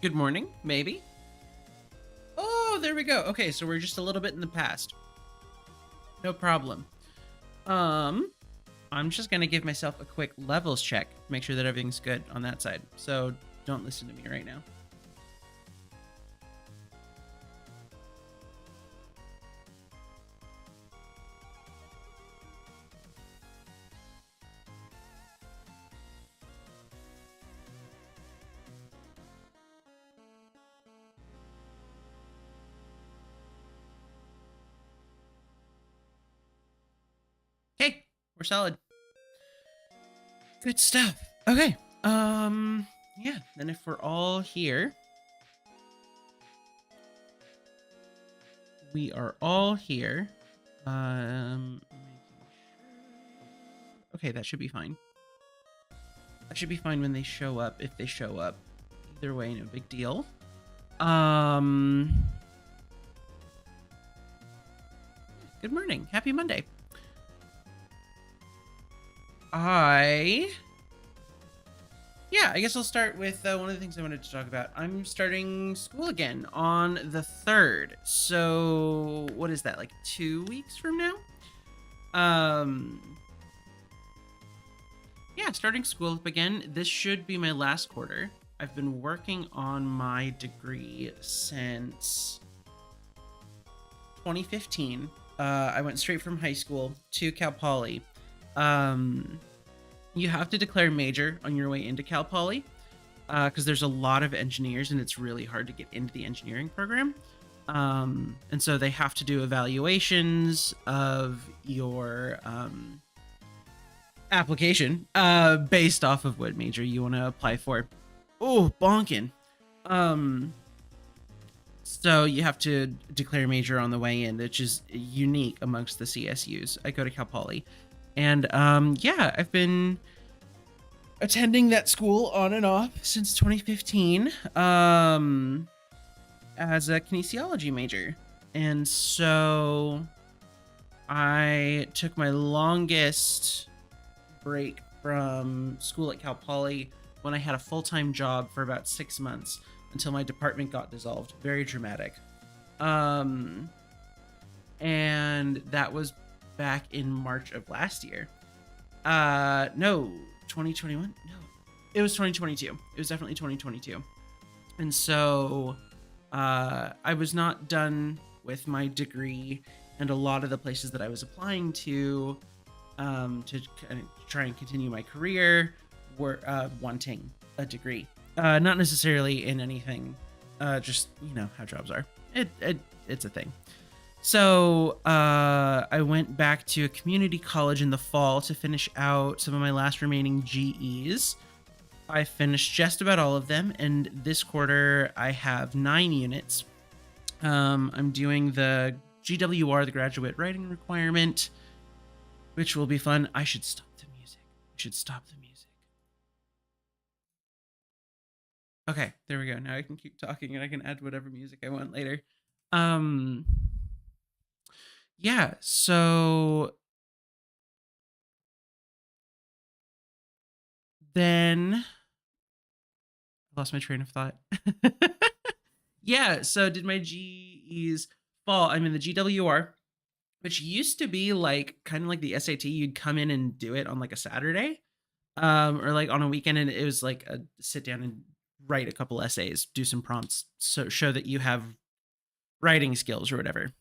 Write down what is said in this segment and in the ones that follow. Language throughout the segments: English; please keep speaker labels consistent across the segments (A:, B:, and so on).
A: Good morning, maybe. Oh, there we go. Okay, so we're just a little bit in the past. No problem. Um, I'm just gonna give myself a quick levels check, make sure that everything's good on that side. So don't listen to me right now. Okay, we're solid. Good stuff. Okay. Yeah, then if we're all here, we are all here. Okay, that should be fine. That should be fine when they show up, if they show up. Either way, no big deal. Good morning. Happy Monday. Yeah, I guess I'll start with one of the things I wanted to talk about. I'm starting school again on the 3rd. So, what is that, like 2 weeks from now? Yeah, starting school up again. This should be my last quarter. I've been working on my degree since 2015. I went straight from high school to Cal Poly. You have to declare major on your way into Cal Poly because there's a lot of engineers and it's really hard to get into the engineering program. And so they have to do evaluations of your application based off of what major you want to apply for. Oh, bonkin'. So you have to declare major on the way in, which is unique amongst the CSUs. I go to Cal Poly. And yeah, I've been attending that school on and off since 2015 as a kinesiology major. And so I took my longest break from school at Cal Poly when I had a full-time job for about 6 months until my department got dissolved. Very dramatic. And that was back in March of last year. No, 2021? No, it was 2022. It was definitely 2022. And so I was not done with my degree, and a lot of the places that I was applying to kind of try and continue my career were wanting a degree. Not necessarily in anything, just, you know, how jobs are. It's a thing. So I went back to a community college in the fall to finish out some of my last remaining GEs. I finished just about all of them, and this quarter I have 9 units. I'm doing the GWR, the graduate writing requirement, which will be fun. I should stop the music. Okay, there we go. Now I can keep talking and I can add whatever music I want later. Yeah, so then I lost my train of thought. Yeah, so did my GEs fall? I'm in the GWR, which used to be like kind of like the SAT. You'd come in and do it on like a Saturday, or like on a weekend, and it was like a sit down and write a couple essays, do some prompts, so show that you have writing skills or whatever.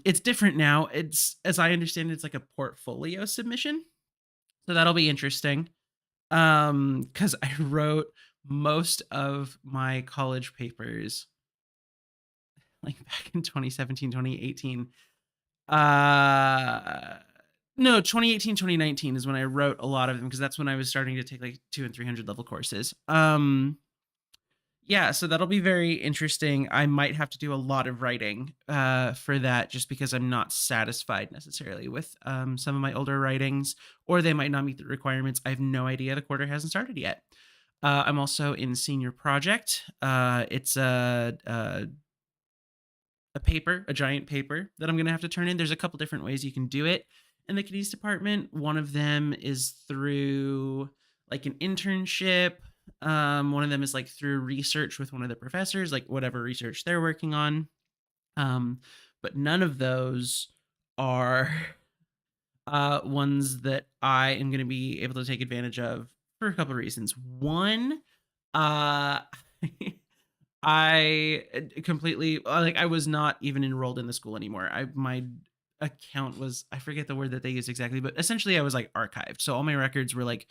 A: It's different now. It's, as I understand, it's like a portfolio submission, so that'll be interesting. Because I wrote most of my college papers like back in 2017, 2018. No, 2018, 2019 is when I wrote a lot of them, because that's when I was starting to take like 200 and 300 level courses. Yeah, so that'll be very interesting. I might have to do a lot of writing for that, just because I'm not satisfied necessarily with some of my older writings, or they might not meet the requirements. I have no idea. The quarter hasn't started yet. I'm also in senior project. It's a paper, a giant paper that I'm going to have to turn in. There's a couple different ways you can do it in the Kiddies department. One of them is through like an internship. One of them is like through research with one of the professors, like whatever research they're working on. Um, but none of those are ones that I am going to be able to take advantage of for a couple of reasons. One, uh, I completely like I was not even enrolled in the school anymore. My account was, I forget the word that they used exactly, but essentially I was like archived. So all my records were like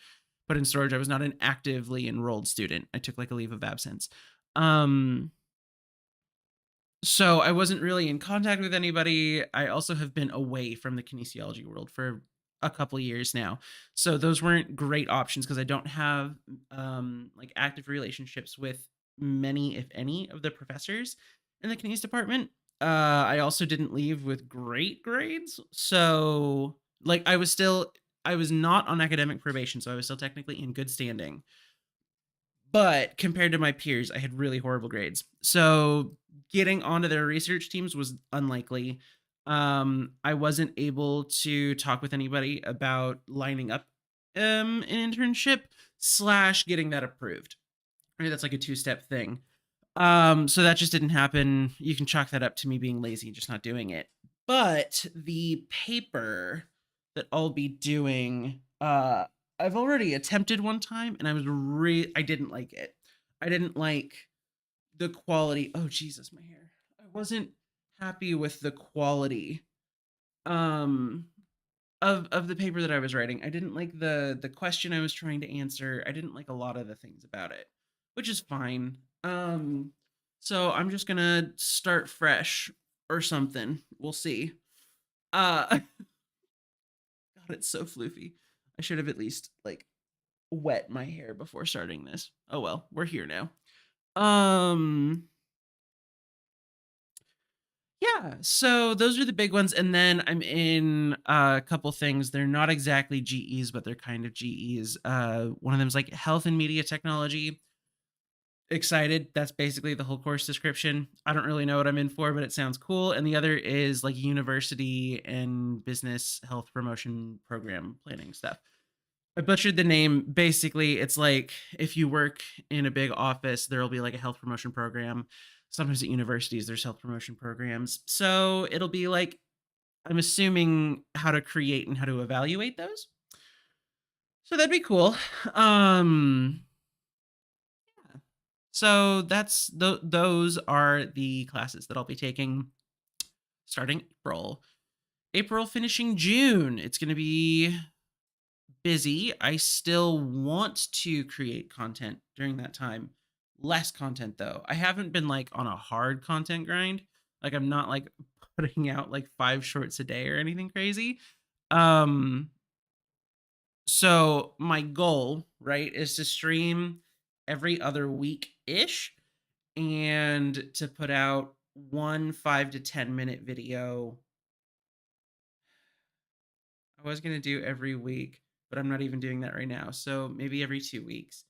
A: put in storage. I was not an actively enrolled student. I took like a leave of absence. Um so I wasn't really in contact with anybody. I also have been away from the kinesiology world for a couple of years now. So those weren't great options because I don't have like active relationships with many, if any, of the professors in the kines department. I also didn't leave with great grades. So like I was not on academic probation, so I was still technically in good standing, but compared to my peers, I had really horrible grades. So getting onto their research teams was unlikely. I wasn't able to talk with anybody about lining up an internship slash getting that approved. Right, that's like a two-step thing. So that just didn't happen. You can chalk that up to me being lazy, just not doing it. But the paper that I'll be doing, I've already attempted one time, and I didn't like it. I didn't like the quality. Oh Jesus, my hair. I wasn't happy with the quality um of the paper that I was writing. I didn't like the question I was trying to answer. I didn't like a lot of the things about it, which is fine. So I'm just gonna start fresh or something. We'll see. God, it's so floofy. I should have at least like wet my hair before starting this. Oh well, we're here now. Um Yeah, so those are the big ones, and then I'm in a couple things. They're not exactly GEs, but they're kind of GEs. One of them is like health and media technology. Excited. That's basically the whole course description. I don't really know what I'm in for, but it sounds cool. And the other is like university and business health promotion program planning stuff. I butchered the name. Basically, it's like if you work in a big office, there'll be like a health promotion program. Sometimes at universities, there's health promotion programs. So it'll be like, I'm assuming how to create and how to evaluate those. So that'd be cool. Um, so those are the classes that I'll be taking starting April. April finishing June. It's going to be busy. I still want to create content during that time. Less content though. I haven't been like on a hard content grind. Like I'm not like putting out like 5 shorts a day or anything crazy. Um so my goal, right, is to stream every other week ish and to put out one 5 to 10 minute video. I was going to do every week, but I'm not even doing that right now. So maybe every 2 weeks.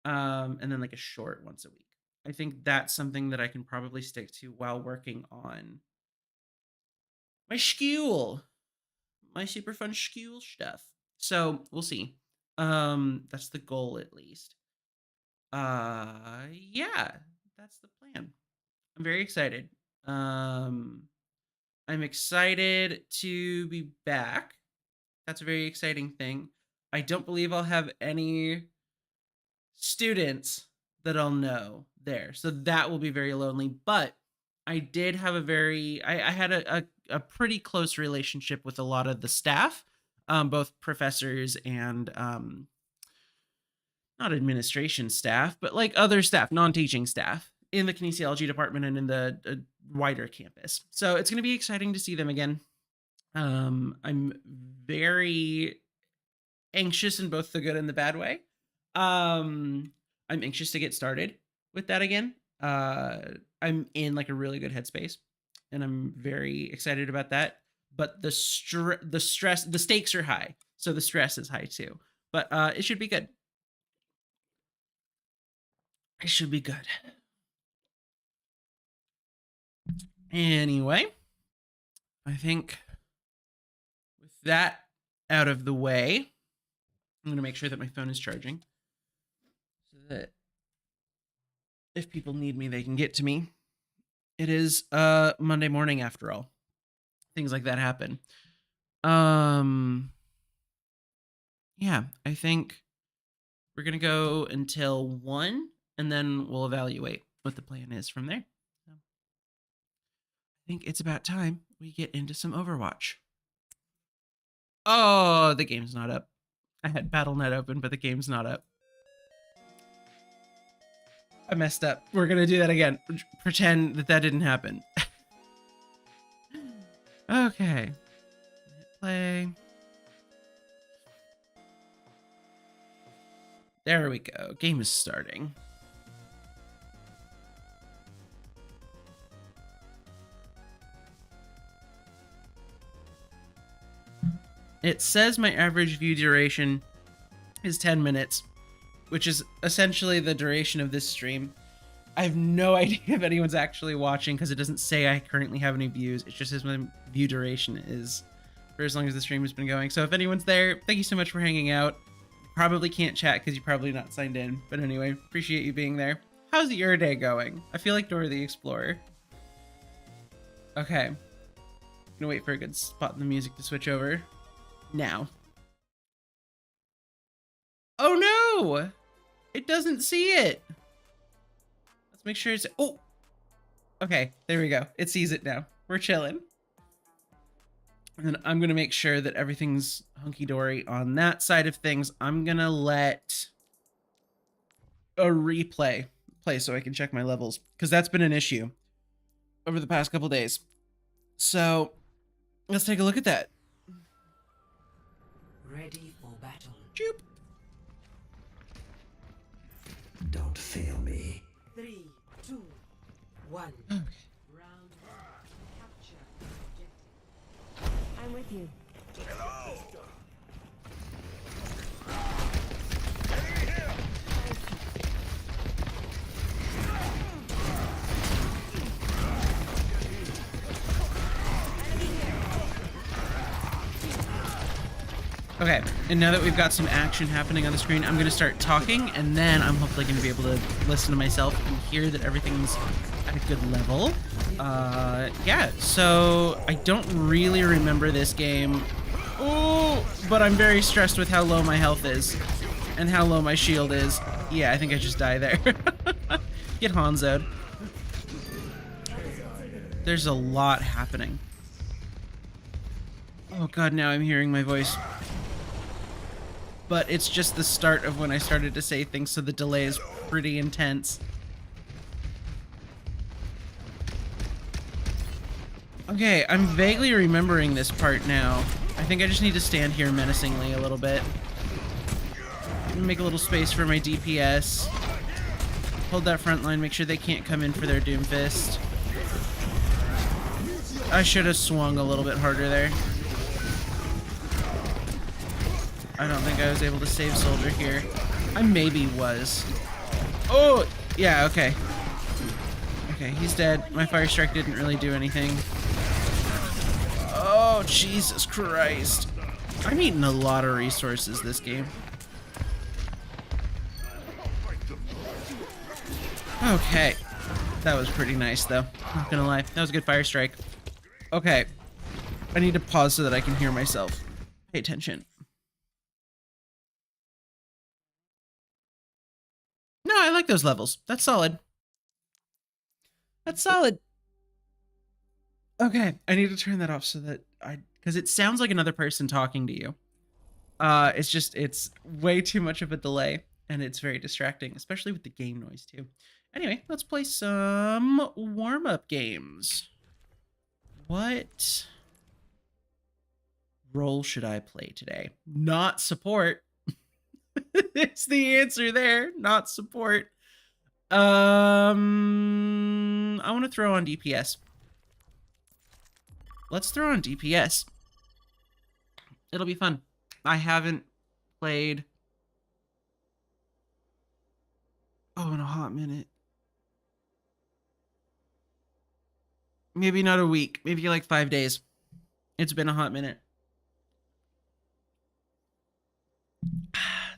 A: And then like a short once a week. I think that's something that I can probably stick to while working on my school, my super fun school stuff. So we'll see. That's the goal at least. Yeah, that's the plan. I'm very excited. Um, I'm excited to be back. That's a very exciting thing. I don't believe I'll have any students that I'll know there. So that will be very lonely. But I did have I had a pretty close relationship with a lot of the staff, both professors and not administration staff, but like other staff, non-teaching staff in the kinesiology department and in the wider campus. So it's going to be exciting to see them again. I'm very anxious in both the good and the bad way. Um, I'm anxious to get started with that again. Uh, I'm in like a really good headspace, and I'm very excited about that. But the stress, the stakes are high, so the stress is high too. But it should be good. It should be good. Anyway, I think with that out of the way, I'm gonna make sure that my phone is charging so that if people need me, they can get to me. It is Monday morning after all. Things like that happen. Yeah, I think we're gonna go until 1, and then we'll evaluate what the plan is from there. So, I think it's about time we get into some Overwatch. Oh, the game's not up. I had BattleNet open, but the game's not up. I messed up. We're gonna do that again. Pretend that didn't happen. Okay. Hit play. There we go. Game is starting. It says my average view duration is 10 minutes, which is essentially the duration of this stream. I have no idea if anyone's actually watching because it doesn't say I currently have any views. It just says my view duration is for as long as the stream has been going. So if anyone's there, thank you so much for hanging out. Probably can't chat because you're probably not signed in. But anyway, appreciate you being there. How's your day going? I feel like Dora the Explorer. Okay. Gonna wait for a good spot in the music to switch over. Now. Oh no! It doesn't see it. Let's make sure it's... Oh! Okay, there we go. It sees it now. We're chilling. And then I'm going to make sure that everything's hunky-dory on that side of things. I'm going to let a replay play so I can check my levels, because that's been an issue over the past couple days. So let's take a look at that.
B: Ready for battle.
A: Choop.
B: Don't fail me. 3, 2, 1.
A: Okay.
B: Round 1. Capture objective.
C: I'm with you.
A: Okay, and now that we've got some action happening on the screen, I'm going to start talking, and then I'm hopefully going to be able to listen to myself and hear that everything's at a good level. Yeah, so I don't really remember this game. Oh, but I'm very stressed with how low my health is and how low my shield is. Yeah, I think I just die there. Get Hanzo'd. There's a lot happening. Oh god, now I'm hearing my voice. But it's just the start of when I started to say things, so the delay is pretty intense. Okay, I'm vaguely remembering this part now. I think I just need to stand here menacingly a little bit. Make a little space for my DPS. Hold that front line, make sure they can't come in for their Doomfist. I should have swung a little bit harder there. I don't think I was able to save Soldier here. I maybe was. Oh, yeah, okay. Okay, he's dead. My Fire Strike didn't really do anything. Oh, Jesus Christ. I'm eating a lot of resources this game. Okay. That was pretty nice, though. Not gonna lie. That was a good Fire Strike. Okay. I need to pause so that I can hear myself. Pay attention. No, I like those levels. That's solid. That's solid. Okay, I need to turn that off so that because it sounds like another person talking to you. It's way too much of a delay, and it's very distracting, especially with the game noise too. Anyway, let's play some warm-up games. What role should I play today? Not support. It's the answer there. Not support. I want to throw on DPS. Let's throw on DPS. It'll be fun. I haven't played in a hot minute. Maybe not a week. Maybe like 5 days. It's been a hot minute.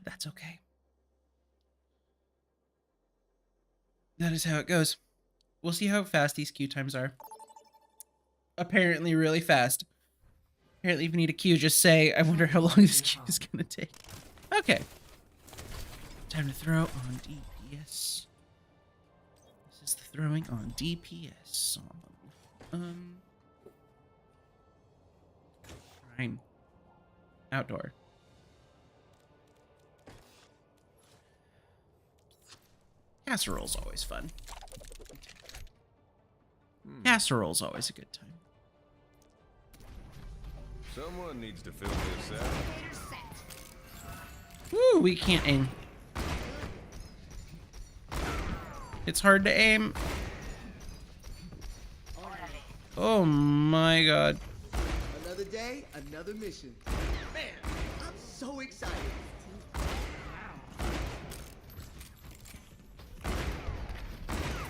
A: That's okay. That is how it goes. We'll see how fast these queue times are. Apparently really fast. Apparently if you need a queue, just say, I wonder how long this queue is gonna take. Okay. Time to throw on DPS. This is the throwing on DPS song. Fine. Outdoor. Casserole's always fun. Casserole's always a good time.
C: Someone needs to fill this out.
A: Woo, we can't aim. It's hard to aim. Oh my god.
D: Another day, another mission. Man, I'm so excited.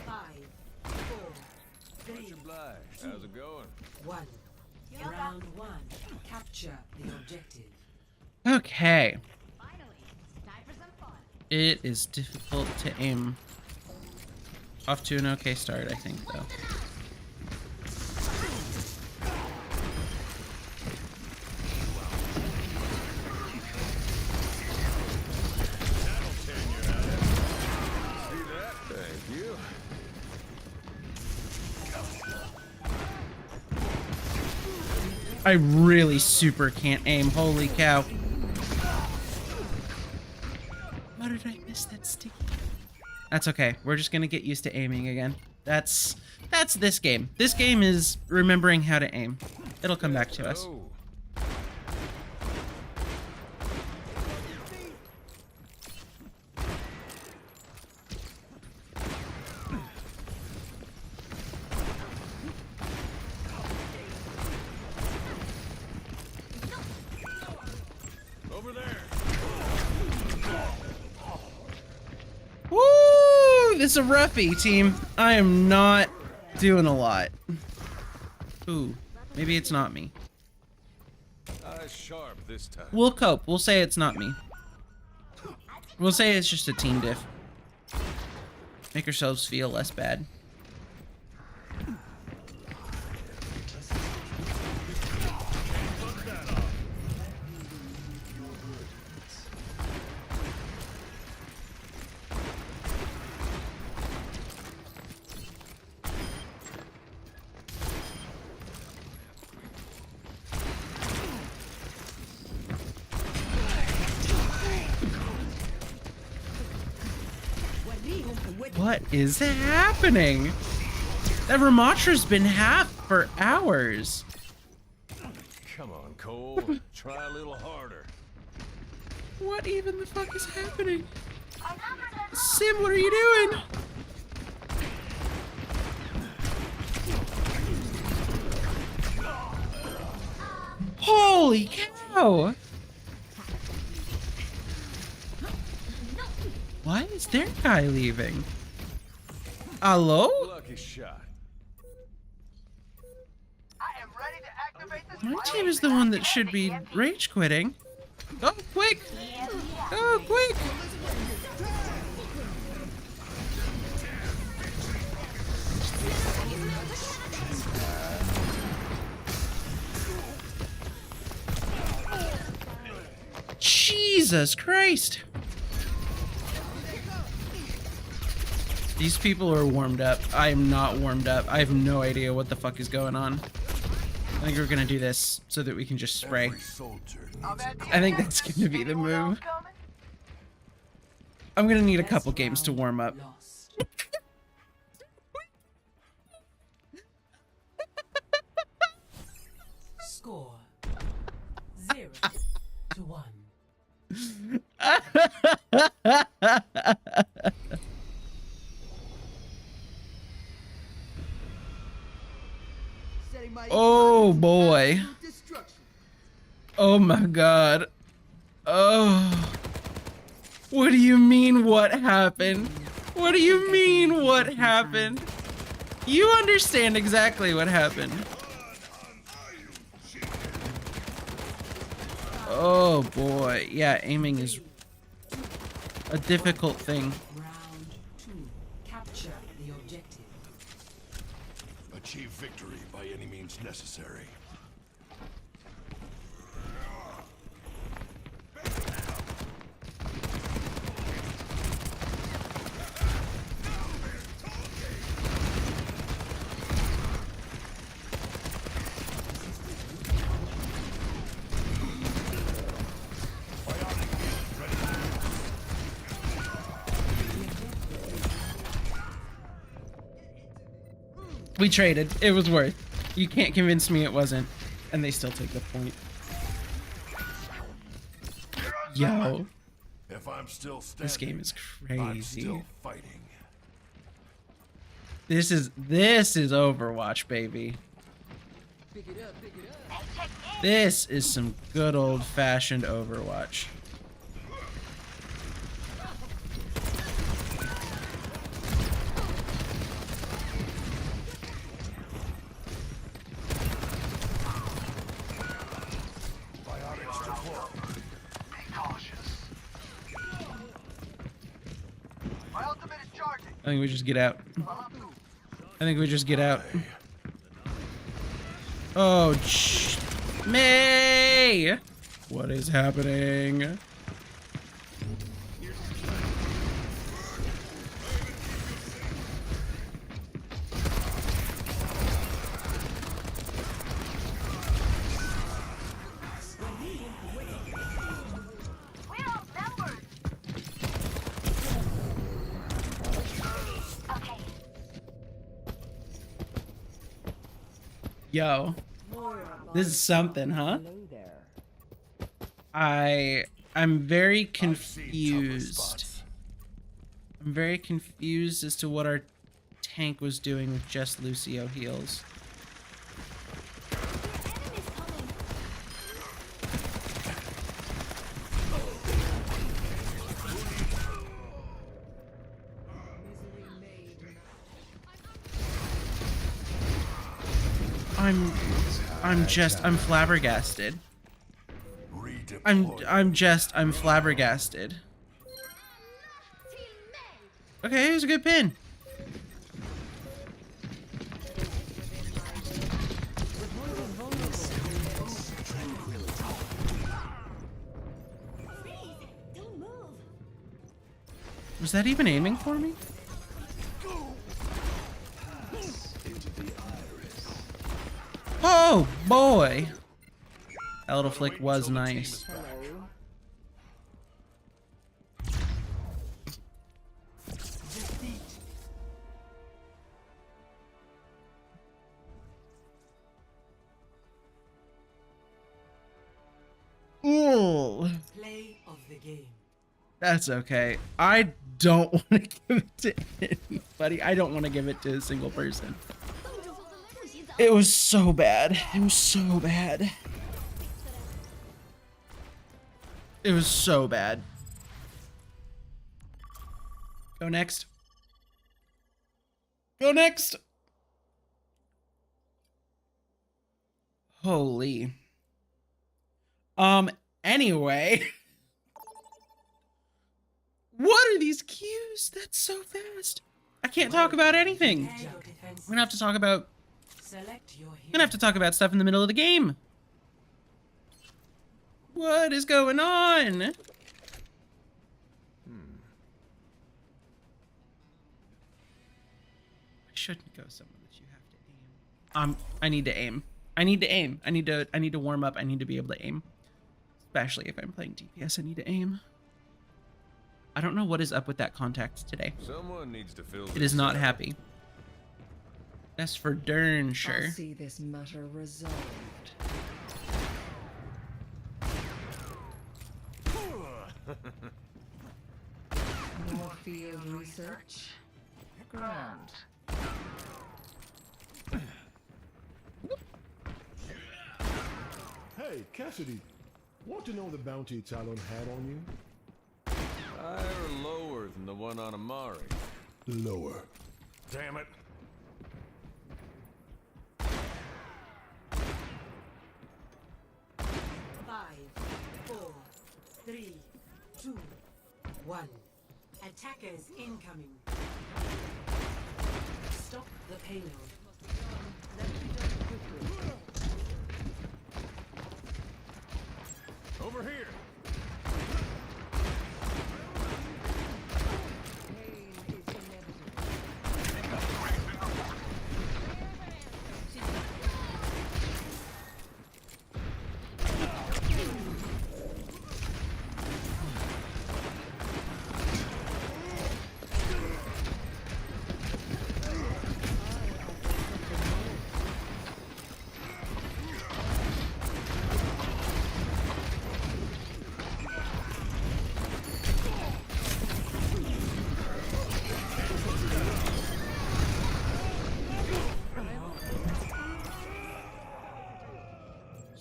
B: Five, four, three,
C: How's it going?
B: one. Round one. Capture the objective.
A: Okay.
E: Finally, time for some fun.
A: It is difficult to aim. Off to an okay start, I think, though.
C: See that? Thank you.
A: I really super can't aim. Holy cow. How did I miss that sticky? That's okay. We're just gonna get used to aiming again. That's this game. This game is remembering how to aim. It'll come back to us.
C: Oh. Over there.
A: Woo! This is a roughie, team. I am not doing a lot. Ooh, maybe it's not me.
C: Eyes sharp this time.
A: We'll cope. We'll say it's not me. We'll say it's just a team diff. Make ourselves feel less bad. What is happening? That Ramatra's been half for hours.
C: Come on, Cole. Try a little harder.
A: What even the fuck is happening? Sim, what are you doing? Holy cow! Why is their guy leaving? Hello?
C: Lucky shot.
A: My team is the one that should be rage quitting. Go quick! Go quick! Jesus Christ! These people are warmed up. I am not warmed up. I have no idea what the fuck is going on. I think we're gonna do this so that we can just spray. I think that's gonna be the move. I'm gonna need a couple games to warm up.
B: Lost. Score 0-1.
D: Setting my
A: Oh boy.
D: destruction.
A: Oh my god. Oh. What do you mean what happened? What do you mean what happened? You understand exactly what happened. Oh boy. Yeah, aiming is a difficult thing.
B: Round 2. Capture
C: victory by any means necessary.
A: We traded. It was worth. You can't convince me it wasn't. And they still take the point. Yo,
C: If I'm still standing,
A: this game is
C: I'm
A: crazy.
C: still fighting.
A: This is Overwatch, baby.
D: Pick it up, pick it up.
A: This is some good old-fashioned Overwatch. I think we just get out. I think we just get out. Oh, May! What is happening? Yo, this is something, huh? I'm very confused. I'm very confused as to what our tank was doing with just Lucio heals. I'm flabbergasted. I'm flabbergasted. Okay, it was a good pin. Was that even aiming for me? Oh boy! That little flick was nice. Ooh.
B: Play of the game.
A: That's okay. I don't want to give it to anybody. I don't want to give it to a single person. It was so bad. It was so bad. It was so bad. Go next. Go next. Holy. Anyway. What are these queues? That's so fast. I can't talk about anything. I'm gonna have to talk about stuff in the middle of the game. What is going on? I shouldn't go somewhere that you have to aim. I need to aim. I need to aim. I need to warm up. I need to be able to aim. Especially if I'm playing DPS, I need to aim. I don't know what is up with that contact today.
C: Someone needs to fill
A: It is not happy. That's for darn
F: I'll
A: sure.
F: see this matter resolved. More field research. Grand.
G: Hey, Cassidy, want to know the bounty Talon had on you?
C: Higher or lower than the one on Amari?
G: Lower.
C: Damn it.
B: Five, 4, 3, 2, 1. Attackers incoming. Stop the payload.
C: Over here.
F: Pain is inevitable.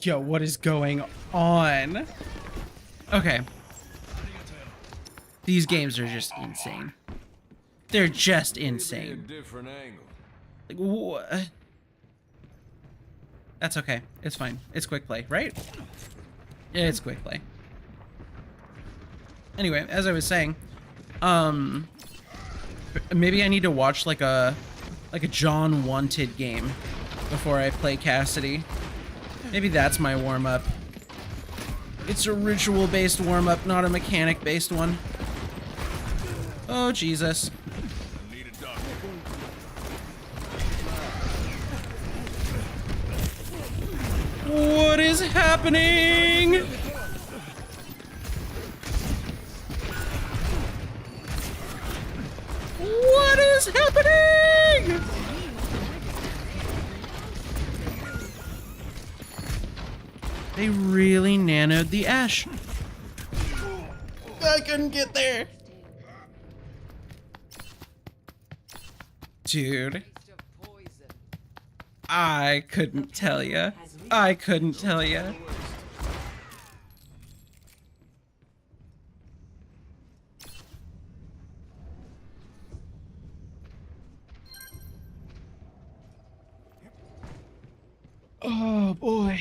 A: Yo, what is going on? Okay. These games are just insane. They're just
C: Maybe a
A: insane.
C: different angle.
A: Like, what? That's okay. It's fine. It's quick play, right? Yeah, it's quick play. Anyway, as I was saying, maybe I need to watch like a John Wanted game before I play Cassidy. Maybe that's my warm-up. It's a ritual-based warm-up, not a mechanic-based one. Oh, Jesus.
C: I need a doctor.
A: What is happening? What is happening? They really nanoed the Ash. I couldn't get there. Dude. I couldn't tell ya. I couldn't tell ya. Oh boy.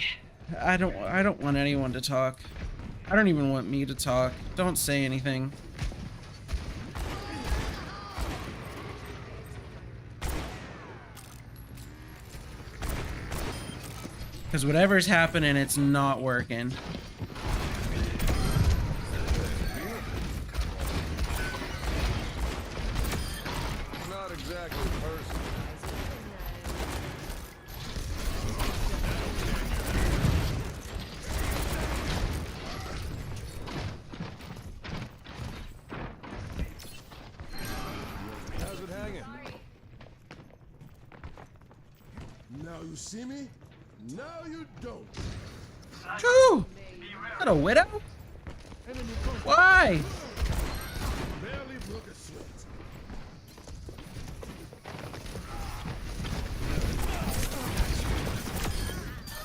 A: I don't want anyone to talk. I don't even want me to talk. Don't say anything. Because whatever's happening, it's not working.
C: Not exactly personal. How's it hanging?
G: Now you see me? Now you don't.
A: Choo! Is that a widow? Why?
G: Barely broke a sweat.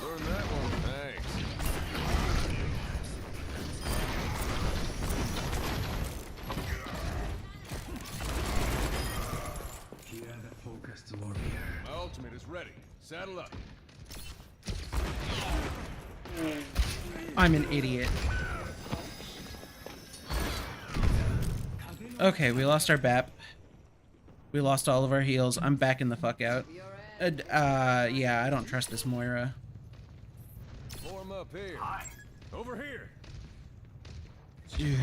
C: Learn that one. Thanks. My ultimate is ready. Saddle up.
A: I'm an idiot. Okay, we lost our BAP. We lost all of our heals. I'm backing the fuck out. Yeah, I don't trust this Moira.
C: Form up here. Over here.
A: Dude.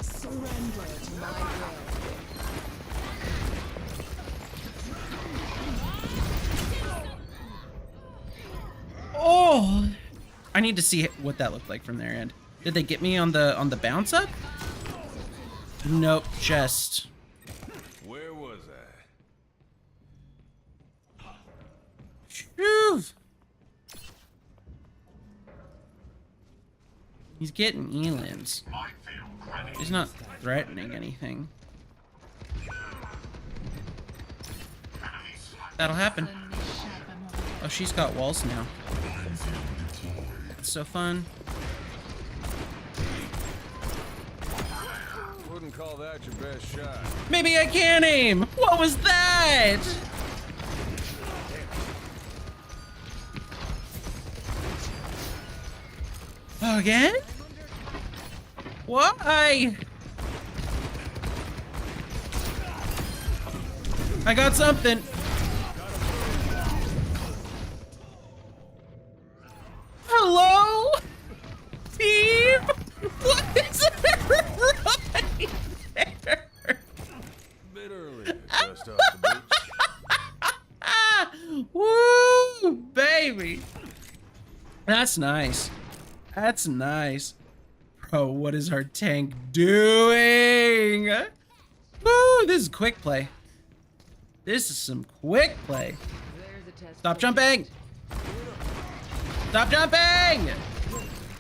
F: Surrender to my will.
A: Oh! I need to see what that looked like from their end. Did they get me on the bounce up? Nope, just...
C: Where was I?
A: Phew. He's getting elims. He's not threatening anything. That'll happen. Oh, she's got walls now. It's so fun.
C: Wouldn't call that your best shot.
A: Maybe I can aim! What was that? Again? Why? I got something. Hello? Team? What is there right there?
C: Bit early to dust off the boots.
A: Woo, baby. That's nice. That's nice. Bro, what is our tank doing? Woo, this is quick play. This is some quick play.
F: There's a test.
A: Stop jumping. Stop jumping.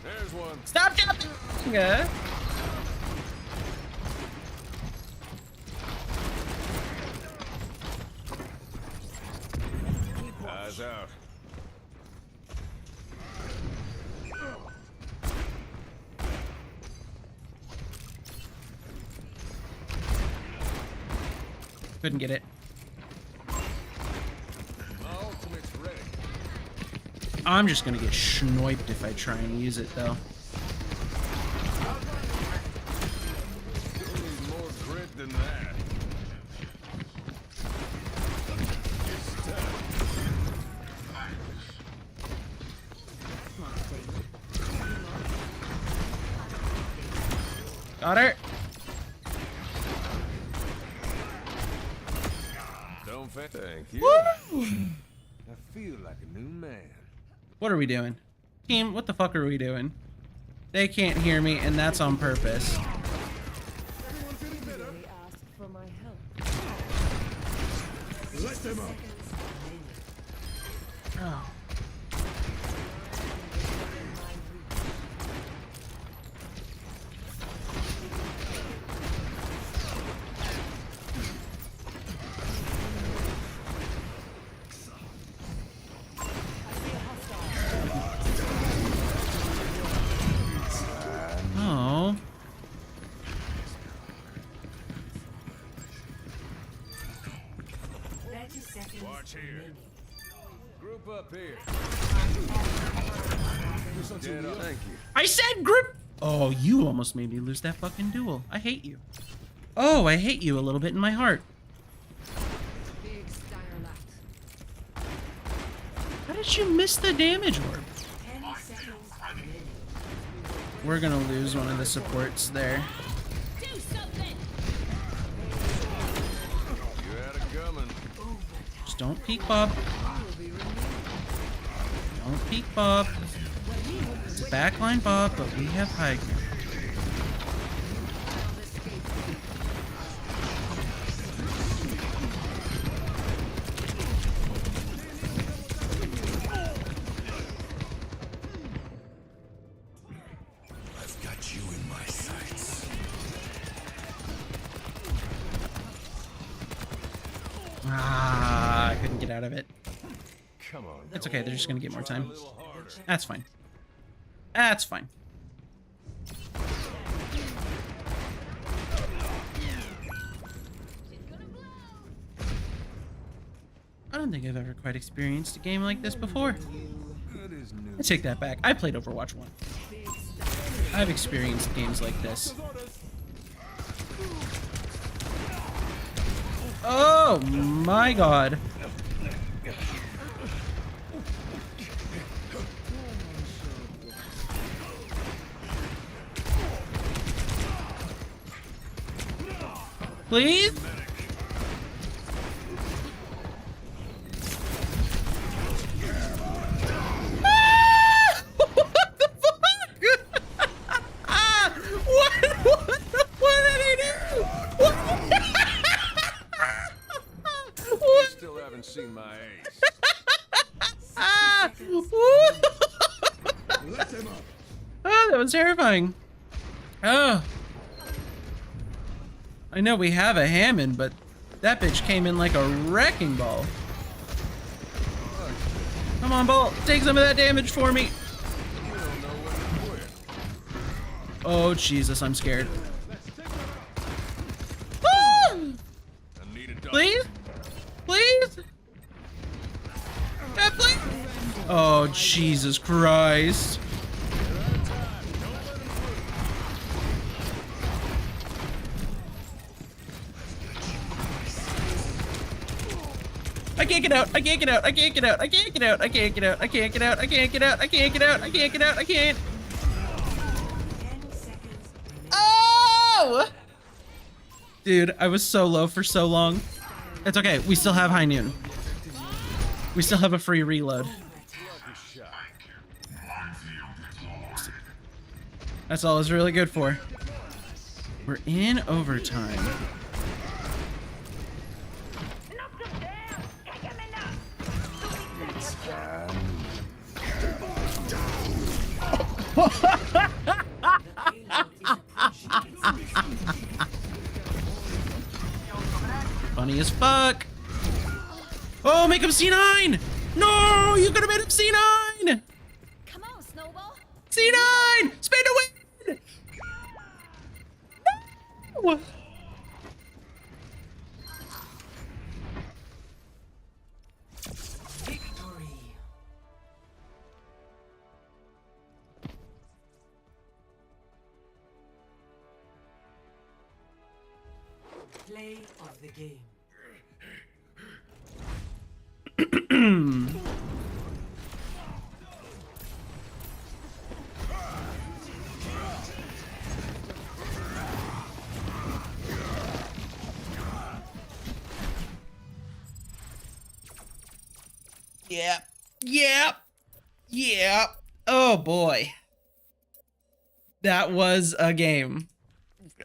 C: There's one.
A: Stop jumping.
C: Eyes out.
A: Couldn't get it.
C: My ultimate's ready.
A: I'm just gonna get sniped if I try and use it though.
C: Still need more grit than that. It's tough.
A: Got her.
C: Don't thank you.
A: Woo!
C: I feel like a new man.
A: What are we doing? Team, what the fuck are we doing? They can't hear me, and that's on purpose.
F: They asked for my help.
G: Let them up.
A: Oh. Oh.
B: 30 seconds
C: Watch here.
B: remaining.
C: Group up here. Dead up. Thank you.
A: I said group. Oh, you almost made me lose that fucking duel. I hate you. Oh, I hate you a little bit in my heart.
F: Big Steyerlacht.
A: How did you miss the damage orb?
B: 10 seconds remaining.
A: We're gonna lose one of the supports there.
E: Do something!
C: You had a gummin'.
A: Just don't peek, Bob. Don't peek, Bob. It's a backline, Bob, but we have high ground.
C: I've got you in my sights.
A: Ah, I couldn't get out of it.
C: Come on.
A: It's okay, they're just gonna get more
C: Try a
A: time.
C: little harder.
A: That's fine. That's fine. I don't think I've ever quite experienced a game like this before.
C: That is new.
A: I take that back. I played Overwatch 1. I've experienced games like this. Oh my god. Please? Ah! What the fuck? Ah! What did he do? What?
C: Still haven't seen my ace.
A: Ah!
G: Let them up.
A: Oh, that was terrifying. Oh. I know we have a Hammond, but that bitch came in like a wrecking ball. Come on, Bolt. Take some of that damage for me.
C: You don't know when to quit.
A: Oh, Jesus, I'm scared. Ah!
C: I need a dog.
A: Please? Please? Yeah, please? Oh, Jesus Christ. I can't get out. I can't get out. I can't get out. I can't get out. I can't get out. I can't get out. I can't get out. I can't get out. I can't get out. I can't.
B: 10 seconds remaining.
A: Oh! Dude, I was so low for so long. It's okay. We still have high noon. We still have a free reload. That's all it's really good for. We're in overtime. Funny as fuck. Oh, make him C9! No, you could have made him C9!
E: Come on, Snowball.
A: C9! Spin to win! No!
B: Victory. Play of the game.
A: Yep. Yep. Yep. Oh boy. That was a game.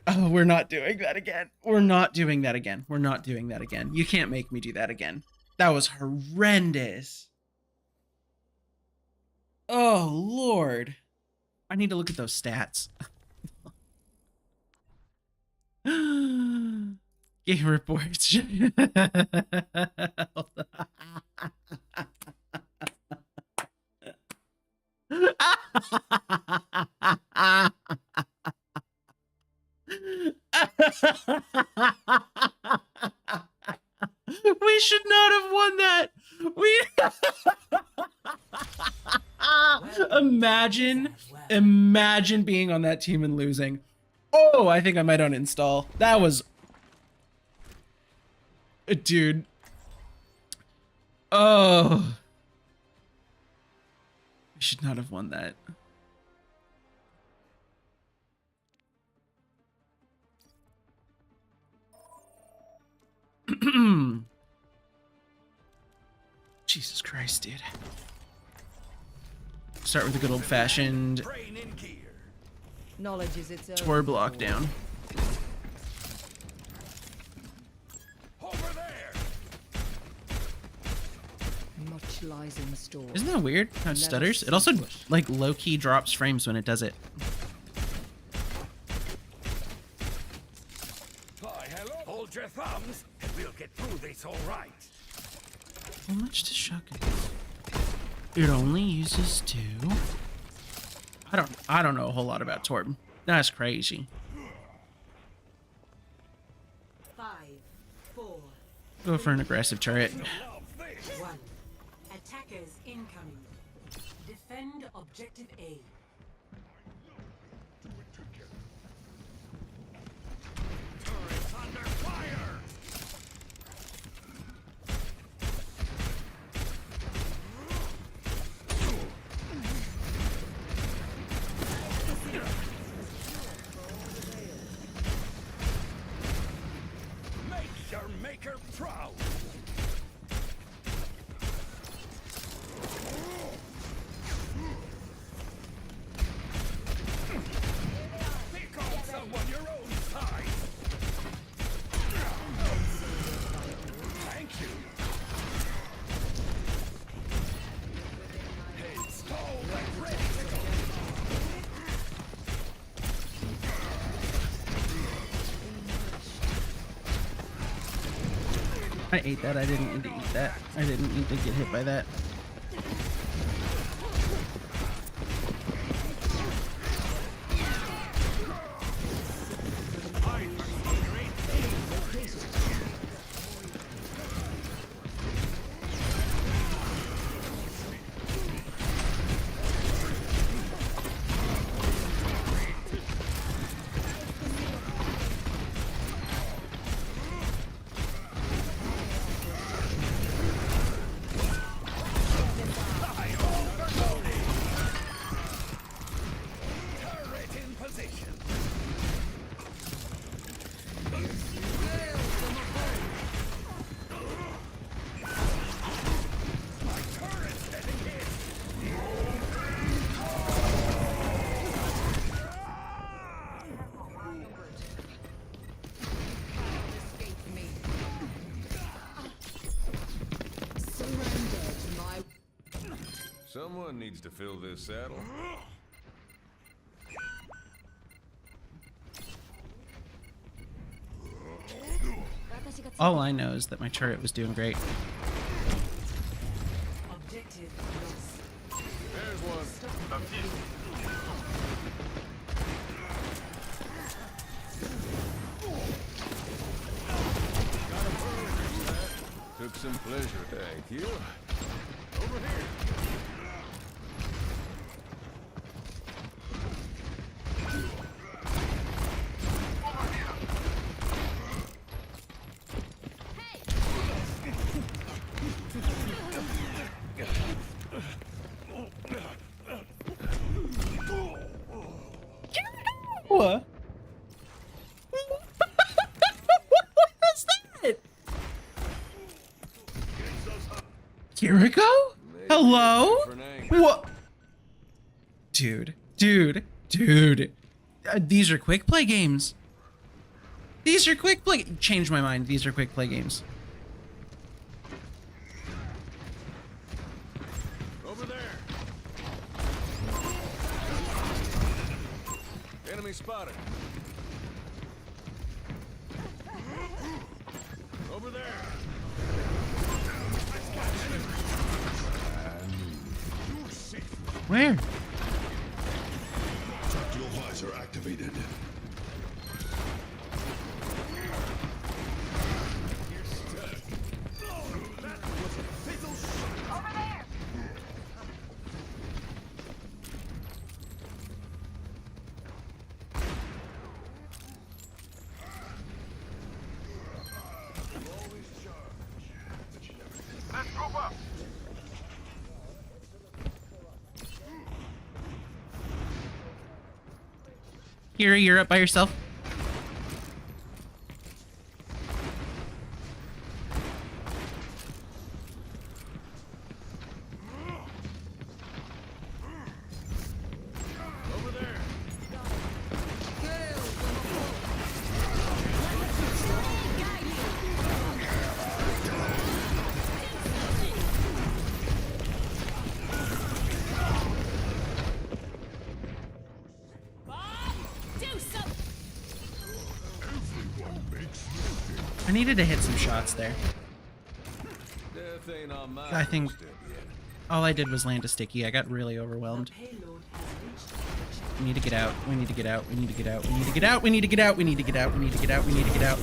A: Oh, we're not doing that again. We're not doing that again. We're not doing that again. You can't make me do that again. That was horrendous. Oh, Lord. I need to look at those stats. Game reports. We should not have won that. We imagine being on that team and losing. Oh, I think I might uninstall. That was, dude. Oh, we should not have won that. Jesus Christ, dude. Start with a good old-fashioned
C: Brain in gear.
F: Knowledge is its own.
A: Torb lockdown.
C: Over there.
F: Much lies in store.
A: Isn't that weird how it stutters? It also, like, low-key drops frames when it does it.
C: Hi, hello. Hold your thumbs, and we'll get through this all right.
A: How much does shotgun? It only uses 2. I don't know a whole lot about Torb. That's crazy.
B: 5, 4,
A: Go for an aggressive turret.
C: Love this.
B: 1. Attackers incoming. Defend objective A.
C: Turrets under fire. Make your maker proud. Pick on someone your own size. Thank you. Install and ready to go.
A: I ate that. I didn't need to eat that. I didn't need to get hit by that.
C: Someone needs to fill this saddle.
A: All I know is that my turret was doing great.
B: Objective lost.
C: There's one. Took some pleasure, thank you. Over here.
A: What? What was that? Kiriko? Hello? What? Dude. These are quick play games. These are quick play. Changed my mind. These are quick play games.
C: Over there. Enemy spotted. Over there.
A: Where?
G: Tactical visor activated.
A: Kira, you're up by yourself.
C: Over there.
E: Do something.
A: I needed to hit some shots there.
C: Death ain't on my
A: I think-
C: doorstep yet.
A: All I did was land a sticky. I got really overwhelmed.
B: Payload has reached the
A: We need to get out. We need to get out. We need to get out. We need to get out. We need to get out. We need to get out. We need to get out. We need to get out.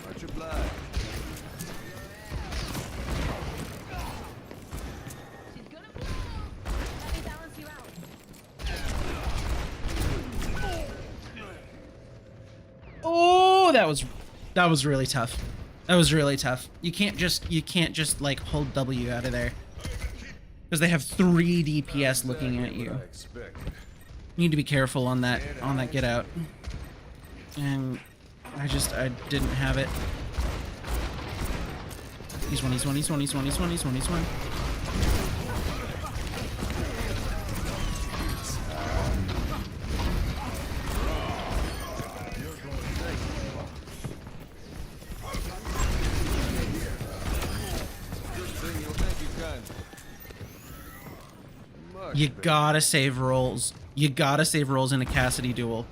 C: Much obliged.
E: She's gonna blow. Let me balance you out.
A: Oh, that was really tough. That was really tough. You can't just like hold W out of there. Because they have 3 DPS looking at you.
C: What I expected.
A: You need to be careful on that get out. And I didn't have it. He's one. You gotta save rolls. You gotta save rolls in a Cassidy duel.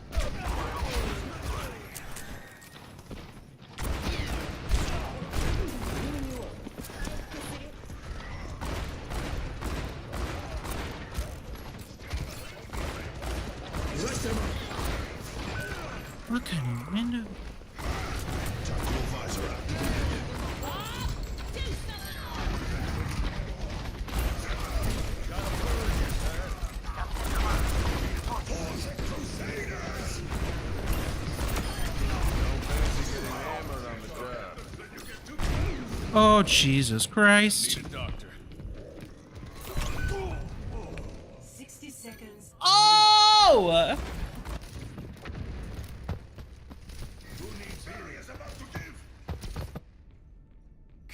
A: What kind of window?
G: Tactical visor activated.
A: Oh, Jesus Christ.
C: Doctor.
B: 60 seconds.
A: Oh!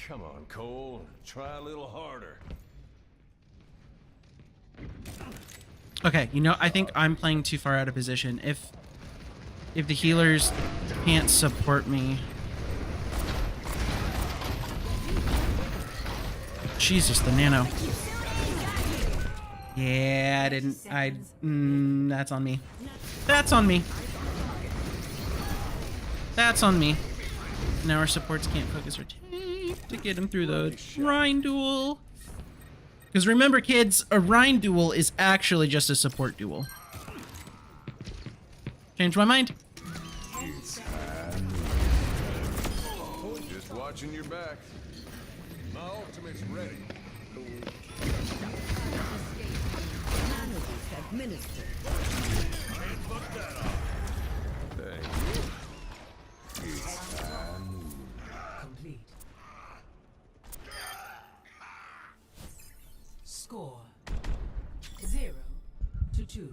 C: Come on, Cole. Try a little harder.
A: Okay, you know, I think I'm playing too far out of position. If the healers can't support me. Jesus, the nano. Yeah, I didn't. That's on me. That's on me. That's on me. Now our supports can't focus or take to get him through the Rhine duel. Because remember, kids, a Rhine duel is actually just a support duel. Changed my mind.
C: Just watching your back. My ultimate's ready.
F: Administered.
C: Thank you.
B: Complete. Score 0-2.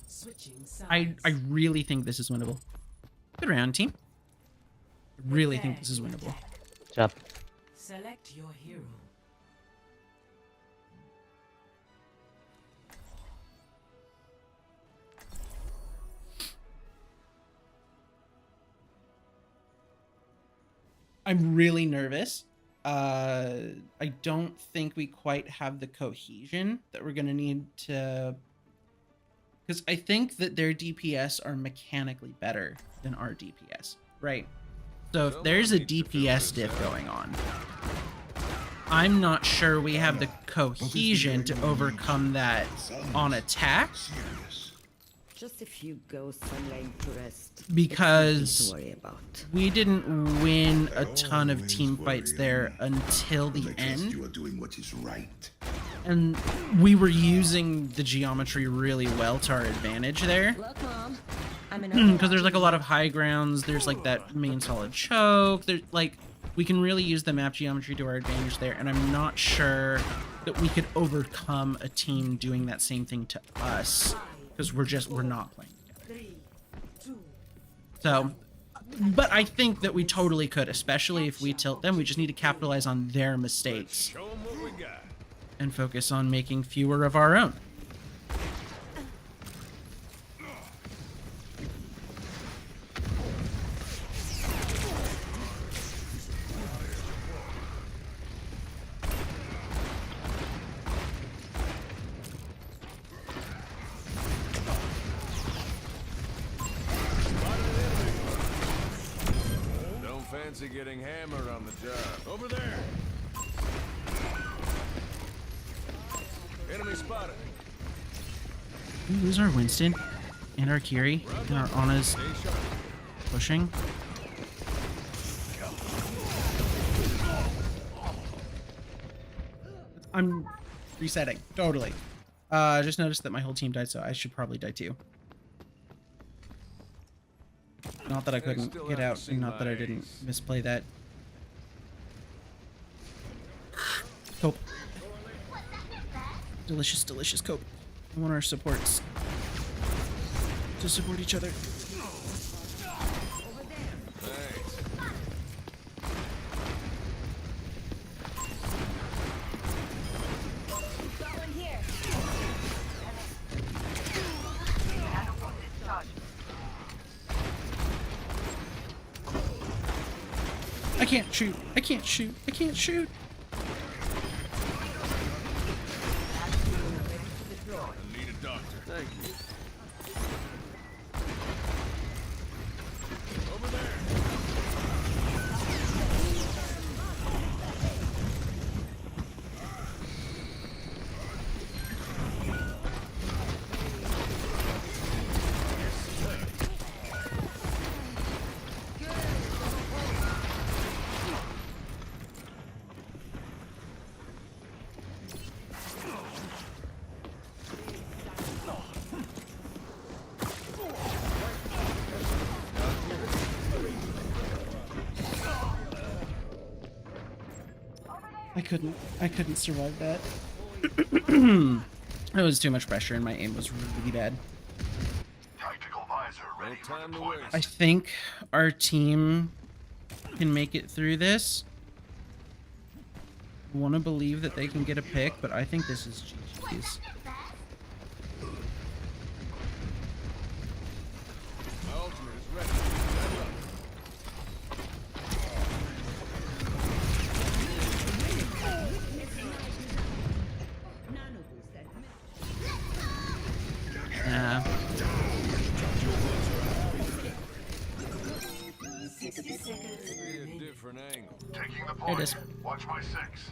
B: Switching sides.
A: I really think this is winnable. Good round, team. I really think this is winnable.
H: Good job.
B: Select your hero.
A: I'm really nervous. I don't think we quite have the cohesion that we're gonna need to, because I think that their DPS are mechanically better than our DPS, right? So if there's a DPS diff going on, I'm not sure we have the cohesion to overcome that on attack.
F: Just a few ghosts I'm laying to rest.
A: Because
F: to worry about.
A: we didn't win a ton of team fights there until the end.
I: You are doing what is right.
A: And we were using the geometry really well to our advantage there.
E: Welcome. I'm in
A: Because there's like a lot of high grounds. There's like that main solid choke. There's like, we can really use the map geometry to our advantage there. And I'm not sure that we could overcome a team doing that same thing to us. Because we're not playing together.
B: 3, 2.
A: So, but I think that we totally could, especially if we tilt them. We just need to capitalize on their mistakes
C: Show 'em what we got.
A: and focus on making fewer of our own.
C: Don't fancy getting hammered on the job. Over there. Enemy spotted.
A: We lose our Winston and our Kiri and our Anna's
C: Stay sharp.
A: pushing. I'm resetting. Totally. Just noticed that my whole team died, so I should probably die too. Not that I couldn't
C: still
A: get
C: haven't
A: out,
C: seen
A: and not that I
C: my
A: didn't
C: ace.
A: misplay that. Cope. Delicious, delicious cope. I want our supports to support each other.
C: Thanks.
E: Got one here.
A: I can't shoot. I can't shoot. I can't shoot.
C: I need a doctor. Thank you. Over there.
A: I couldn't survive that. It was too much pressure and my aim was really bad.
I: Tactical visor
C: No time to waste.
A: I think our team can make it through this. want to believe that they can get a pick, but I think this is GG's.
C: My ultimate is ready. Level up.
A: Yeah.
B: 60 seconds
C: Maybe a
B: remaining.
C: different angle.
I: Taking the
A: There it
I: point.
A: is.
I: Watch my six.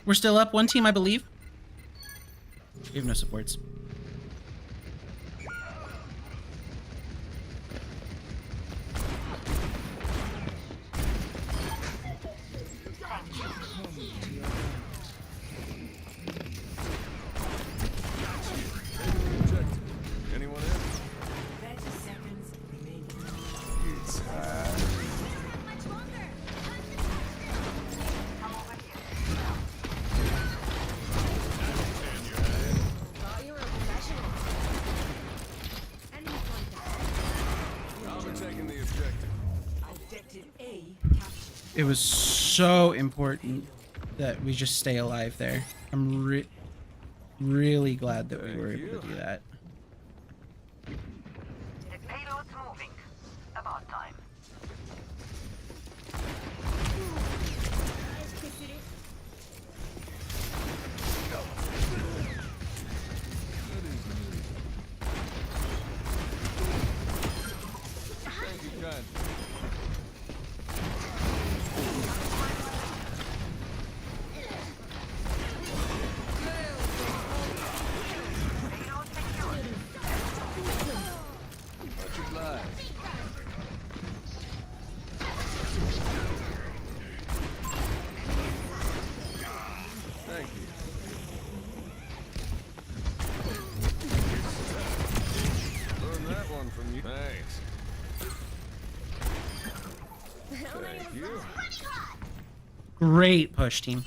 A: We're still up. One team, I believe. We have no supports.
C: Objective. Anyone in?
B: 30 seconds remaining.
C: It's high.
E: Much longer. Thought you were a professional. Enemy contact.
C: I'll be taking the objective.
B: Objective A captured.
A: It was so important that we just stay alive there. I'm really glad that we were able to do that.
H: The payload's moving. About time.
C: Thank you, kind.
H: Payload secured.
C: Much obliged. Thank you. Learned that one from you. Thanks. Thank you.
A: Great push, team.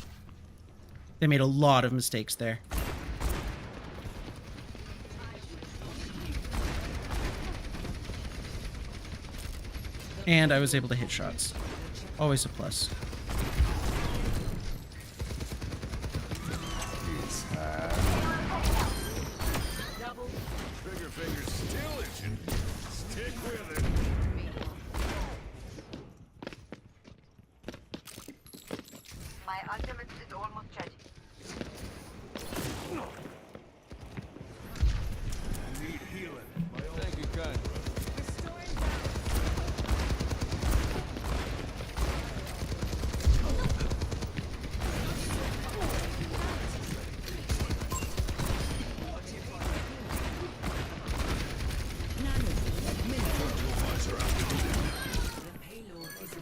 A: They made a lot of mistakes there. And I was able to hit shots. Always a plus.
C: It's high. Trigger finger's still itching. Stick with it.
H: My ultimate is almost ready.
C: Need healing. Thank you, kind.
B: The payload is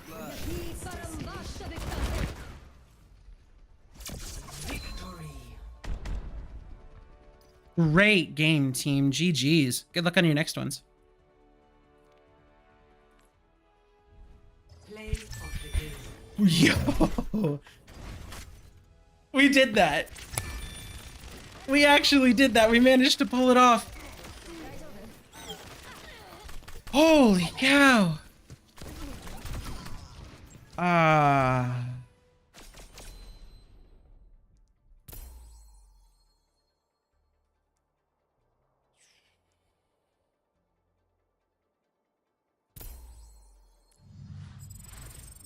B: victory.
A: Great game, team. GG's. Good luck on your next ones.
B: Play of the game.
A: Yo. We did that. We actually did that. We managed to pull it off. Holy cow. Ah.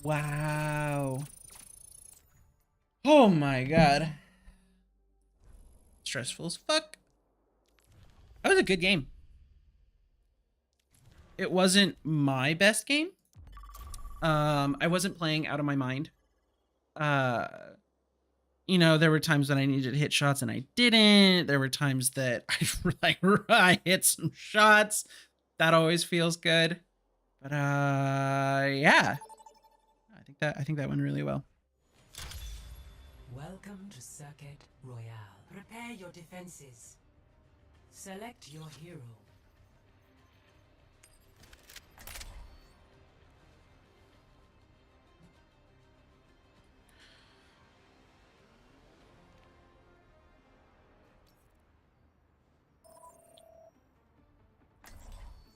A: Wow. Oh my god. Stressful as fuck. That was a good game. It wasn't my best game. I wasn't playing out of my mind. You know, there were times when I needed to hit shots and I didn't. There were times that I hit some shots. That always feels good. But yeah. I think that went really well.
B: Welcome to Circuit Royale. Prepare your defenses. Select your hero.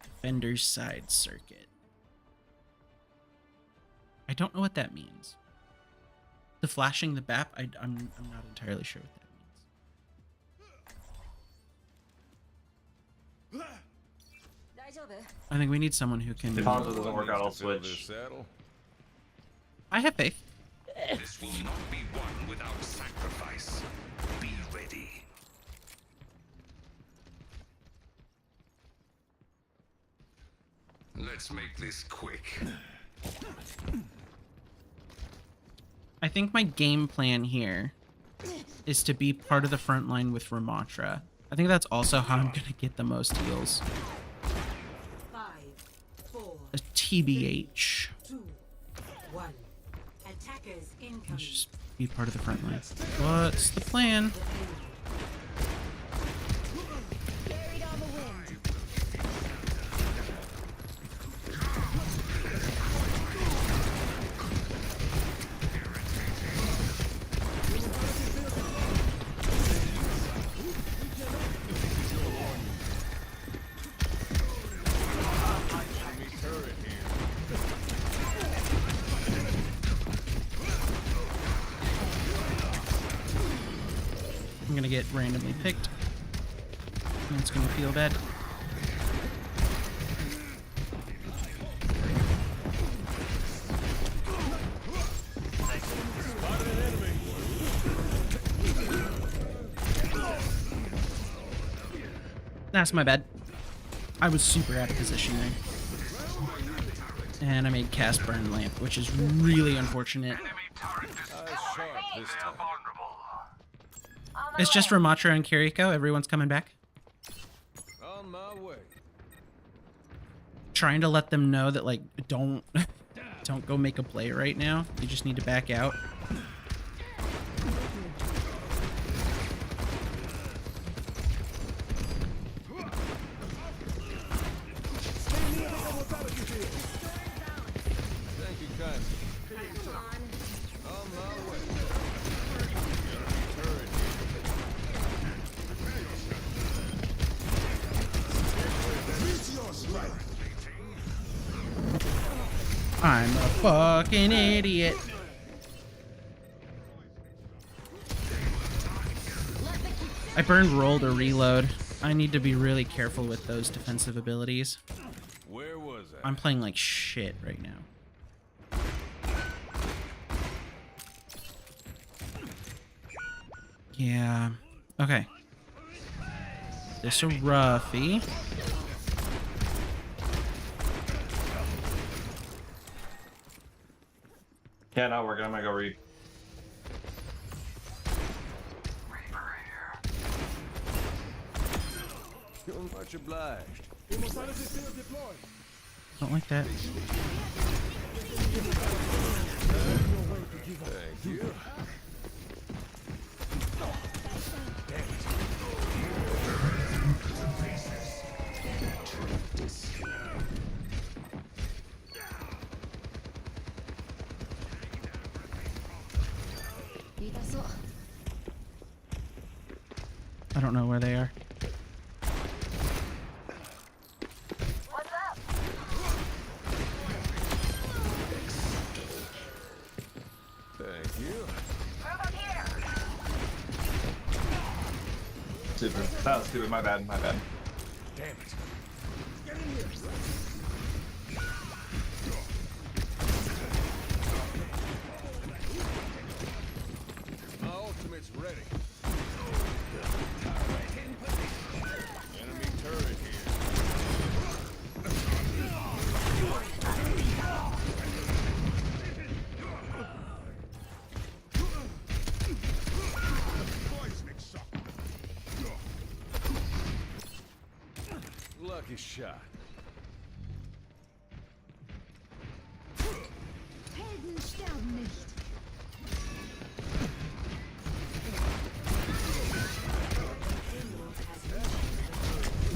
A: Defender's side circuit. I don't know what that means. The flashing the BAP, I'm not entirely sure what that means. I think we need someone who can.
J: If Hanzo doesn't work out, I'll
C: Needs to fill this
J: switch.
C: saddle.
A: I have faith.
I: This will not be won without sacrifice. Be ready. Let's make this quick.
A: I think my game plan here is to be part of the front line with Ramatra. I think that's also how I'm gonna get the most heals.
B: 5, 4,
A: A TBH.
B: 2, 1. Attackers incoming.
A: Let's just be part of the front line. What's the plan?
E: Buried on the wind.
C: Enemy turret here.
A: I'm gonna get randomly picked. And it's gonna feel bad.
C: Spotted an enemy.
A: That's my bad. I was super out of position there. And I made cast burn lamp, which is really unfortunate.
C: Sharp this time.
A: It's just Ramatra and Kiriko. Everyone's coming back.
C: On my way.
A: Trying to let them know that, like, don't go make a play right now. You just need to back out.
C: Thank you kindly. On my way. Turret
A: I'm a fucking idiot. I burned roll to reload. I need to be really careful with those defensive abilities.
C: here. Where was I?
A: I'm playing like shit right now. Yeah. Okay. This a roughie.
J: Yeah, not working. I'm gonna go read.
C: You're much obliged.
A: Don't like that.
C: Thank you.
A: I don't know where they are.
H: What's up?
C: Thank you.
H: Move up here.
J: Stupid. That was stupid. My bad. My bad.
C: Damn it. My ultimate's ready. Enemy turret here. Lucky shot.
E: Helden sterben nicht.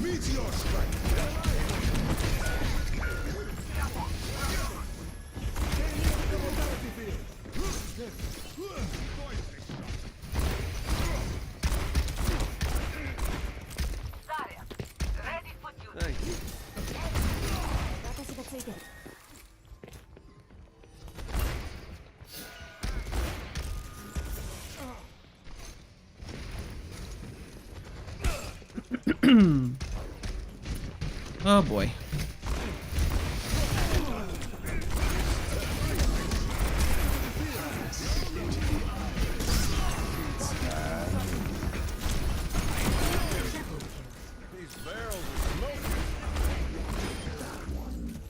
G: Meteor strike.
H: Zarya, ready for duty.
C: Thank you.
A: Oh boy.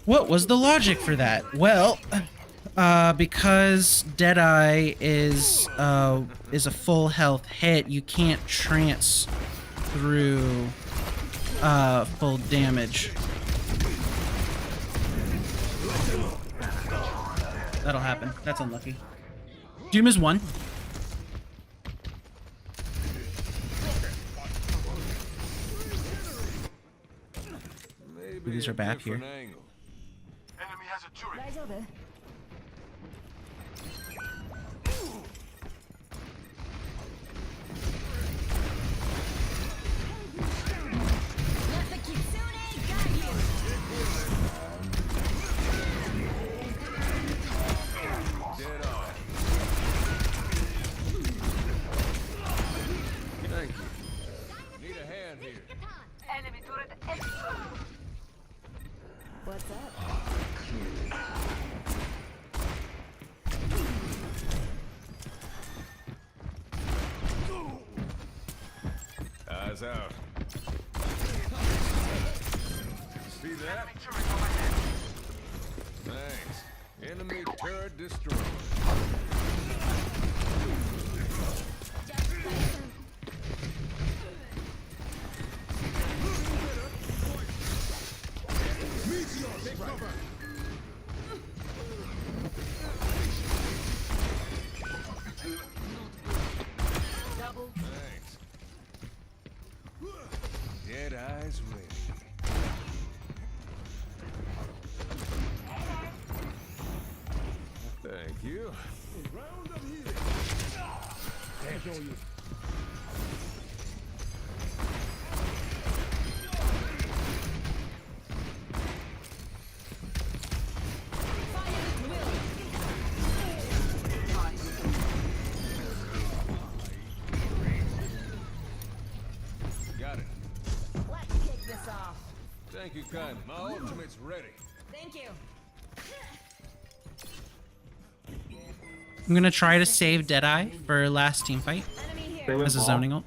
A: What was the logic for that? Well, because Deadeye is a full health hit, you can't trance through full damage. That'll happen. That's unlucky. Doom is 1.
C: Maybe
A: These
C: a
A: are back here.
C: different angle. Enemy has a turret.
F: 大丈夫
E: Let the kitsune guide you.
C: Dead eye. Thank you. Need a hand here.
H: Enemy turret extra.
F: What's up?
C: Eyes out. See that? Thanks. Enemy turret destroyed. Thanks. Dead eyes ready. Thank you.
G: Round of healing. Damn you.
C: Got it.
E: Let's kick this off.
C: Thank you kindly. My ultimate's ready.
E: Thank you.
A: I'm gonna try to save Deadeye for last team fight
E: Enemy here.
J: They went
A: as a
J: ball.
A: zoning ult.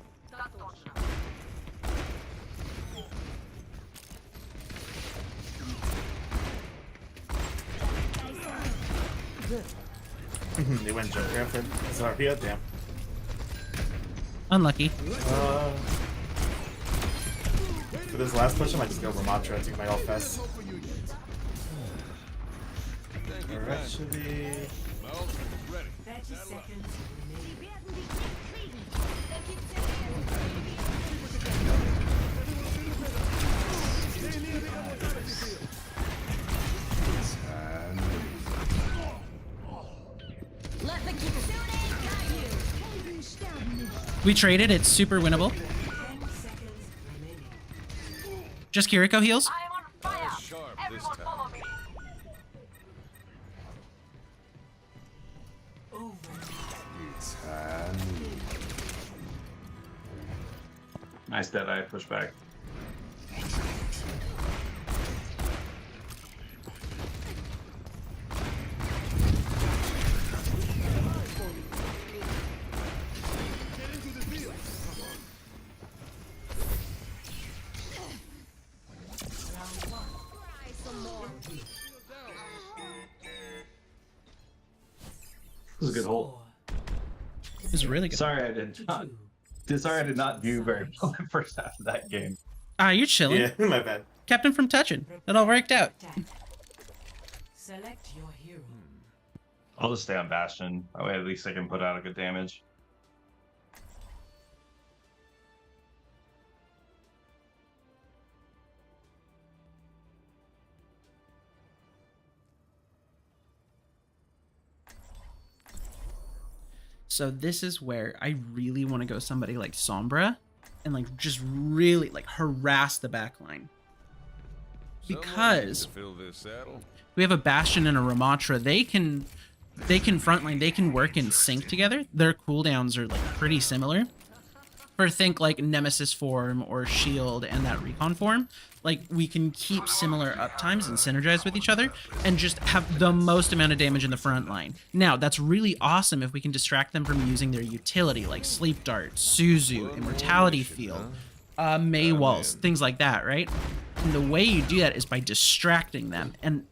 K: They went Joker after Zarpia, damn.
A: Unlucky.
K: For this last push, I might just go Ramatra and take my ult fast.
C: Thank you
K: Alright,
C: kindly.
K: should be.
C: My ultimate's ready.
B: 30 seconds remaining.
E: Let the kitsune guide you.
A: We traded. It's super winnable.
B: 10 seconds remaining.
A: Just Kiriko heals.
H: I am on fire.
C: Sharp this
H: Everyone
C: time.
H: follow me.
J: Nice Deadeye push back. This is a good hold.
A: It was really good.
J: Sorry I did not do very well in the first half of that game.
A: You're chilling.
K: Yeah, my bad.
A: Kept him from touching. That all worked out.
B: Attack. Select your hero.
J: I'll just stay on Bastion. That way at least I can put out a good damage.
A: So this is where I really want to go somebody like Sombra and like just really like harass the backline. Because
C: Someone needs to fill this saddle.
A: we have a Bastion and a Ramatra. They can frontline, they can work in sync together. Their cooldowns are like pretty similar. for think like Nemesis form or Shield and that Recon form, like we can keep similar uptimes and synergize with each other and just have the most amount of damage in the front line. Now, that's really awesome if we can distract them from using their utility like Sleep Dart, Suzu, Immortality Field, Mei Walls, things like that, right? And the way you do that is by distracting them. And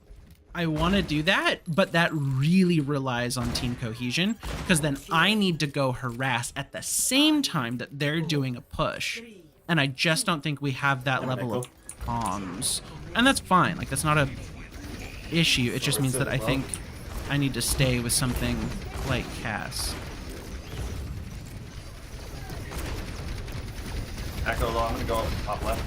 A: I want to do that, but that really relies on team cohesion, because then I need to go harass at the same time that they're doing a push. And I just don't think we have that level of comms. And that's fine. Like, that's not a issue. It just means that I think I need to stay with something like Cass.
J: Echo low, I'm gonna go up top left.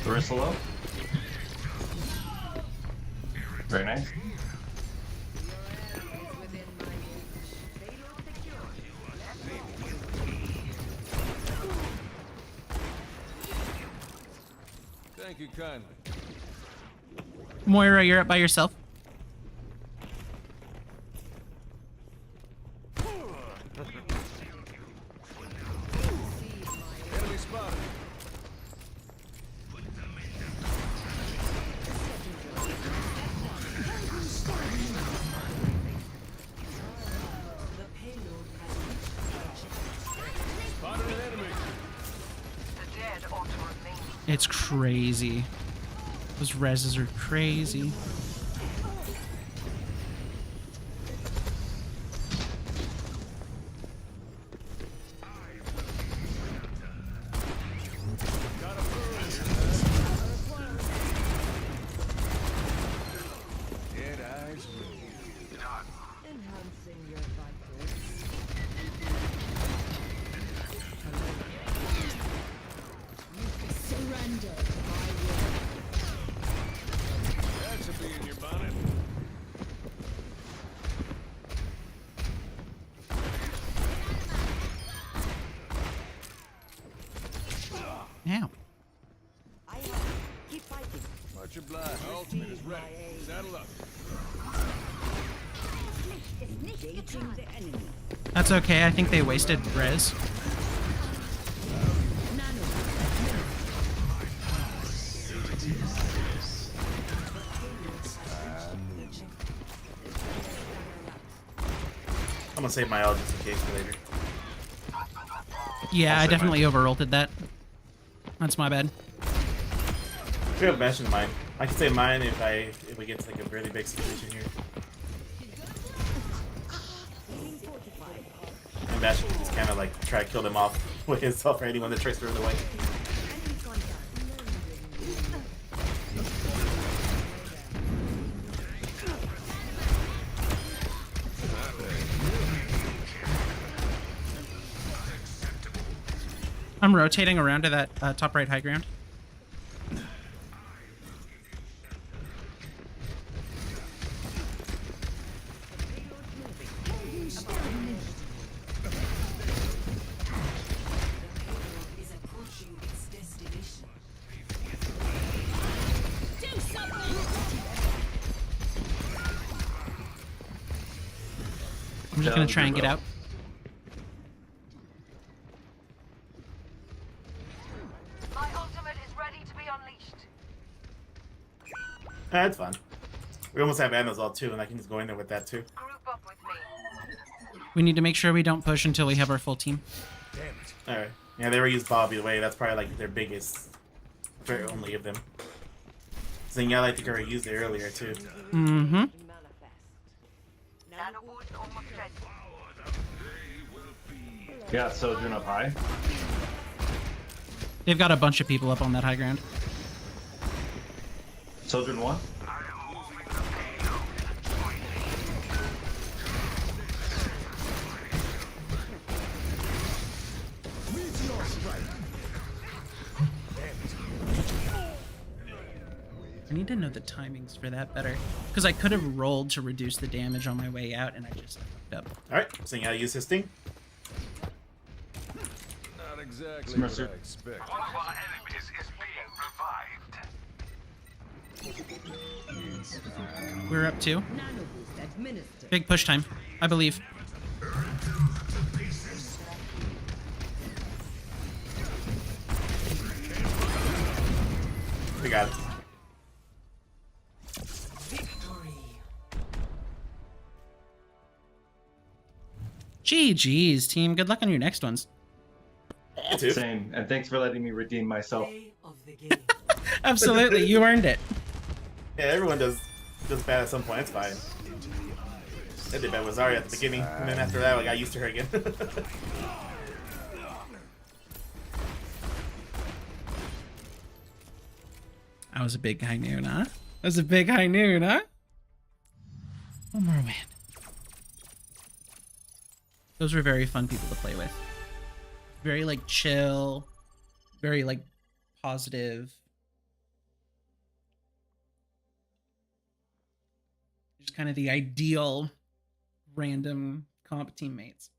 J: Larissa low. Very nice.
C: Thank you kindly.
A: Moira, you're up by yourself.
C: Enemy spotted. Spotted an enemy.
H: The dead ought to remain.
A: It's crazy. Those reses are crazy.
C: Dead eyes.
F: Enhancing your vitals. Surrender to my will.
C: That should be in your bonnet.
A: Ow.
F: Keep fighting.
C: Much obliged. My ultimate is ready. Saddle up.
F: Engaging the enemy.
A: That's okay. I think they wasted res.
K: I'm gonna save my ult just in case for later.
A: Yeah,
K: I'll
A: I
K: say
A: definitely overulted that. That's my bad.
K: We have Bastion in mine. I can save mine if we get to like a really big situation here. And Bastion can just kind of like try to kill them off with himself or anyone that tries to run away.
A: I'm rotating around to that top right high ground.
B: Is approaching its destination.
E: Do something!
A: I'm just gonna try and get out.
H: My ultimate is ready to be unleashed.
K: That's fine. We almost have Anna's ult too, and I can just go in there with that too.
H: Group up with me.
A: We need to make sure we don't push until we have our full team.
C: Damn it.
K: Alright. Yeah, they reused Bob either way. That's probably like their biggest, very only of them. Zingyal, I think I already used it earlier too.
A: Mm-hmm.
H: Nano boost almost ready.
J: Yeah, Sojourn up high.
A: They've got a bunch of people up on that high ground.
J: Sojourn 1.
A: I need to know the timings for that better. Because I could have rolled to reduce the damage on my way out, and I just fucked up.
K: Alright, seeing how to use his thing.
C: Not exactly what I expected.
I: One of our enemies is being revived.
A: We're up 2.
F: Nano boost administered.
A: Big push time, I believe.
K: We got it.
B: Victory.
A: GG's, team. Good luck on your next ones.
K: You too.
J: Same, and thanks for letting me redeem myself.
B: Play of the game.
A: Absolutely, you earned it.
K: Yeah, everyone does bad at some point. It's fine. I did bad with Zarya at the beginning, and then after that, I got used to her again.
A: That was a big high noon, huh? That was a big high noon, huh? One more win. Those were very fun people to play with. Very, like, chill. Very, like, positive. Just kind of the ideal random comp teammates.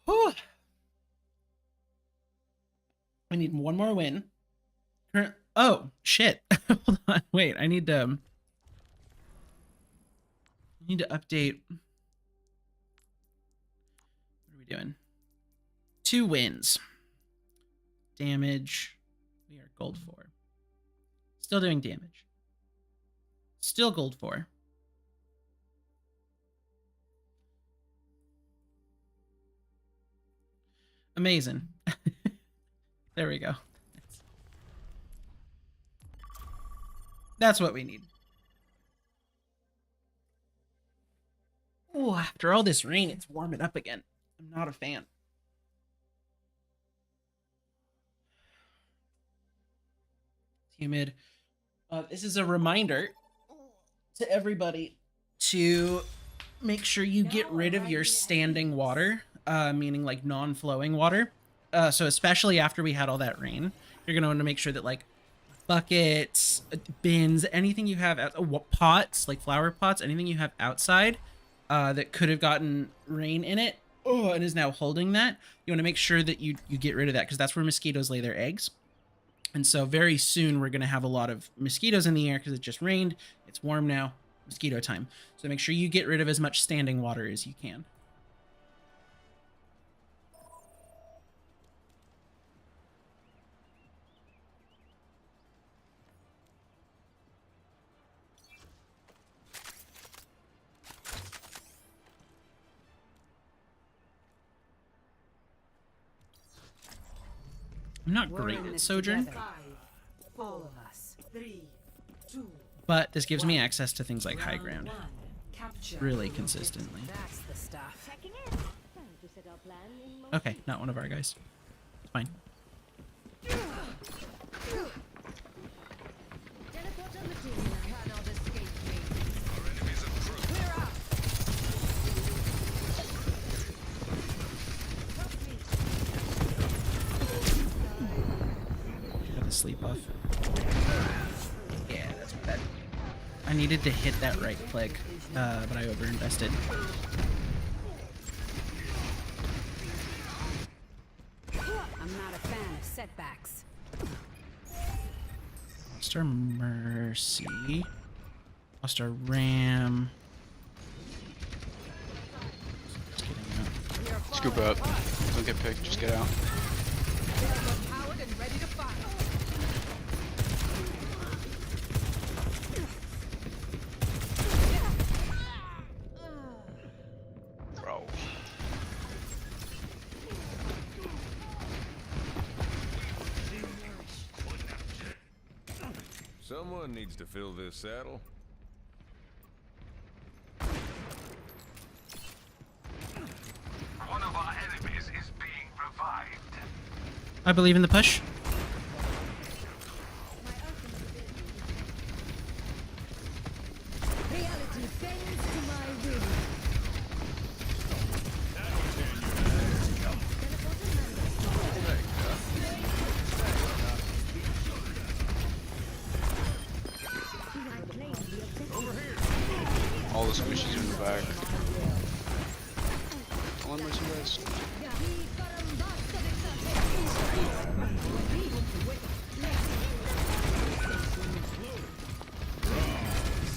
A: Whew. I need one more win. Oh, shit. Hold on. Wait, I need to update. What are we doing? 2 wins. Damage. We are gold 4. Still doing damage. Still gold 4. Amazing. There we go. That's what we need. Oh, after all this rain, it's warming up again. I'm not a fan. It's humid. This is a reminder to everybody to make sure you get rid of your standing water, meaning like non-flowing water. So especially after we had all that rain, you're going to want to make sure that like buckets, bins, anything you have, pots, like flower pots, anything you have outside that could have gotten rain in it and is now holding that, you want to make sure that you get rid of that, because that's where mosquitoes lay their eggs. And so very soon we're going to have a lot of mosquitoes in the air because it just rained. It's warm now. Mosquito time. So make sure you get rid of as much standing water as you can. I'm not great at Sojourn,
B: All of us. 3, 2,
A: but this gives me access to things like high ground
B: capture.
A: really consistently.
B: That's the stuff.
E: Checking in. Time to set our plan in motion.
A: Okay, not one of our guys. It's fine.
E: Teleport on the team. Cannot escape me.
I: Our enemies approach.
E: Clear out.
A: Got the sleep off. Yeah, that's bad. I needed to hit that right click, but I overinvested.
B: I'm not a fan of setbacks.
A: Lost our Mercy. Lost our Ram. Just kidding, no.
L: Scoop up. Don't get picked. Just get out.
E: Powered and ready to fire.
L: Bro.
C: Someone needs to fill this saddle.
I: One of our enemies is being revived.
A: I believe in the push.
F: Reality bends to my will.
L: little squishies in the back. One mercy guys.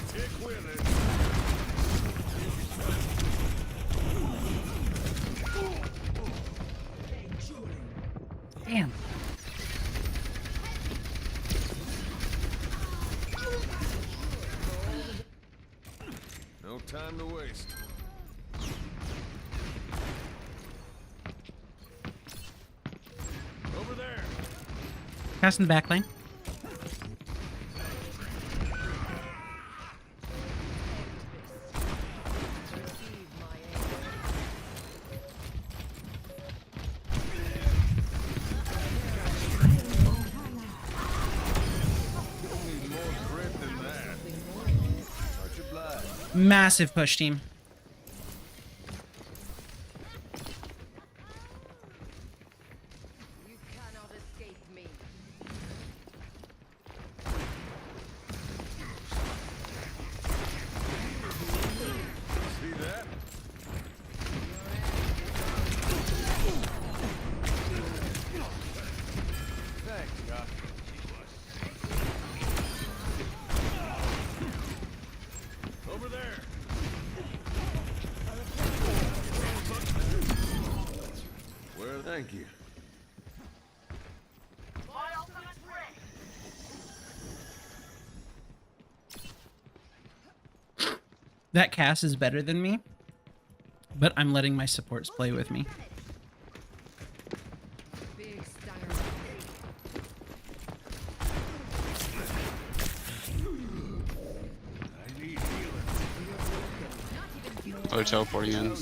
C: Stick with it.
A: Damn.
C: No time to waste. Over there.
A: Pass in the back lane.
C: Need more grit than that. Touch your blood.
A: Massive push, team.
F: You cannot escape me.
C: See that? Thanks, Doc. Over there. Well, thank you.
H: My ultimate's ready.
A: That Cass is better than me, but I'm letting my supports play with me.
F: Big stunner.
C: I need healing.
L: Oh, they're teleporting in.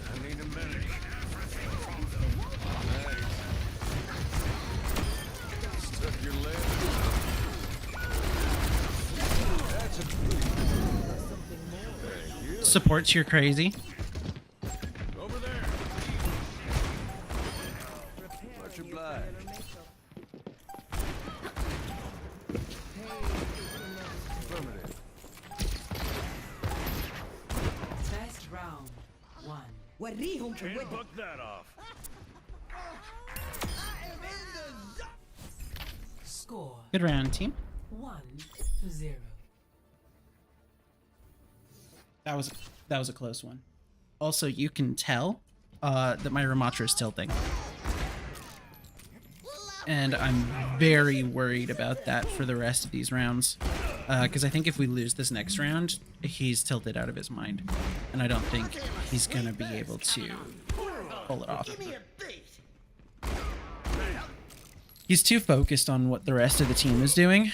C: I need a minute. Nice. Stuck your leg. That's a
A: Supports, you're crazy.
C: over there. Touch your blood. Affirmative.
B: First round. 1.
C: Can't buck that off.
B: Score
A: Good round, team.
B: 1-0.
A: That was a close one. Also, you can tell that my Ramatra is tilting. And I'm very worried about that for the rest of these rounds. Because I think if we lose this next round, he's tilted out of his mind. And I don't think he's going to be able to pull it off. He's too focused on what the rest of the team is doing.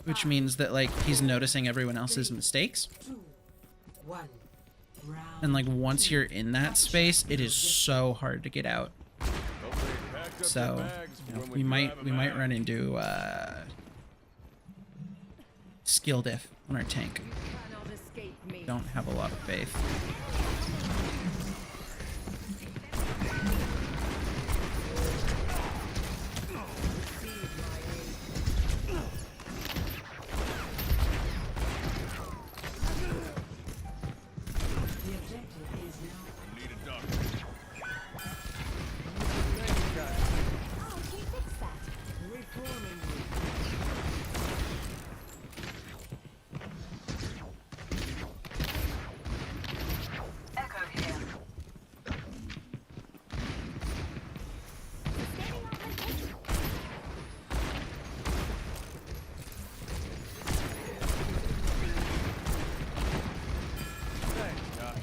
A: Which means that, like, he's noticing everyone else's mistakes.
B: 2, 1. Round.
A: And, like, once you're in that space, it is so hard to get out.
C: Hopefully they packed up their
A: So,
C: bags
A: you know,
C: when
A: we might
C: grab 'em out.
A: run into skill diff on our tank.
F: Cannot escape me.
A: Don't have a lot of faith.
B: The objective is now
C: Need a doctor.
H: Echo here.
C: Thanks, Doc.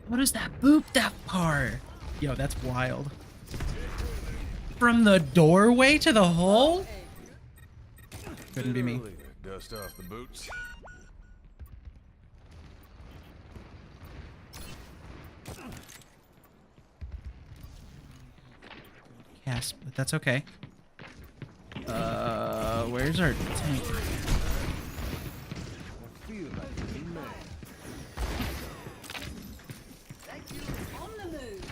A: What is that boop that far? Yo, that's wild. from the doorway to the hole? Couldn't be me.
C: Literally, dust off the boots.
A: Yes, but that's okay. Where's our tank?
B: On the move.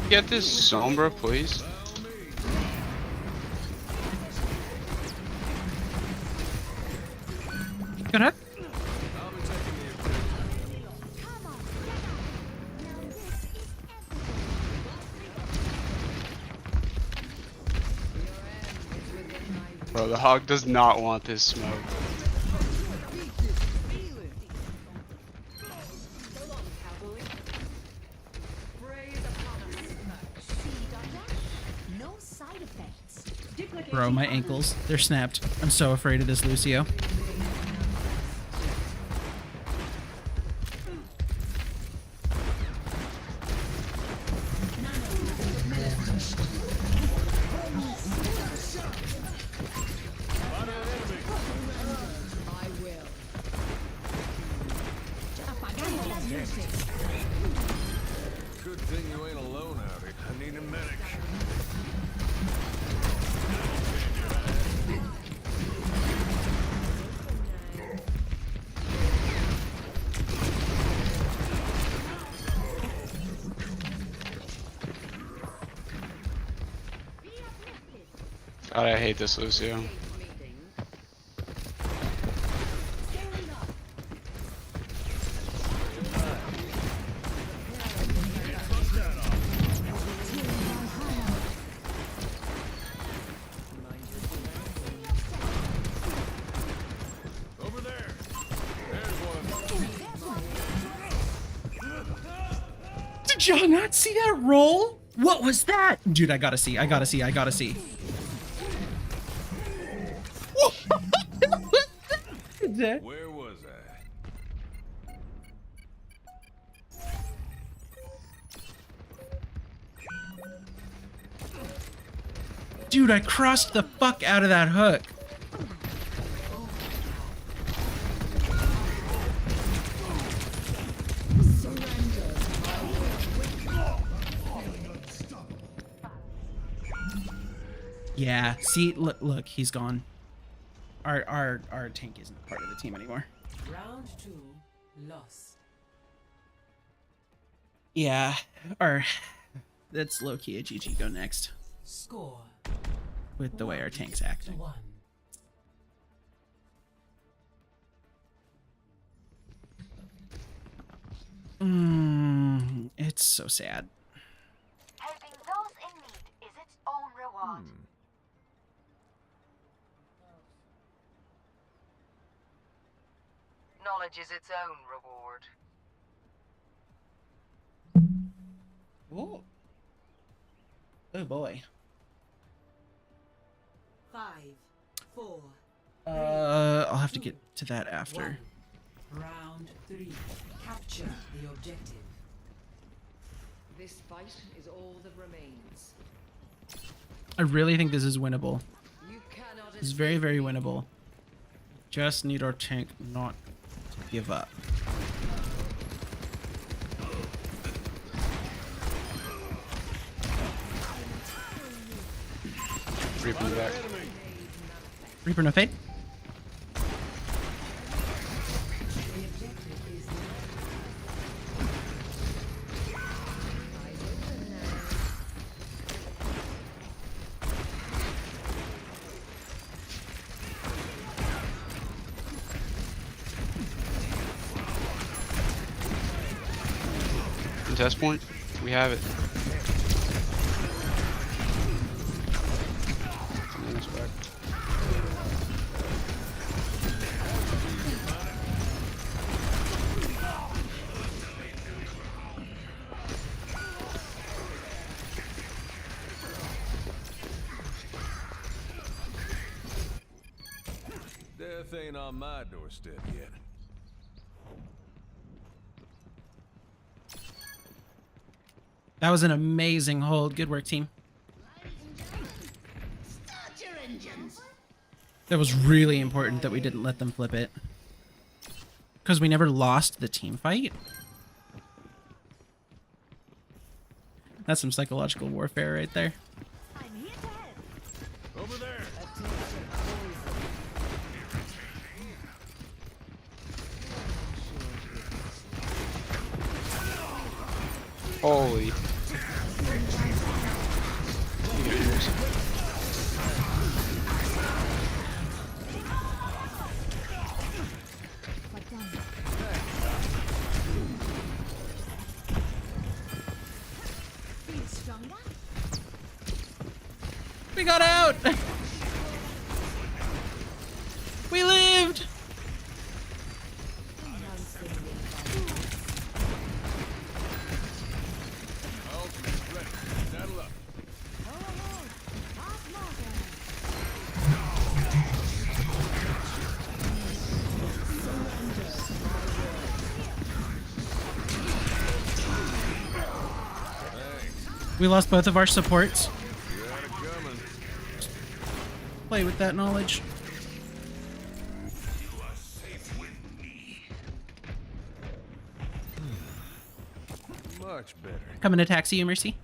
L: Get this Sombra, please.
A: Good heck?
L: Bro, the hog does not want this smoke.
E: No side effects.
A: Bro, my ankles, they're snapped. I'm so afraid of this Lucio.
C: Good thing you ain't alone out here. I need a medic.
L: God, I hate this Lucio.
C: Over there. There's one.
A: Did y'all not see that roll? What was that? Dude, I gotta see. I gotta see. I gotta see.
C: Where was I?
A: Dude, I crossed the fuck out of that hook. Yeah, see, look, he's gone. Our tank isn't part of the team anymore.
B: Round 2 lost.
A: Yeah, that's low key a GG. Go next.
B: Score
A: With the way our tank's acting.
B: 1.
A: It's so sad.
H: Helping those in need is its own reward. Knowledge is its own reward.
A: Oh. Oh boy.
B: 5, 4.
A: I'll have to get to that after.
B: 1. Round 3. Capture the objective.
F: This fight is all that remains.
A: I really think this is winnable.
F: You cannot
A: This is very, very winnable. Just need our tank not to give up.
L: Reaper in the back.
A: Reaper no fade.
L: Test point. We have it.
C: ain't on my doorstep yet.
A: That was an amazing hold. Good work, team.
D: Start your engines.
A: That was really important that we didn't let them flip it. Because we never lost the team fight. That's some psychological warfare right there.
E: I'm here to help.
C: Over there.
L: Holy.
E: Feel stronger?
A: We got out! We lived!
C: My ultimate's ready. Saddle up.
E: Go ahead. Pass marker.
A: We lost both of our supports.
C: You had it coming.
A: Play with that knowledge.
I: You are safe with me.
C: Much better.
A: Coming to taxi you, Mercy.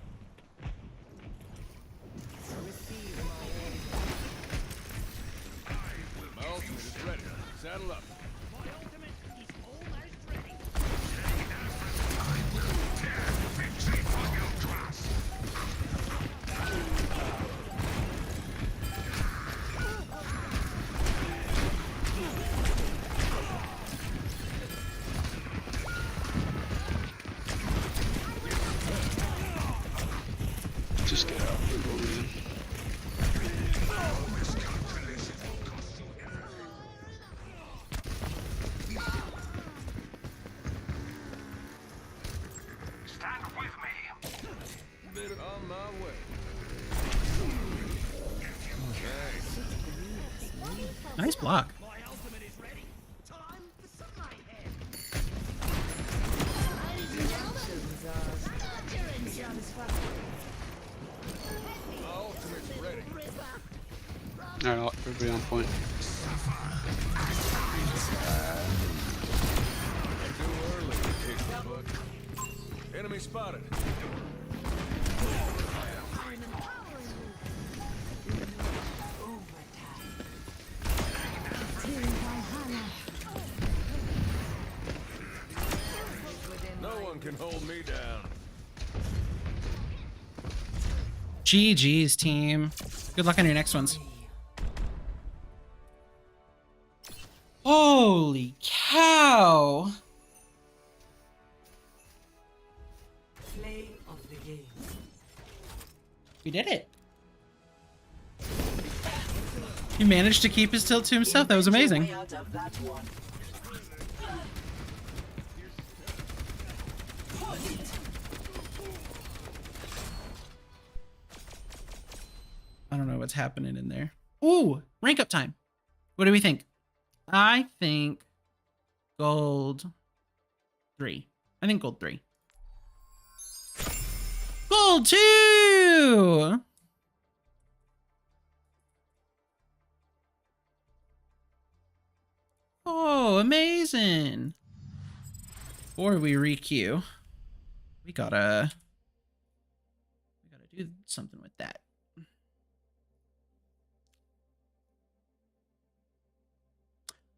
C: My ultimate is ready. Saddle up.
L: Just get out.
I: Stand with me.
C: Bit on my way. Thanks.
A: Nice block.
C: My ultimate's ready.
L: Alright, everybody on point.
C: Too early to kick the bucket. Enemy spotted. No one can hold me down.
A: GG's, team. Good luck on your next ones. Holy cow!
B: Play of the game.
A: We did it. He managed to keep his tilt to himself. That was amazing.
B: Out of that one.
A: I don't know what's happening in there. Ooh, rank up time. What do we think? I think gold 3. I think gold 3. Gold 2! Oh, amazing. Before we requeue, we gotta do something with that.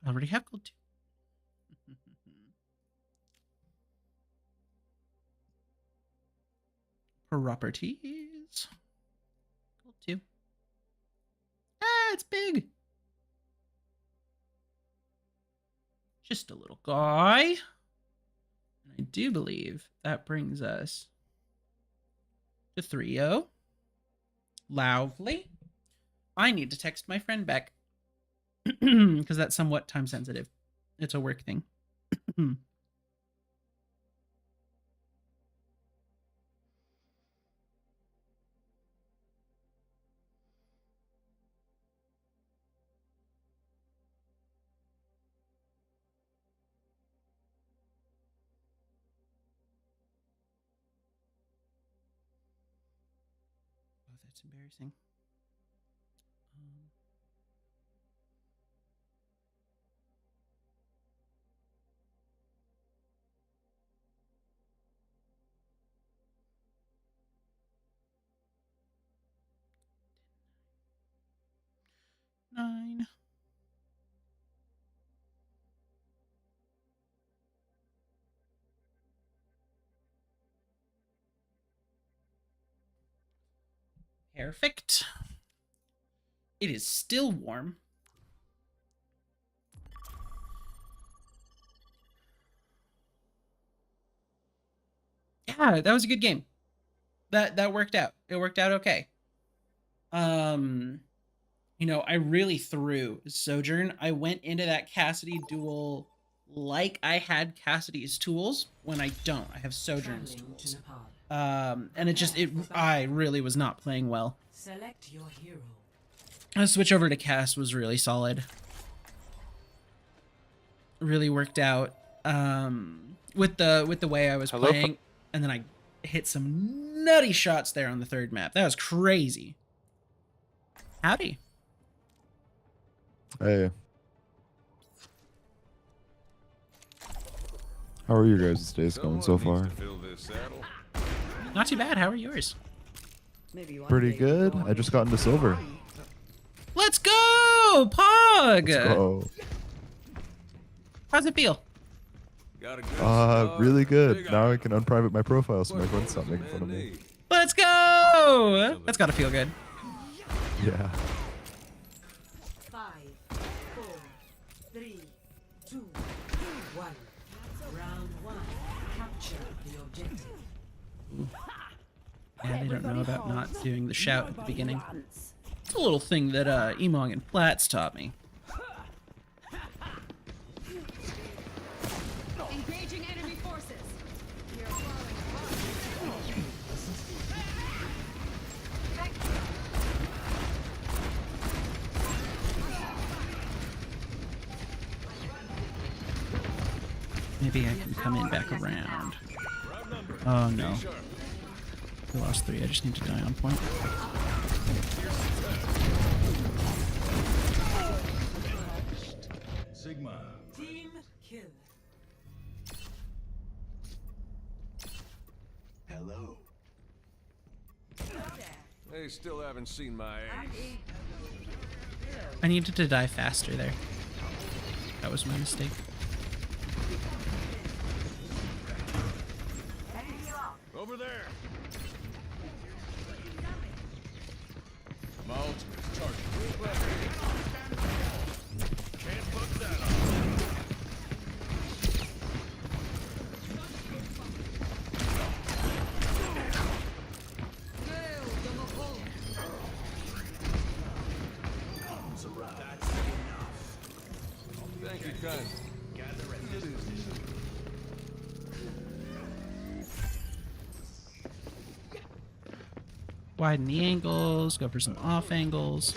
A: I already have gold 2. Properties. Gold 2. Ah, it's big. Just a little guy. And I do believe that brings us to 3-0. Lovely. I need to text my friend back. Because that's somewhat time sensitive. It's a work thing. That's embarrassing. Nine. Perfect. It is still warm. Yeah, that was a good game. That worked out. It worked out okay. You know, I really threw Sojourn. I went into that Cassidy duel like I had Cassidy's tools when I don't. I have Sojourn's tools. And I really was not playing well.
B: Select your hero.
A: The switch over to Cass was really solid. Really worked out with the way I was playing, and then I hit some nutty shots there on the third map. That was crazy. Howdy.
M: Hey. How are you guys' days going so far?
A: Not too bad. How are yours?
M: Pretty good. I just got into silver.
A: Let's go, Pog.
M: Let's go.
A: How's it feel?
M: Really good. Now I can unprivate my profile so my friends stop making fun of me.
A: Let's go. That's gotta feel good.
M: Yeah.
B: 5, 4, 3, 2, 1. Round 1. Capture the objective.
A: Yeah, they don't know about not doing the shout at the beginning. It's a little thing that Emong and Platts taught me.
E: Engaging enemy forces. We are
A: Maybe I can come in back around. Oh no. We lost 3. I just need to die on point.
C: Sigma.
B: Team kill.
C: Hello. They still haven't seen my ace.
A: I needed to die faster there. That was my mistake.
C: Over there. My ultimate's charging. Can't fuck that up. That's enough. Thank you, kind.
A: Widen the angles, go for some off angles.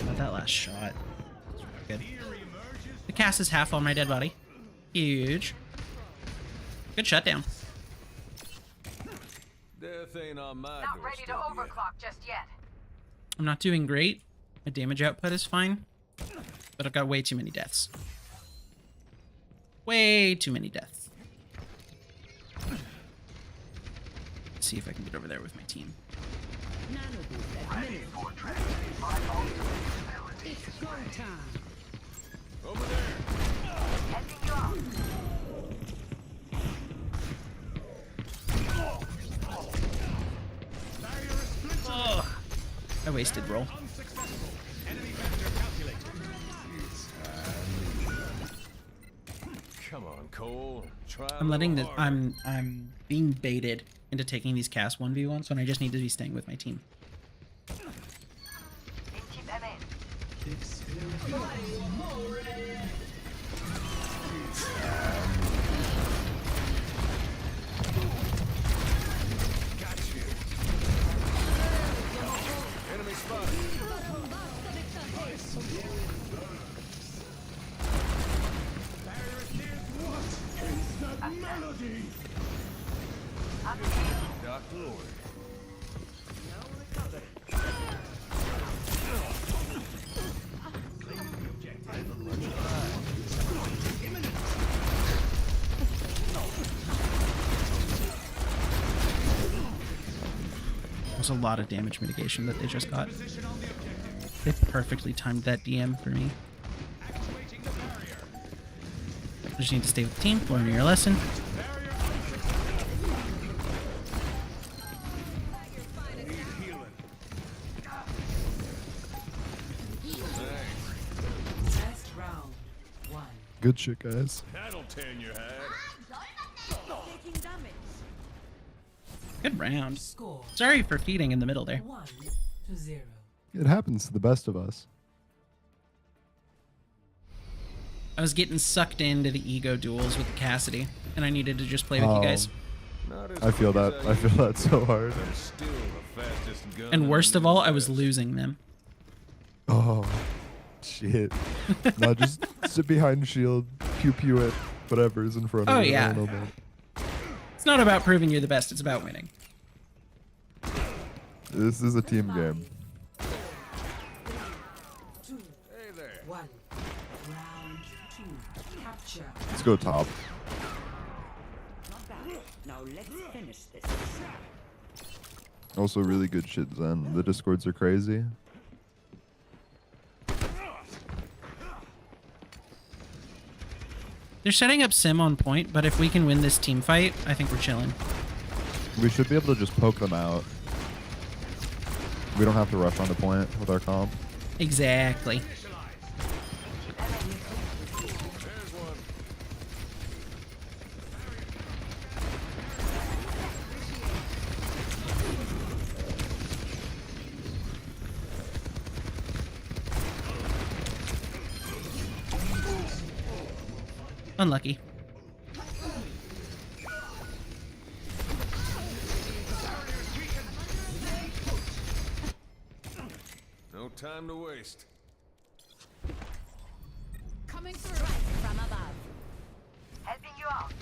A: Got that last shot. Good. The cast is half on my dead body. Huge. Good shutdown.
C: Death ain't on my
H: Not ready to overclock just yet.
A: I'm not doing great. My damage output is fine. But I've got way too many deaths. Way too many deaths. Let's see if I can get over there with my team.
F: It's go time.
C: Over there.
H: Heading you out.
A: Ugh. I wasted roll.
C: Come on, Cole. Try
A: I'm letting the I'm being baited into taking these cast 1v1s when I just need to be staying with my team.
C: Doctor order.
A: There's a lot of damage mitigation that they just got. They perfectly timed that DM for me. I just need to stay with the team, learn your lesson.
B: Last round. 1.
M: Good shit, guys.
C: That'll tan your head.
B: Taking damage.
A: Good round.
B: Score.
A: Sorry for feeding in the middle there.
B: 1-0.
M: It happens to the best of us.
A: I was getting sucked into the ego duels with Cassidy, and I needed to just play with you guys.
M: I feel that. I feel that so hard.
C: I'm still the fastest gun.
A: And
C: in
A: worst
C: the
A: of all, I was
C: Midwest.
A: losing them.
M: Oh, shit. No, just sit behind shield, pew pew it, whatever's in front of
A: Oh,
M: you.
A: yeah.
M: I don't know, man.
A: It's not about proving you're the best, it's about winning.
M: This is a team game.
B: 2.
C: Hey there.
B: 1. Round 2. Capture.
M: Let's go top.
F: Not bad. Now let's finish this.
M: Also, really good shit, Zen. The discords are crazy.
A: They're setting up Sim on point, but if we can win this team fight, I think we're chilling.
M: We should be able to just poke them out. We don't have to rush onto point with our comp.
A: Exactly.
C: There's one.
A: Unlucky.
C: No time to waste.
E: Coming through from above.
H: Helping you out.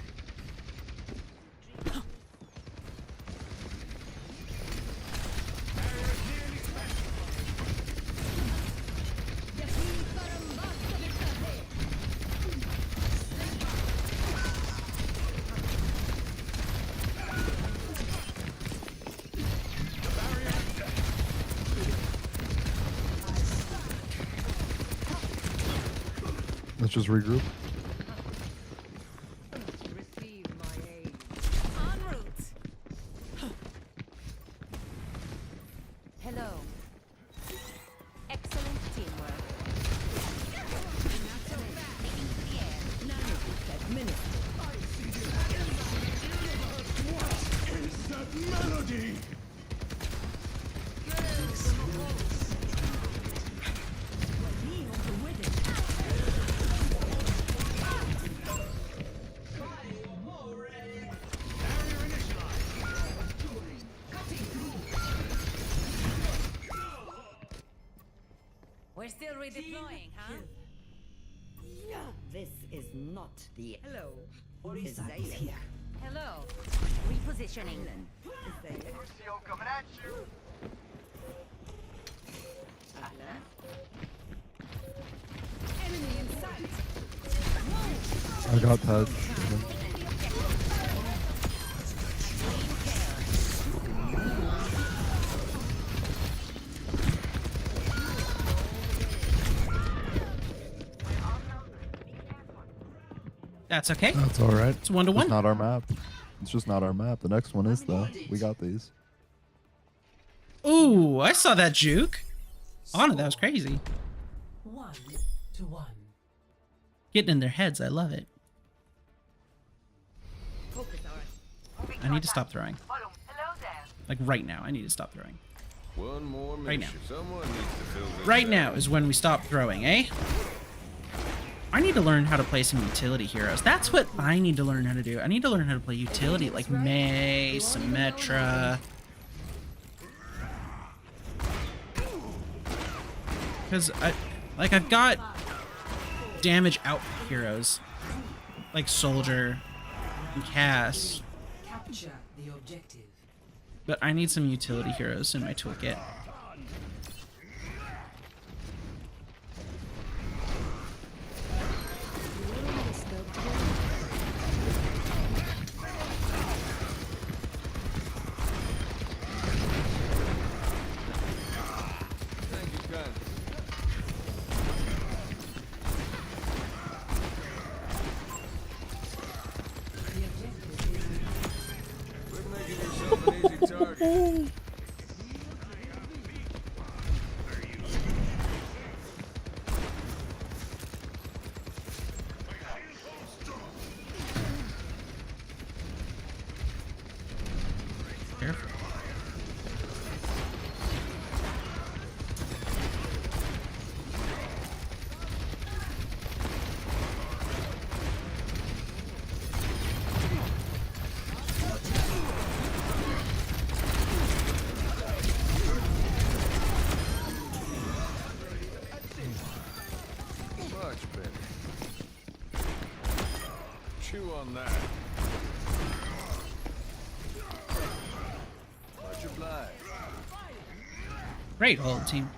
M: Let's just regroup.
F: Receive my aid.
E: En route. Hello. Excellent teamwork.
G: Melody!
E: We're still redeploying, huh?
F: This is not the hello.
E: Hello. Repositioning.
H: Lucio coming at you.
E: Enemy in sight.
M: I got that.
A: That's okay.
M: That's all right.
A: It's 1-1.
M: It's not our map. It's just not our map. The next one is though. We got these.
A: Ooh, I saw that juke. Anna, that was crazy.
B: 1-1.
A: Getting in their heads, I love it. I need to stop throwing.
H: Hello there.
A: Like right now, I need to stop throwing.
C: One more mission.
A: Right now.
C: Someone needs to fill this
A: Right
C: out.
A: now is when we stop throwing, eh? I need to learn how to play some utility heroes. That's what I need to learn how to do. I need to learn how to play utility like Mei, Symmetra. Because I've got damage out heroes like Soldier and Cass.
B: Capture. the objective.
A: But I need some utility heroes in my toolkit.
C: Thank you, gun. Quit making yourself an easy target.
A: Careful.
C: Much better. Chew on that. Much obliged.
A: Great hold, team.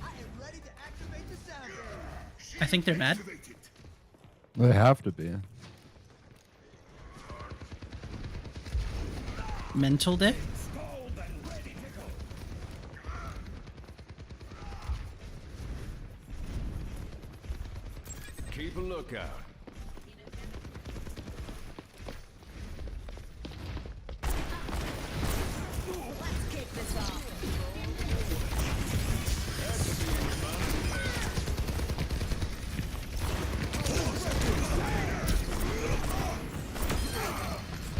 D: I am ready to activate the sound barrier.
A: I think they're mad.
M: They have to be.
A: Mental dick.
C: Keep a lookout.
E: Let's kick this off.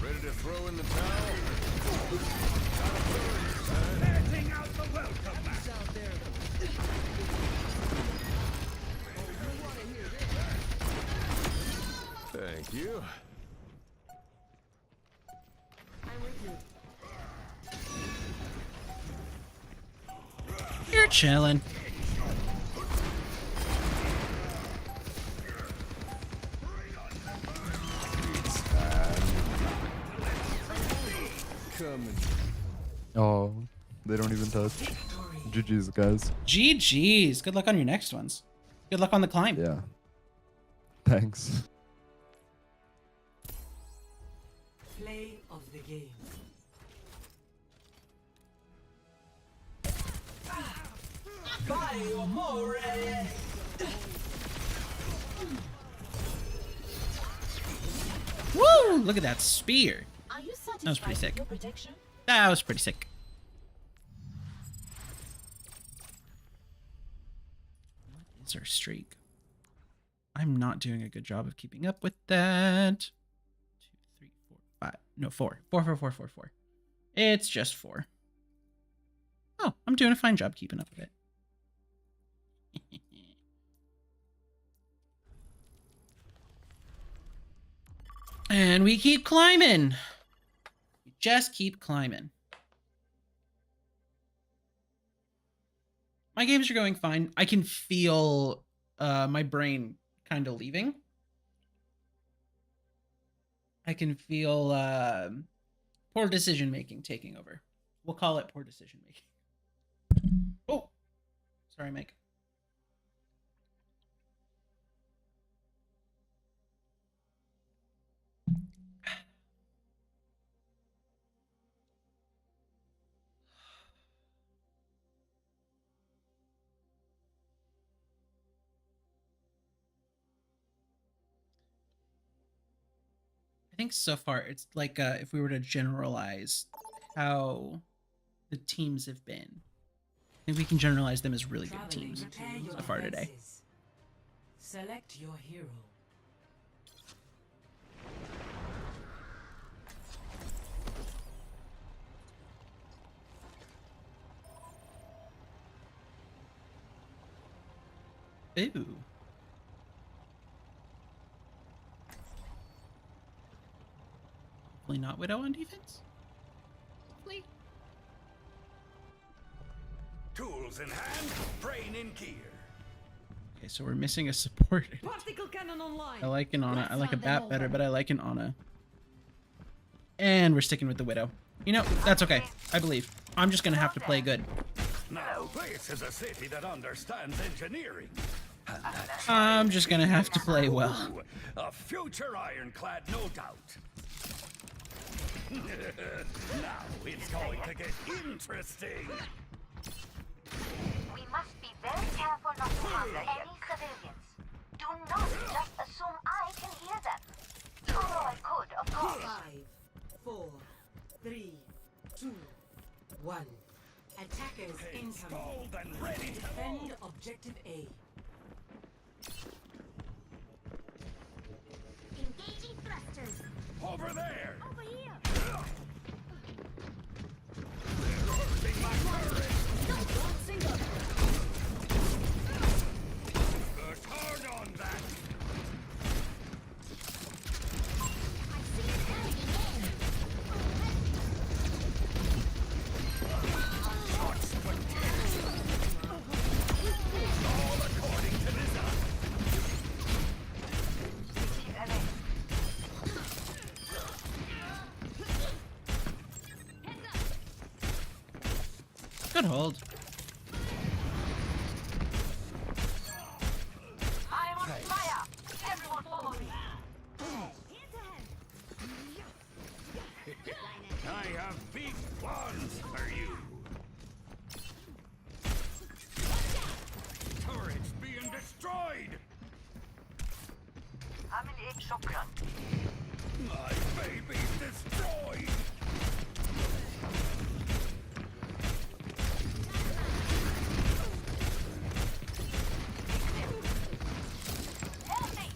C: Ready to throw in the towel? Thank you.
A: You're chilling.
C: Coming.
M: Oh, they don't even touch. GG's, guys.
A: GG's. Good luck on your next ones. Good luck on the climb.
M: Yeah. Thanks.
B: Play of the game.
A: Woo! Look at that spear.
E: Are you satisfied
A: That was pretty sick.
E: with your protection?
A: That was pretty sick. What is our streak? I'm not doing a good job of keeping up with that. 2, 3, 4, 5. No, 4. 4, 4, 4, 4, 4. It's just 4. Oh, I'm doing a fine job keeping up with it. And we keep climbing. We just keep climbing. My games are going fine. I can feel my brain kind of leaving. I can feel poor decision making taking over. We'll call it poor decision making. Oh, sorry, Mike. I think so far it's like if we were to generalize how the teams have been, I think we can generalize them as really good
B: Traveling,
A: teams
B: prepare your
A: so far today.
B: defenses. Select your hero.
A: Ooh. Hopefully not Widow on defense. Hopefully.
I: Tools in hand, brain in gear.
A: Okay, so we're missing a support.
F: Particle cannon online.
A: I like an Ana. I like a bat better, but I like an Ana. And we're sticking with the Widow. You know, that's okay. I believe. I'm just gonna have to play good.
C: Now, this is a city that understands engineering.
A: I'm just gonna have to play well.
C: Ooh, a future ironclad, no doubt. Now it's going to get interesting.
H: We must be very careful not to harm any civilians. Do not just assume I can hear them. Although I could, of course.
B: 5, 4, 3, 2, 1. Attackers incoming.
C: Installed and ready to
B: Defend objective A.
E: Engaging thrusters.
C: over there.
E: Over here.
C: They're hurting my turret. Push hard on that.
E: I see it coming in.
C: Shots potential. All according to design.
A: Good hold.
H: I'm on fire. Everyone follow me.
C: I have big plans for you. Turrets being destroyed.
H: I'm in shotgun.
C: My baby's destroyed.
H: Help me.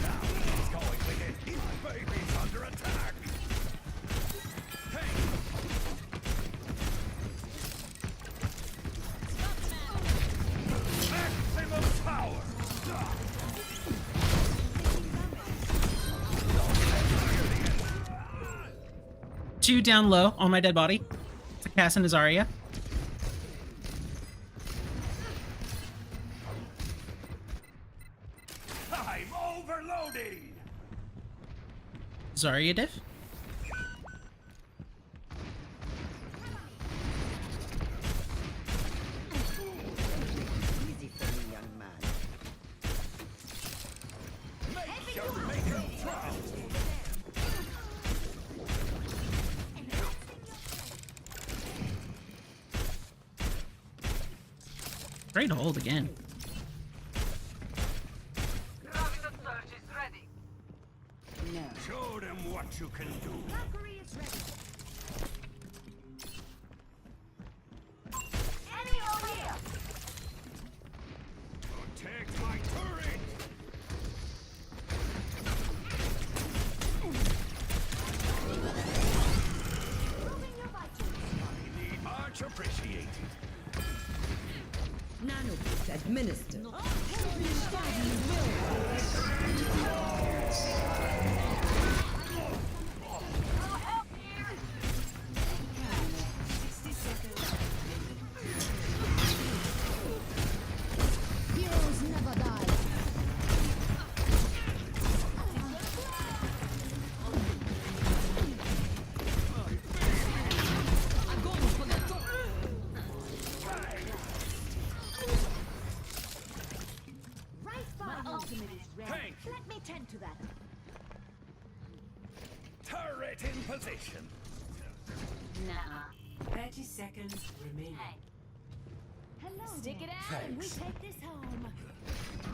C: Now he's going to get his baby's under attack. Hey, maximum power.
A: Two down low on my dead body. It's a Cass and a Zarya.
C: I'm overloading.
A: Zarya diff.
F: Easy for me, young man.
C: Make your maker proud.
A: Great hold again.
H: Grabbing the search is ready.
F: No.
C: Show them what you can do.
E: Valkyrie is ready.
H: Enemy over here.
C: Protect my turret.
E: Proving your vitals.
C: Much appreciated.
F: Nanoboost administered.
E: Heroes never die. Right by my ultimate is ready.
C: Thanks.
E: Let me tend to that.
C: Turret in position.
E: Nah.
B: 30 seconds remaining.
E: Hello. Stick it out and we
C: Thanks.
E: take this home.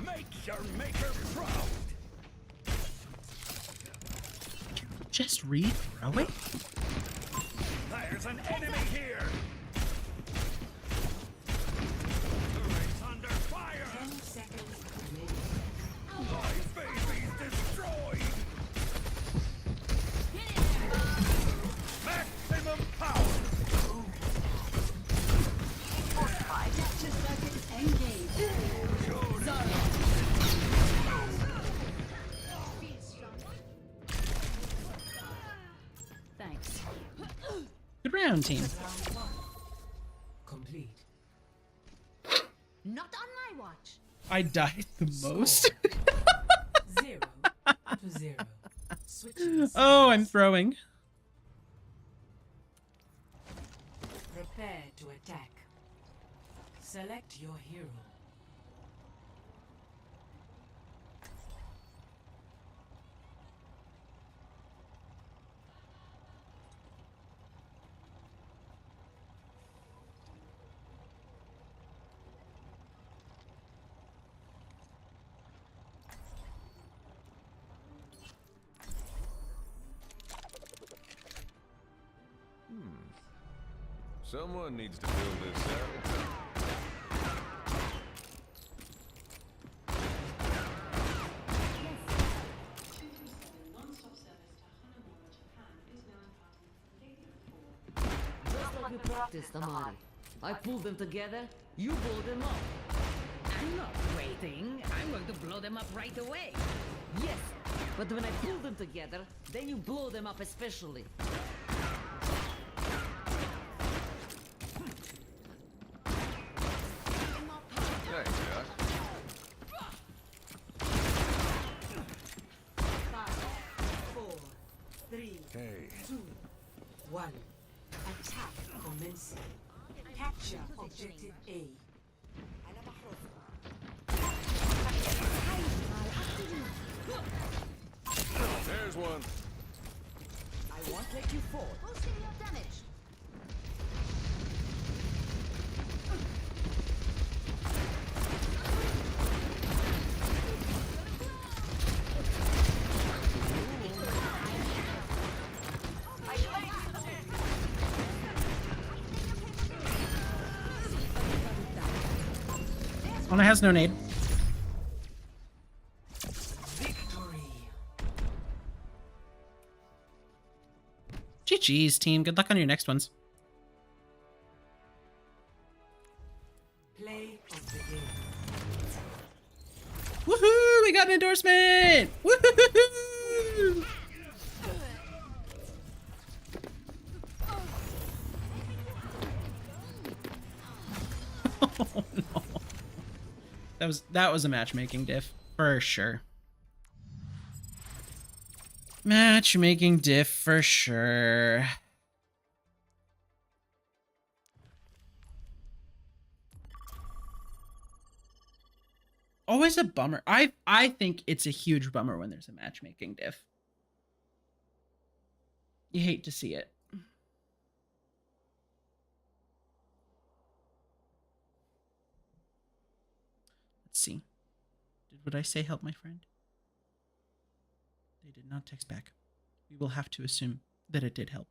C: Make your maker proud.
A: Just read throwing?
C: There's an enemy here. Turret's under fire.
B: 10 seconds remaining.
C: My baby's destroyed. Maximum power.
E: Thanks.
A: Good round, team.
B: Round 1. Complete.
E: Not on my watch.
A: I died the most.
B: 0 to 0. Switching
A: Oh, I'm throwing.
B: Prepare to attack. Select your hero.
C: Someone needs to build this out.
F: Just like we practiced, Amari. I pulled them together, you blow them up. I'm not waiting. I'm going to blow them up right away. Yes, but when I pull them together, then you blow them up especially.
C: Thanks, Josh.
B: 5, 4, 3,
C: Hey.
B: 2, 1. Attack commencing. Capture objective A.
C: There's one.
F: I won't let you fall.
E: Boosting your damage.
A: Ona has no nade.
B: Victory.
A: GG's, team. Good luck on your next ones.
B: Play of the game.
A: Woohoo! We got an endorsement! Woohoo! Oh, no. That was a matchmaking diff for sure. Matchmaking diff for sure. Always a bummer. I think it's a huge bummer when there's a matchmaking diff. You hate to see it. Let's see. Did what I say help my friend? They did not text back. We will have to assume that it did help.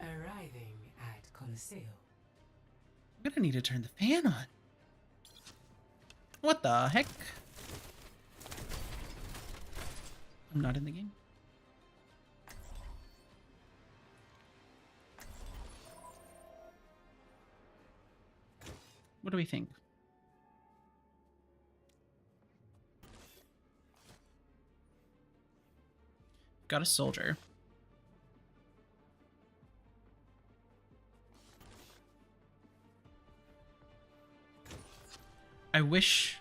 B: Arriving at Coliseo.
A: I'm gonna need to turn the fan on. What the heck? I'm not in the game. What do we think? Got a soldier. I wish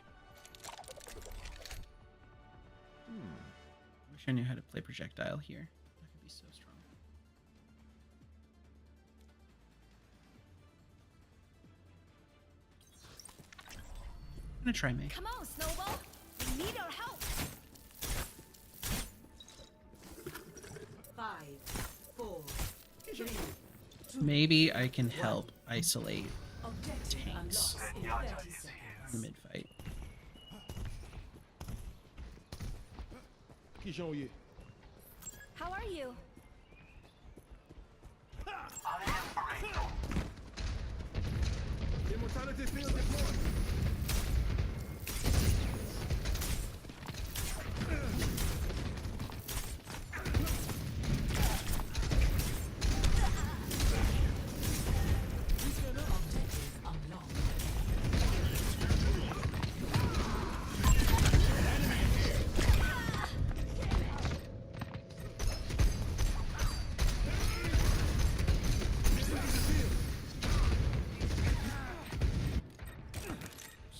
A: I knew how to play projectile here. That could be so strong. I'm gonna try May.
E: Come on, Snowball. We need our help.
B: 5, 4, 3.
A: Maybe I can help isolate
B: Objective
A: tanks
B: unlocked in 30 seconds.
A: in the mid fight.
E: How are you?
C: Immortality field deployed.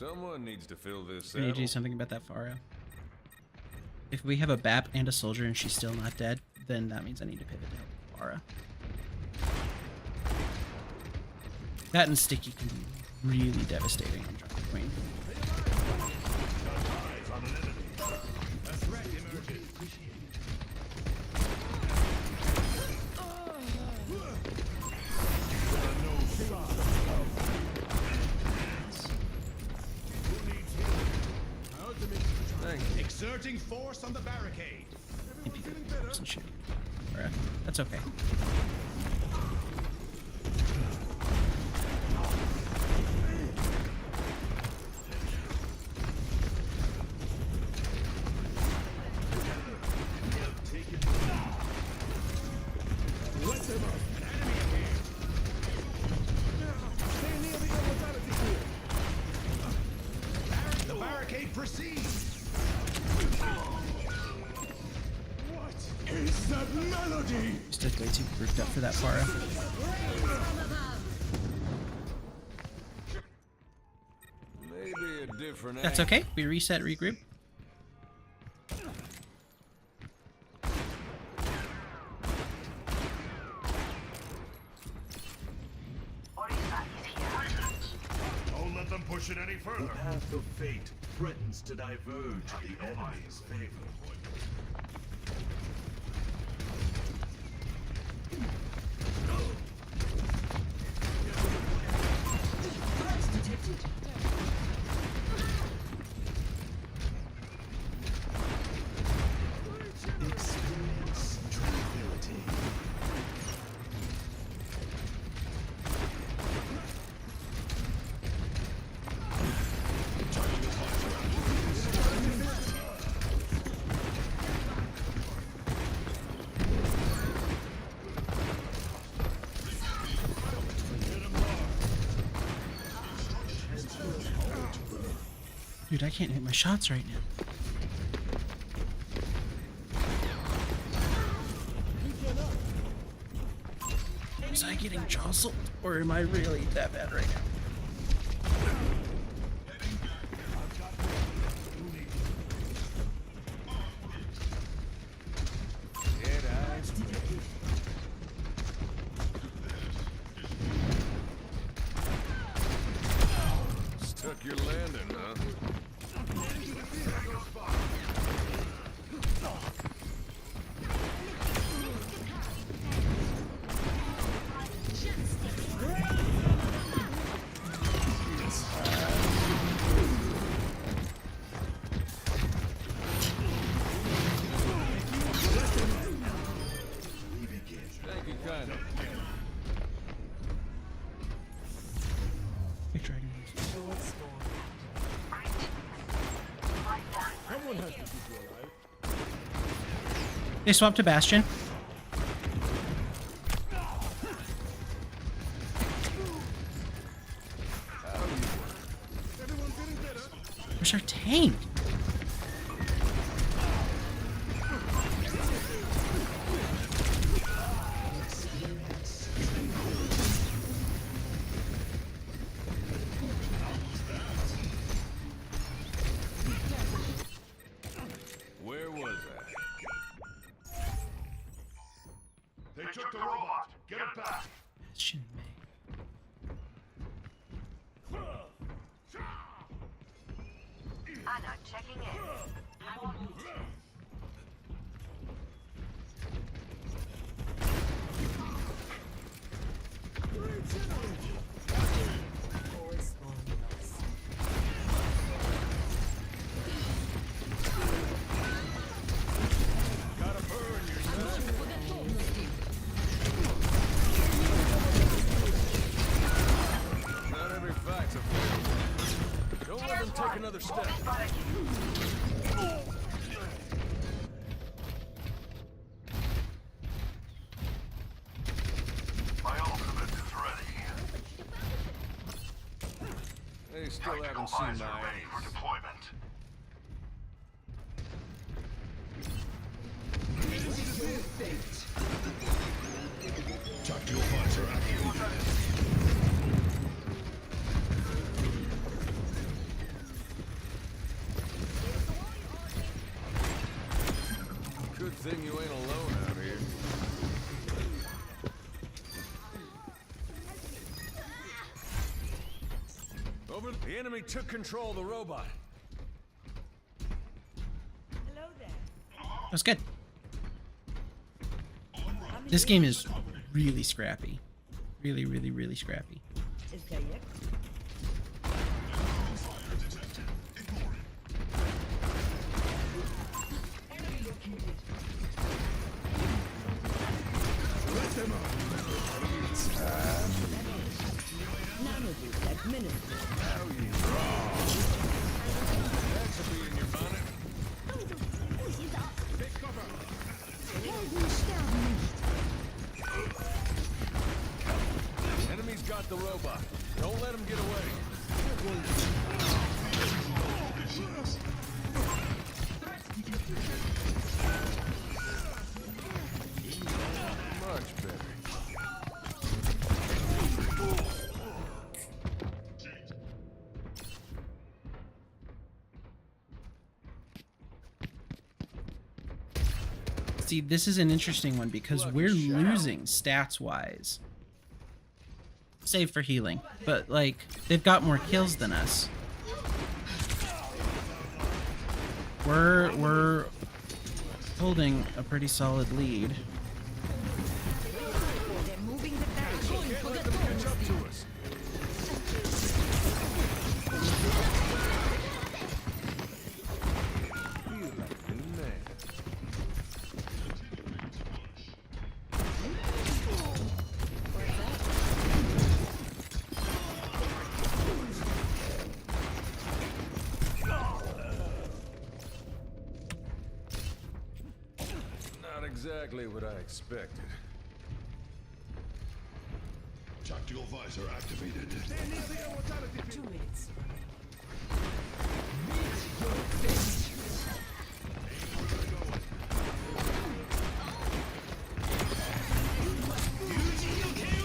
C: Someone needs to fill this
A: We need to do something about that Pharah. If we have a BAP and a soldier and she's still not dead, then that means I need to pivot to help Pharah. That and Sticky can be really devastating on Jungle Queen.
C: Exerting force on the barricade.
A: That's okay.
C: The barricade proceeds. What is that melody?
A: Just way too grouped up for that Pharah.
C: Maybe a different.
A: That's okay. We reset, regroup.
C: Don't let them push it any further. The path of fate threatens to diverge the enemy's favor. Experience tranquility.
A: Dude, I can't hit my shots right now. Was I getting jostled, or am I really that bad right now?
C: Stuck your landing, huh? Thank you, kind of.
A: Big dragon. They swapped to Bastion. Where's our tank?
C: Where was that? They took the robot. Get it back.
A: Bastion May.
H: Anna checking in.
C: Gotta burn yourself. Not every fact's a fair. Don't let them take another step. My ultimate is ready. They still haven't seen my ready for deployment. Tactical visor activated. thing you ain't alone out here. Over. The enemy took control of the robot.
B: Hello there.
A: That's good. This game is really scrappy. Really, really, really scrappy.
B: Is that it?
C: Enemy's got the robot. Don't let him get away. Much better.
A: See, this is an interesting one because we're losing stats-wise. Save for healing. But, like, they've got more kills than us. We're holding a pretty solid lead.
B: They're moving the back.
C: Can't let them catch up to us. Feel like a new man. Not exactly what I expected.
G: Tactical visor activated.
B: 2 minutes.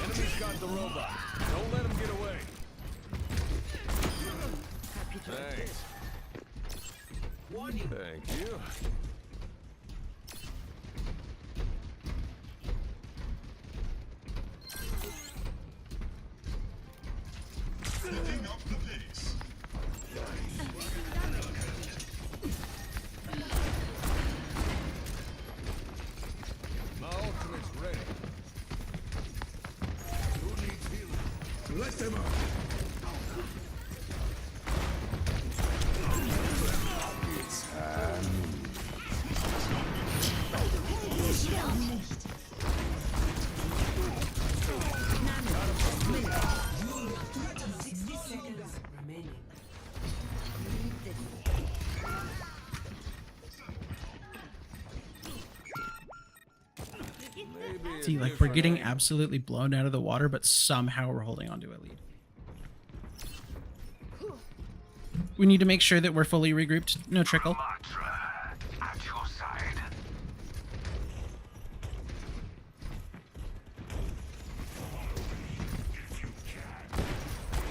C: Enemy's got the robot. Don't let him get away. Thanks. Thank you.
G: Picking up the pace.
C: My ultimate's ready. Who needs healing?
G: Let them out.
B: Remaining.
C: Maybe a
A: See, like, we're
C: different
A: getting
C: aim.
A: absolutely blown out of the water, but somehow we're holding on to a lead. We need to make sure that we're fully regrouped. No trickle.
I: At your side.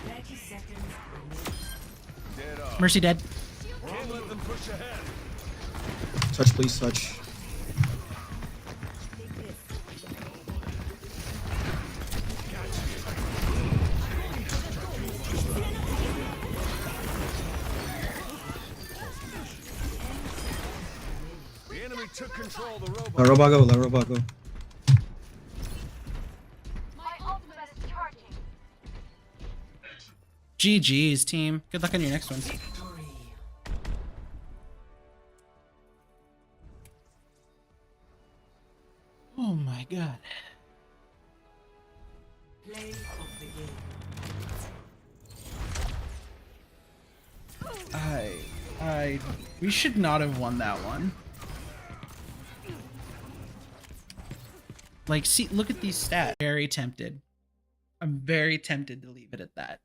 B: 30 seconds remaining.
C: Dead off.
A: Mercy dead.
C: Can't let them push ahead.
N: Touch, please, touch.
C: The enemy took control of the robot.
N: Let robot go, let robot go.
H: My ultimate is charging.
A: GG's, team. Good luck on your next one. Oh my god.
B: Play of the game.
A: We should not have won that one. Like, see, look at these stats. Very tempted. I'm very tempted to leave it at that.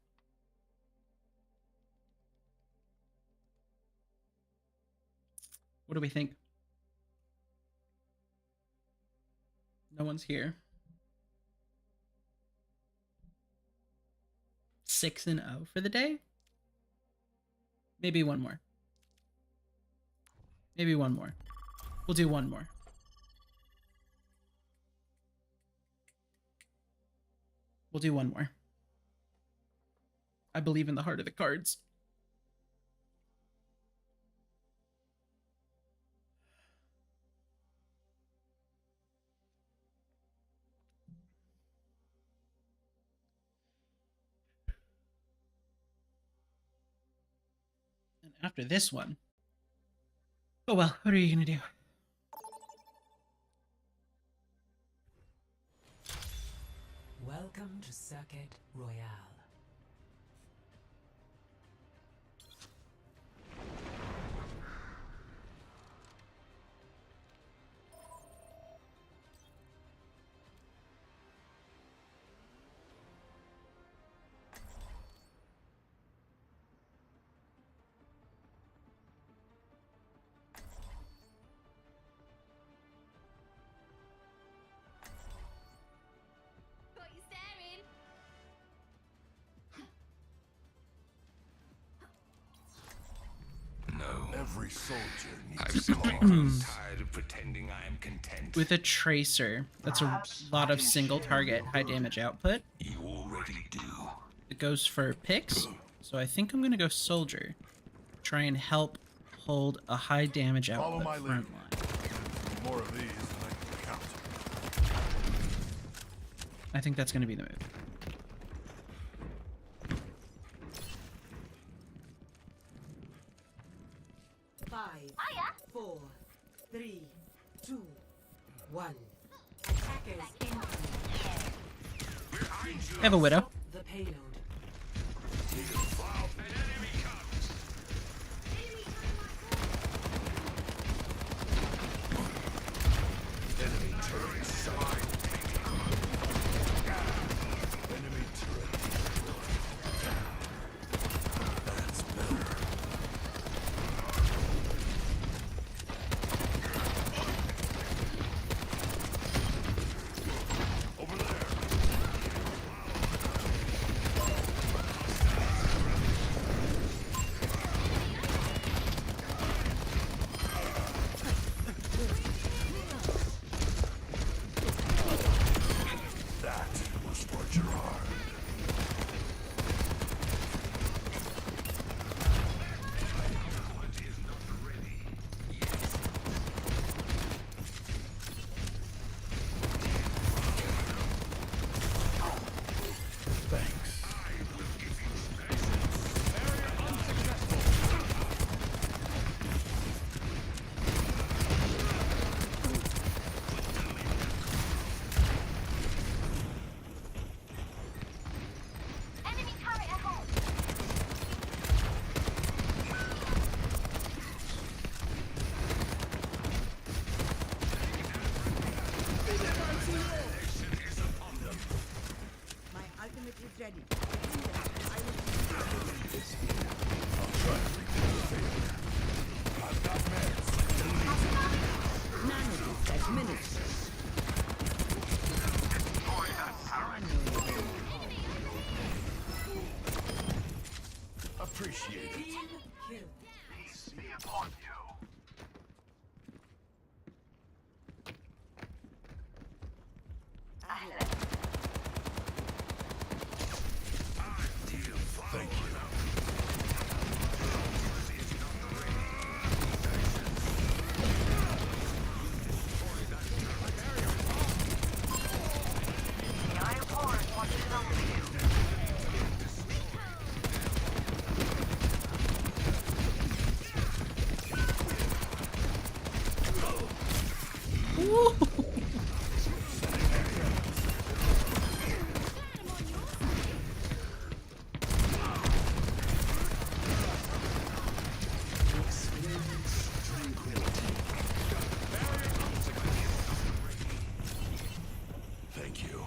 A: What do we think? No one's here. 6-0 for the day? Maybe one more. Maybe one more. We'll do one more. We'll do one more. I believe in the heart of the cards. And after this one, oh well, what are you gonna do?
B: Welcome to Circuit Royale.
E: Got you staring.
I: No.
C: Every soldier
I: I've
C: needs a
I: simply
C: cause.
I: grown tired of pretending I am content.
A: With a tracer, that's a lot of single target high damage output.
I: You already do.
A: It goes for picks, so I think I'm gonna go soldier. Try and help hold a high damage
C: Follow
A: output
C: my
A: front
C: lead.
A: line.
C: More of these than I can count.
A: I think that's gonna be the move.
B: Five, 4, 3, 2, 1. Attackers incoming.
A: I have a widow.
B: The payload.
C: Enemy turret shot. Enemy turret. That's better. Over there. That was for Gerard. Thanks.
H: Enemy turret ahead.
F: My ultimate is ready.
C: I'll try to repair the failure. I've got meds.
F: Minutes.
C: Appreciate it.
B: Team kill.
C: Peace be upon you. Thank you.
H: The Iron Horse wants to know you.
C: Thank you.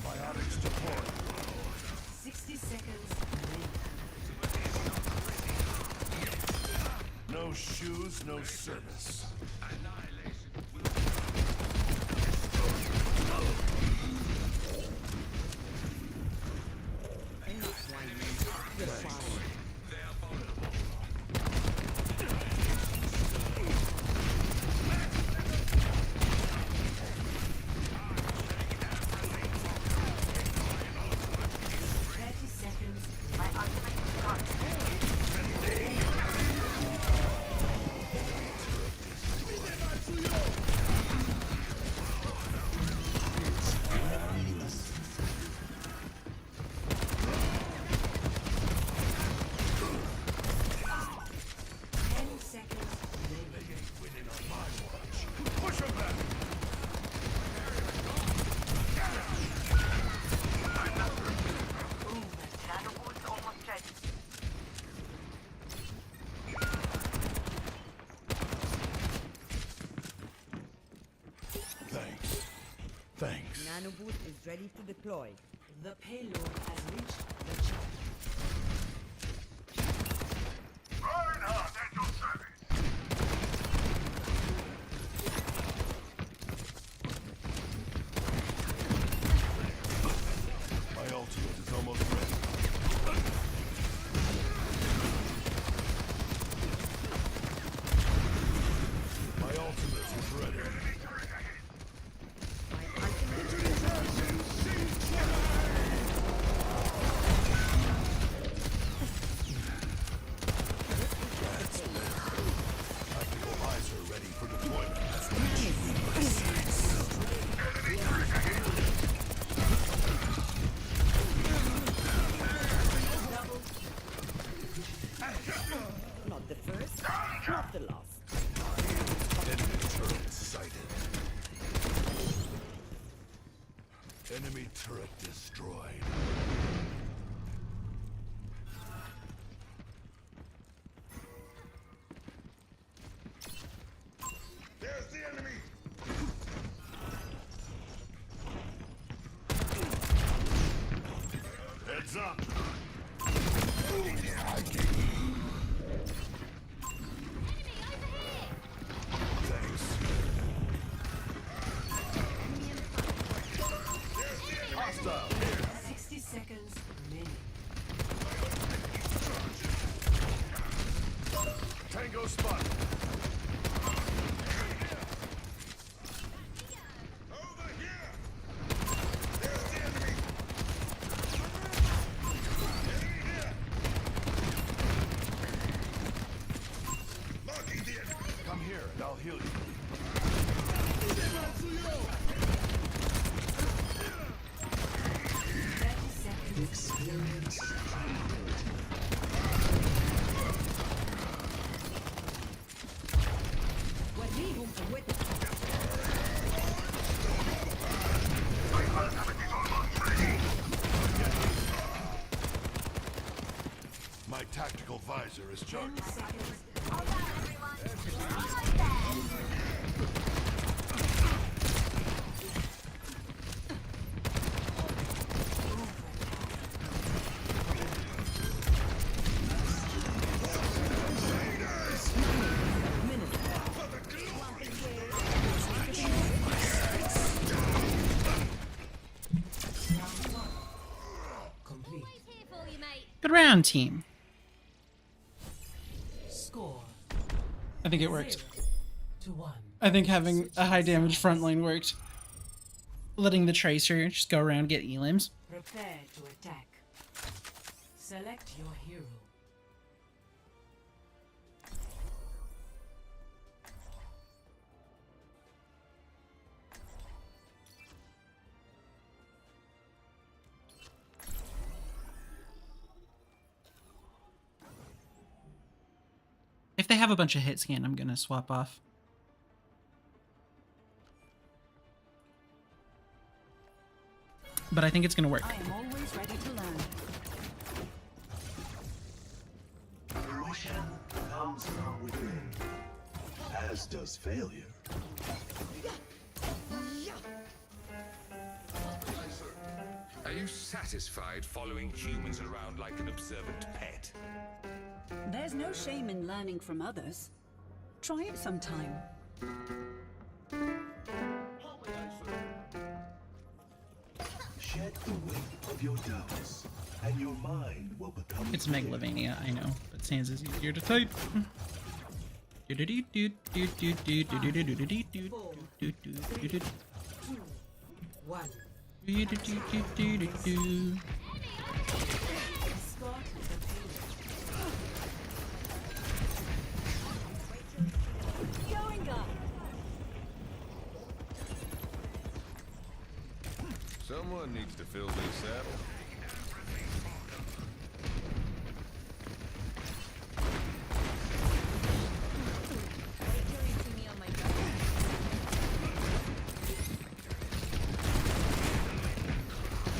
C: Biotics deployed.
B: 60 seconds.
C: No shoes, no service. Thanks.
F: Nano boost is ready to deploy.
B: The payload has reached the chopper.
C: Reinhardt at your service. My ultimate is almost ready. My ultimate is ready. Tactical visor ready for deployment.
F: Not the first, not the last.
C: Enemy turret sighted. Enemy turret destroyed. There's the enemy! Heads up! Thanks. Hostile here.
B: 60 seconds remaining.
C: Tango spot. Over here. There's the enemy. Enemy here. Marking the enemy. Come here and I'll heal you.
B: Experience.
C: My tactical visor is charged.
B: 10 seconds. Complete.
A: Good round, team.
B: Score
A: I think it worked.
B: 0-1.
A: I think having a high damage front line worked. Letting the Tracer just go around get elims.
B: Prepare to attack. Select your hero.
A: If they have a bunch of hit scan, I'm gonna swap off. But I think it's gonna work.
B: I am always ready to learn.
C: Fruition comes from within, as does failure.
I: Are you satisfied following humans around like an observant pet?
O: There's no shame in learning from others. Try it sometime.
C: Shed the weight of your doubts, and your mind will become
A: It's Megalovania, I know, but Sans is easier to type.
B: One.
C: Someone needs to fill this saddle.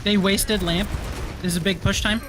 A: They wasted lamp. This is a big push time.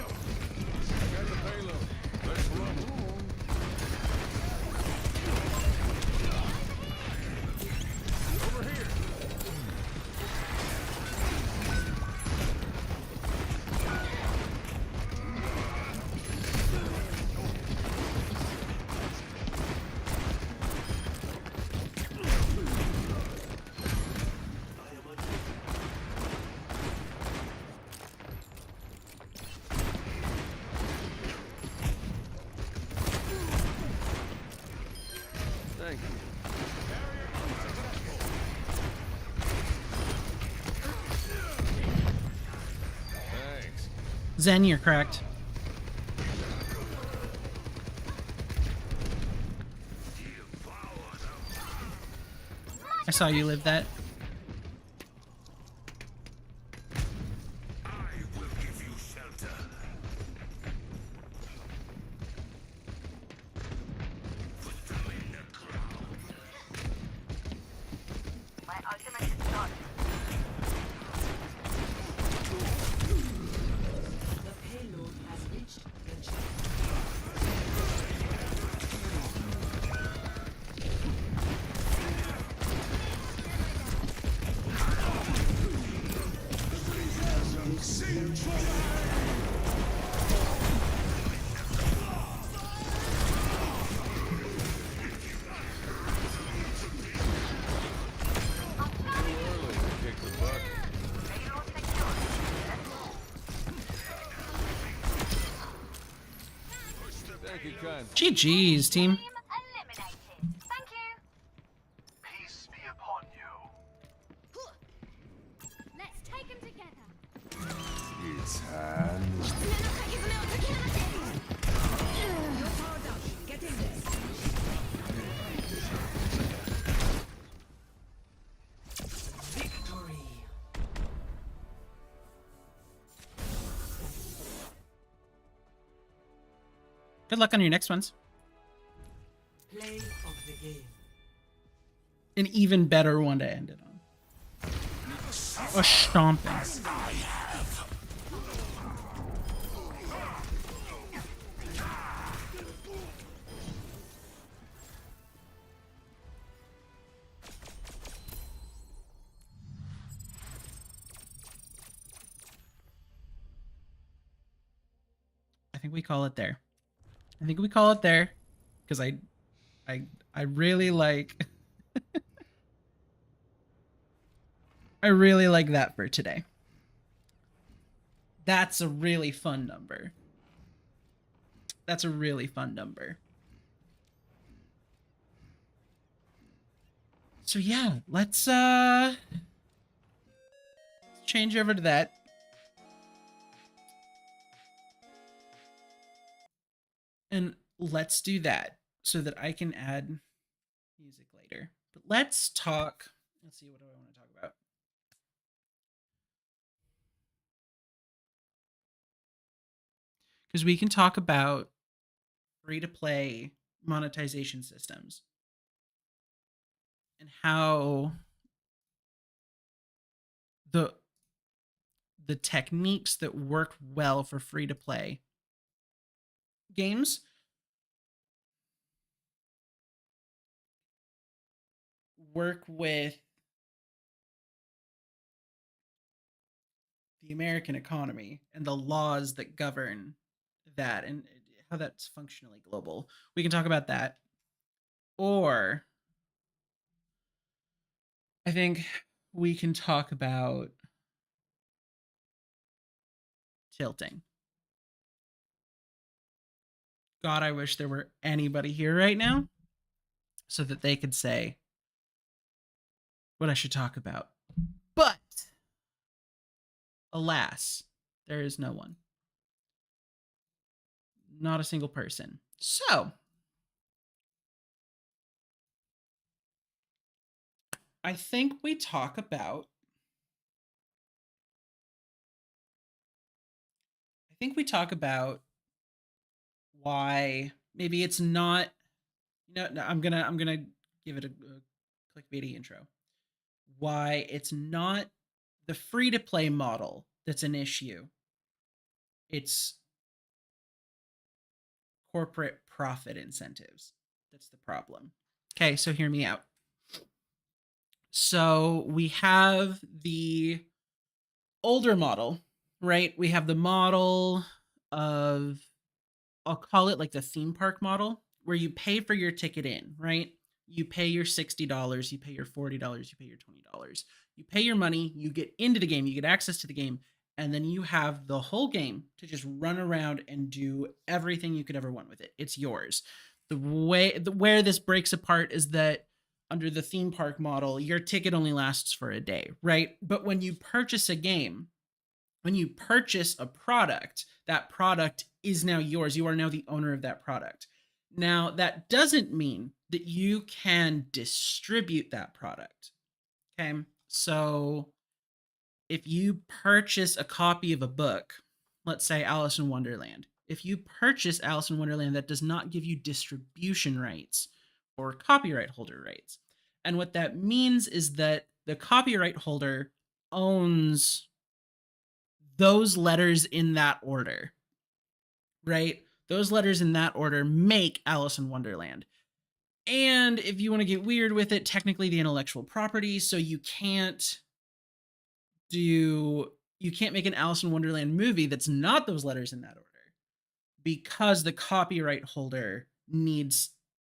A: Zen, you're correct. I saw you live that.
H: My ultimate is not.
B: The payload has reached the chip.
A: GG's, team.
C: Peace be upon you.
E: Let's take him together.
G: It's hands.
F: Get in there.
B: Victory.
A: Good luck on your next ones.
B: Play of the game.
A: An even better one to end it on. A stomping. I think we call it there. I think we call it there because I really like I really like that for today. That's a really fun number. That's a really fun number. So yeah, let's change over to that. And let's do that so that I can add music later. But let's talk. Let's see, what do I want to talk about? Because we can talk about free-to-play monetization systems and how the techniques that work well for free-to-play games work with the American economy and the laws that govern that and how that's functionally global. We can talk about that. Or I think we can talk about tilting. God, I wish there were anybody here right now so that they could say what I should talk about. But alas, there is no one. Not a single person. So I think we talk about why maybe it's not, no, I'm gonna give it a clickbaity intro. Why it's not the free to play model that's an issue. It's corporate profit incentives. That's the problem. Okay, so hear me out. So we have the older model, right? We have the model of, I'll call it like the theme park model, where you pay for your ticket in, right? You pay your $60, you pay your $40, you pay your $20. You pay your money, you get into the game, you get access to the game, and then you have the whole game to just run around and do everything you could ever want with it. It's yours. Where this breaks apart is that under the theme park model, your ticket only lasts for a day, right? But when you purchase a game, When you purchase a product, that product is now yours. You are now the owner of that product. Now, that doesn't mean that you can distribute that product. Okay. So if you purchase a copy of a book, let's say Alice in Wonderland, if you purchase Alice in Wonderland, that does not give you distribution rights or copyright holder rights. And what that means is that the copyright holder owns those letters in that order, right? Those letters in that order make Alice in Wonderland. And if you want to get weird with it, technically the intellectual property, so you can't make an Alice in Wonderland movie that's not those letters in that order, because the copyright holder needs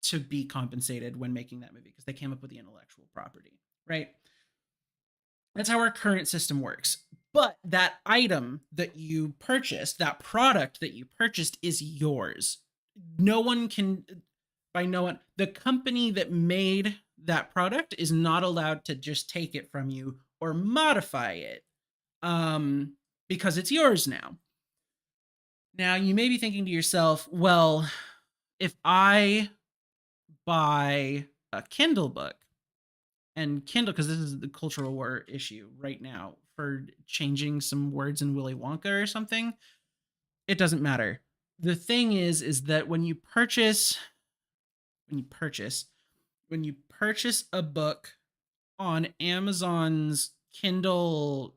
A: to be compensated when making that movie because they came up with the intellectual property, right? That's how our current system works. But that item that you purchased, that product that you purchased, is yours. No one can, the company that made that product is not allowed to just take it from you or modify it, because it's yours now. Now, you may be thinking to yourself, well, if I buy a Kindle book, and Kindle, because this is the cultural war issue right now for changing some words in Willy Wonka or something, it doesn't matter. The thing is that when you purchase a book on Amazon's Kindle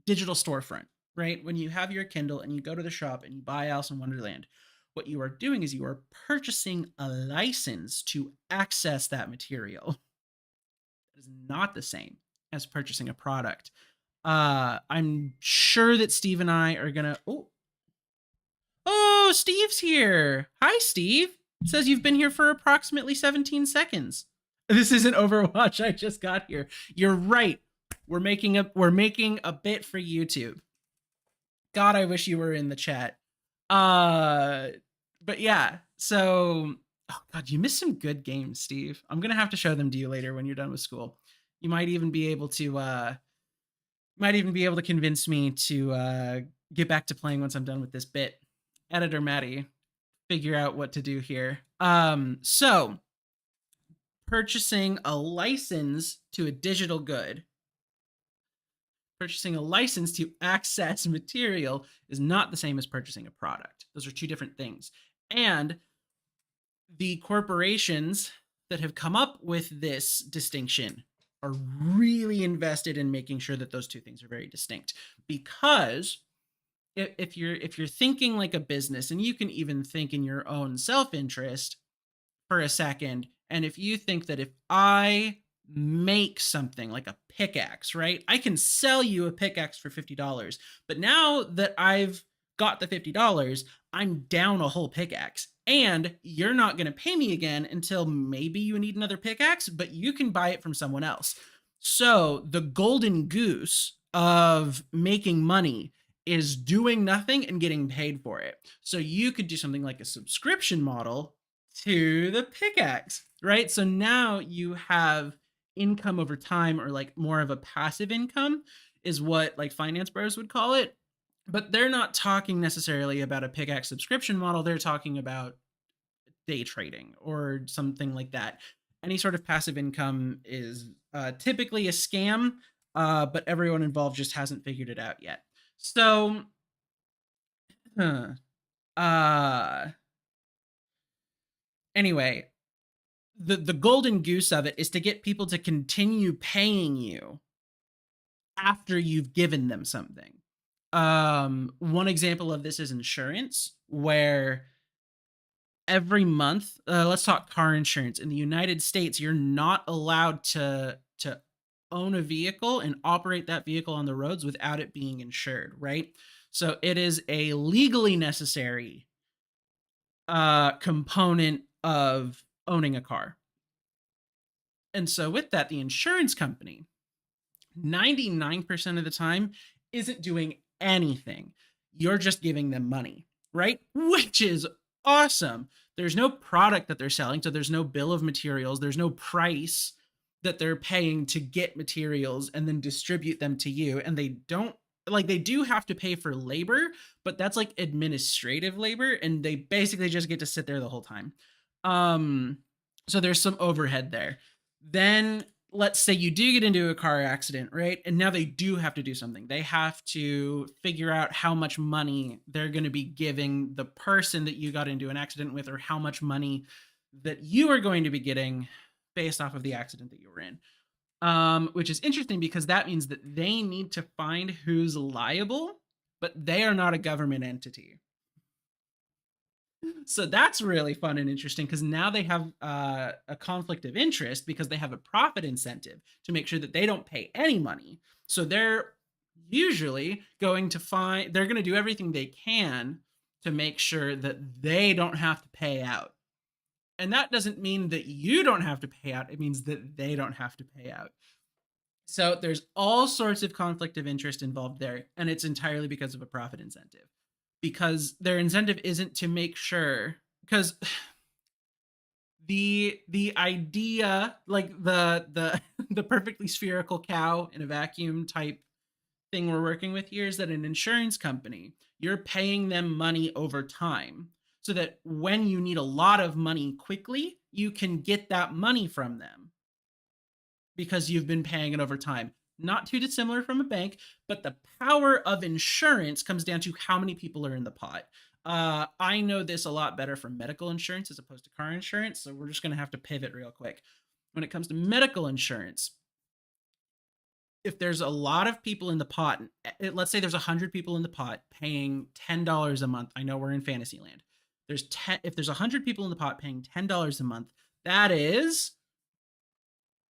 A: digital storefront, right? When you have your Kindle and you go to the shop and you buy Alice in Wonderland, what you are doing is you are purchasing a license to access that material. That is not the same as purchasing a product. I'm sure that Steve and I are gonna. Oh, Steve's here. Hi, Steve. It says you've been here for approximately 17 seconds. This isn't Overwatch. I just got here. You're right. We're making a bit for YouTube. God, I wish you were in the chat. But yeah. So, oh God, you missed some good games, Steve. I'm gonna have to show them to you later when you're done with school. You might even be able to convince me to get back to playing once I'm done with this bit. Editor Maddie, figure out what to do here. So purchasing a license to a digital good, purchasing a license to access material is not the same as purchasing a product. Those are two different things. And the corporations that have come up with this distinction are really invested in making sure that those two things are very distinct, because if you're thinking like a business, and you can even think in your own self-interest for a second, and if you think that if I make something like a pickaxe, right? I can sell you a pickaxe for $50, but now that I've got the $50, I'm down a whole pickaxe, and you're not going to pay me again until maybe you need another pickaxe, but you can buy it from someone else. So the golden goose of making money is doing nothing and getting paid for it. So you could do something like a subscription model to the pickaxe, right? So now you have income over time, or like more of a passive income is what like finance bros would call it. But they're not talking necessarily about a pickaxe subscription model. They're talking about day trading or something like that. Any sort of passive income is typically a scam, but everyone involved just hasn't figured it out yet. So, anyway, the golden goose of it is to get people to continue paying you after you've given them something. One example of this is insurance, where every month, let's talk car insurance. In the United States, you're not allowed to own a vehicle and operate that vehicle on the roads without it being insured, right? So it is a legally necessary component of owning a car. And so with that, the insurance company, 99% of the time, isn't doing anything. You're just giving them money, right? Which is awesome. There's no product that they're selling, so there's no bill of materials, there's no price that they're paying to get materials and then distribute them to you, and they don't like they do have to pay for labor, but that's like administrative labor, and they basically just get to sit there the whole time. So there's some overhead there. Then let's say you do get into a car accident, right? And now they do have to do something. They have to figure out how much money they're going to be giving the person that you got into an accident with, or how much money that you are going to be getting based off of the accident that you were in. Which is interesting because that means that they need to find who's liable, but they are not a government entity. So that's really fun and interesting because now they have a conflict of interest because they have a profit incentive to make sure that they don't pay any money. So they're usually going to they're going to do everything they can to make sure that they don't have to pay out. And that doesn't mean that you don't have to pay out. It means that they don't have to pay out. So there's all sorts of conflict of interest involved there, and it's entirely because of a profit incentive. Because their incentive isn't to make sure, because the idea, like the the perfectly spherical cow in a vacuum type thing we're working with here, is that an insurance company, you're paying them money over time so that when you need a lot of money quickly, you can get that money from them because you've been paying it over time. Not too dissimilar from a bank, but the power of insurance comes down to how many people are in the pot. I know this a lot better from medical insurance as opposed to car insurance, so we're just going to have to pivot real quick. When it comes to medical insurance, if there's a lot of people in the pot, let's say there's 100 people in the pot paying $10 a month. I know we're in Fantasyland. If there's 100 people in the pot paying $10 a month, that is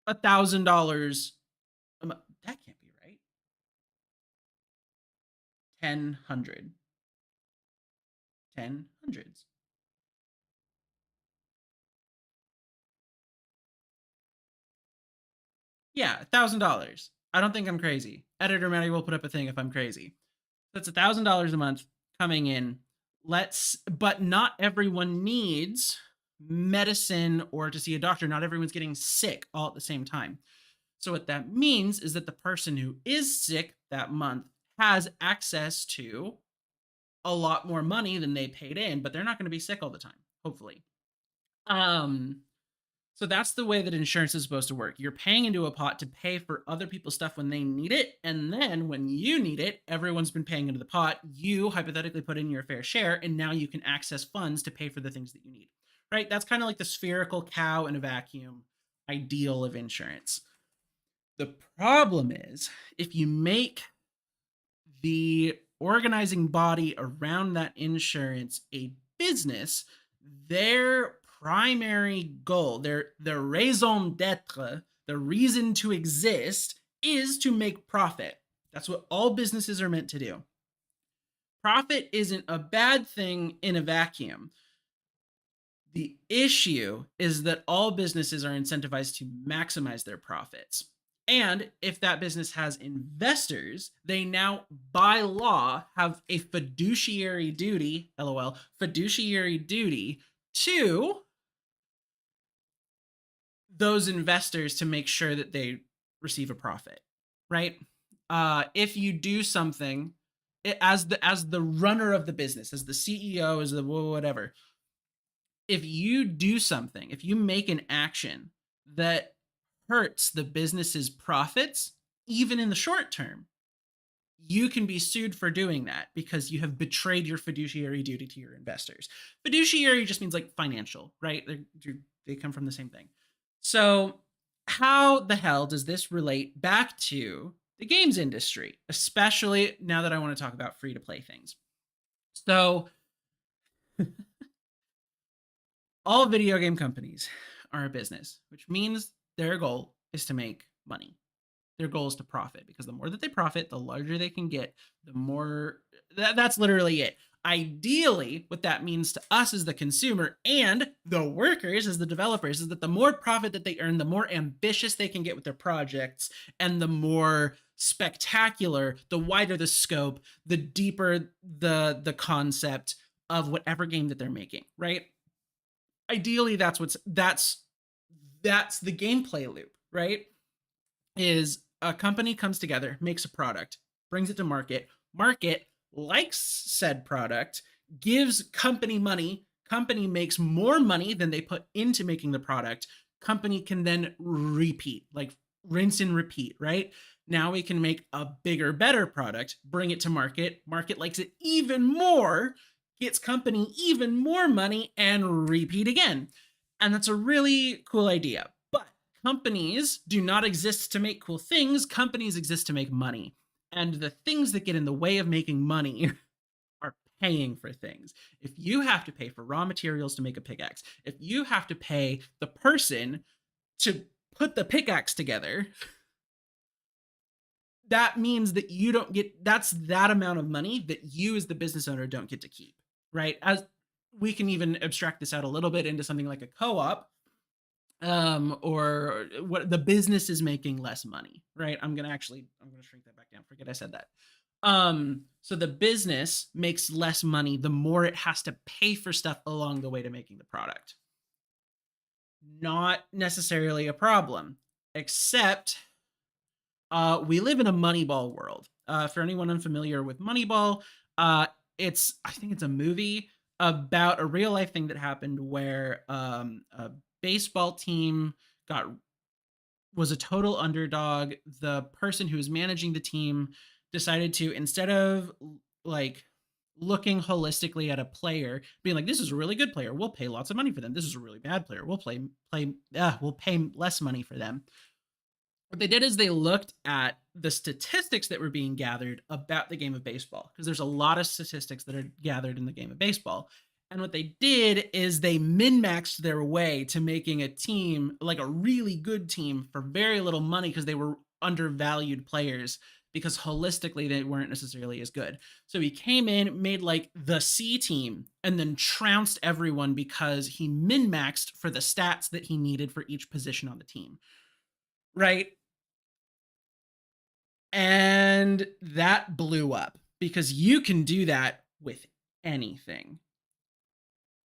A: $1,000 a month. That can't be right. 1,000. 10 hundreds. Yeah, $1,000. I don't think I'm crazy. Editor Maddie will put up a thing if I'm crazy. That's $1,000 a month coming in. But not everyone needs medicine or to see a doctor. Not everyone's getting sick all at the same time. So what that means is that the person who is sick that month has access to a lot more money than they paid in, but they're not going to be sick all the time, hopefully. So that's the way that insurance is supposed to work. You're paying into a pot to pay for other people's stuff when they need it, and then when you need it, everyone's been paying into the pot. You hypothetically put in your fair share, and now you can access funds to pay for the things that you need, right? That's kind of like the spherical cow in a vacuum ideal of insurance. The problem is if you make the organizing body around that insurance a business, their primary goal, their raison d'etre, the reason to exist, is to make profit. That's what all businesses are meant to do. Profit isn't a bad thing in a vacuum. The issue is that all businesses are incentivized to maximize their profits. And if that business has investors, they now, by law, have a fiduciary duty, LOL, fiduciary duty to those investors to make sure that they receive a profit, right? If you do something as the runner of the business, as the CEO, as the whatever, if you do something, if you make an action that hurts the business's profits, even in the short term, you can be sued for doing that because you have betrayed your fiduciary duty to your investors. Fiduciary just means like financial, right? They come from the same thing. So how the hell does this relate back to the games industry, especially now that I want to talk about free-to-play things? So all video game companies are a business, which means their goal is to make money. Their goal is to profit, because the more that they profit, the larger they can get, the more that's literally it. Ideally, what that means to us as the consumer and the workers as the developers is that the more profit that they earn, the more ambitious they can get with their projects, and the more spectacular, the wider the scope, the deeper the concept of whatever game that they're making, right? Ideally, that's the gameplay loop, right? Is a company comes together, makes a product. brings it to market. Market likes said product, gives company money. Company makes more money than they put into making the product. Company can then repeat, like rinse and repeat, right? Now we can make a bigger, better product, bring it to market. Market likes it even more, gets company even more money, and repeat again. And that's a really cool idea. But companies do not exist to make cool things. Companies exist to make money. And the things that get in the way of making money are paying for things. If you have to pay for raw materials to make a pickaxe, if you have to pay the person to put the pickaxe together, that means that you don't get, that's that amount of money that you as the business owner don't get to keep, right? As we can even abstract this out a little bit into something like a co-op, or what the business is making less money, right? I'm gonna shrink that back down. Forget I said that. So the business makes less money the more it has to pay for stuff along the way to making the product. Not necessarily a problem, except we live in a Moneyball world. For anyone unfamiliar with Moneyball, I think it's a movie about a real life thing that happened where a baseball team was a total underdog. The person who was managing the team decided to, instead of like looking holistically at a player, being like, this is a really good player, we'll pay lots of money for them. This is a really bad player, we'll pay less money for them. What they did is they looked at the statistics that were being gathered about the game of baseball, because there's a lot of statistics that are gathered in the game of baseball. And what they did is they min-maxed their way to making a team, like a really good team, for very little money, because they were undervalued players, because holistically they weren't necessarily as good. So he came in, made like the C team, and then trounced everyone because he min-maxed for the stats that he needed for each position on the team. Right? And that blew up, because you can do that with anything.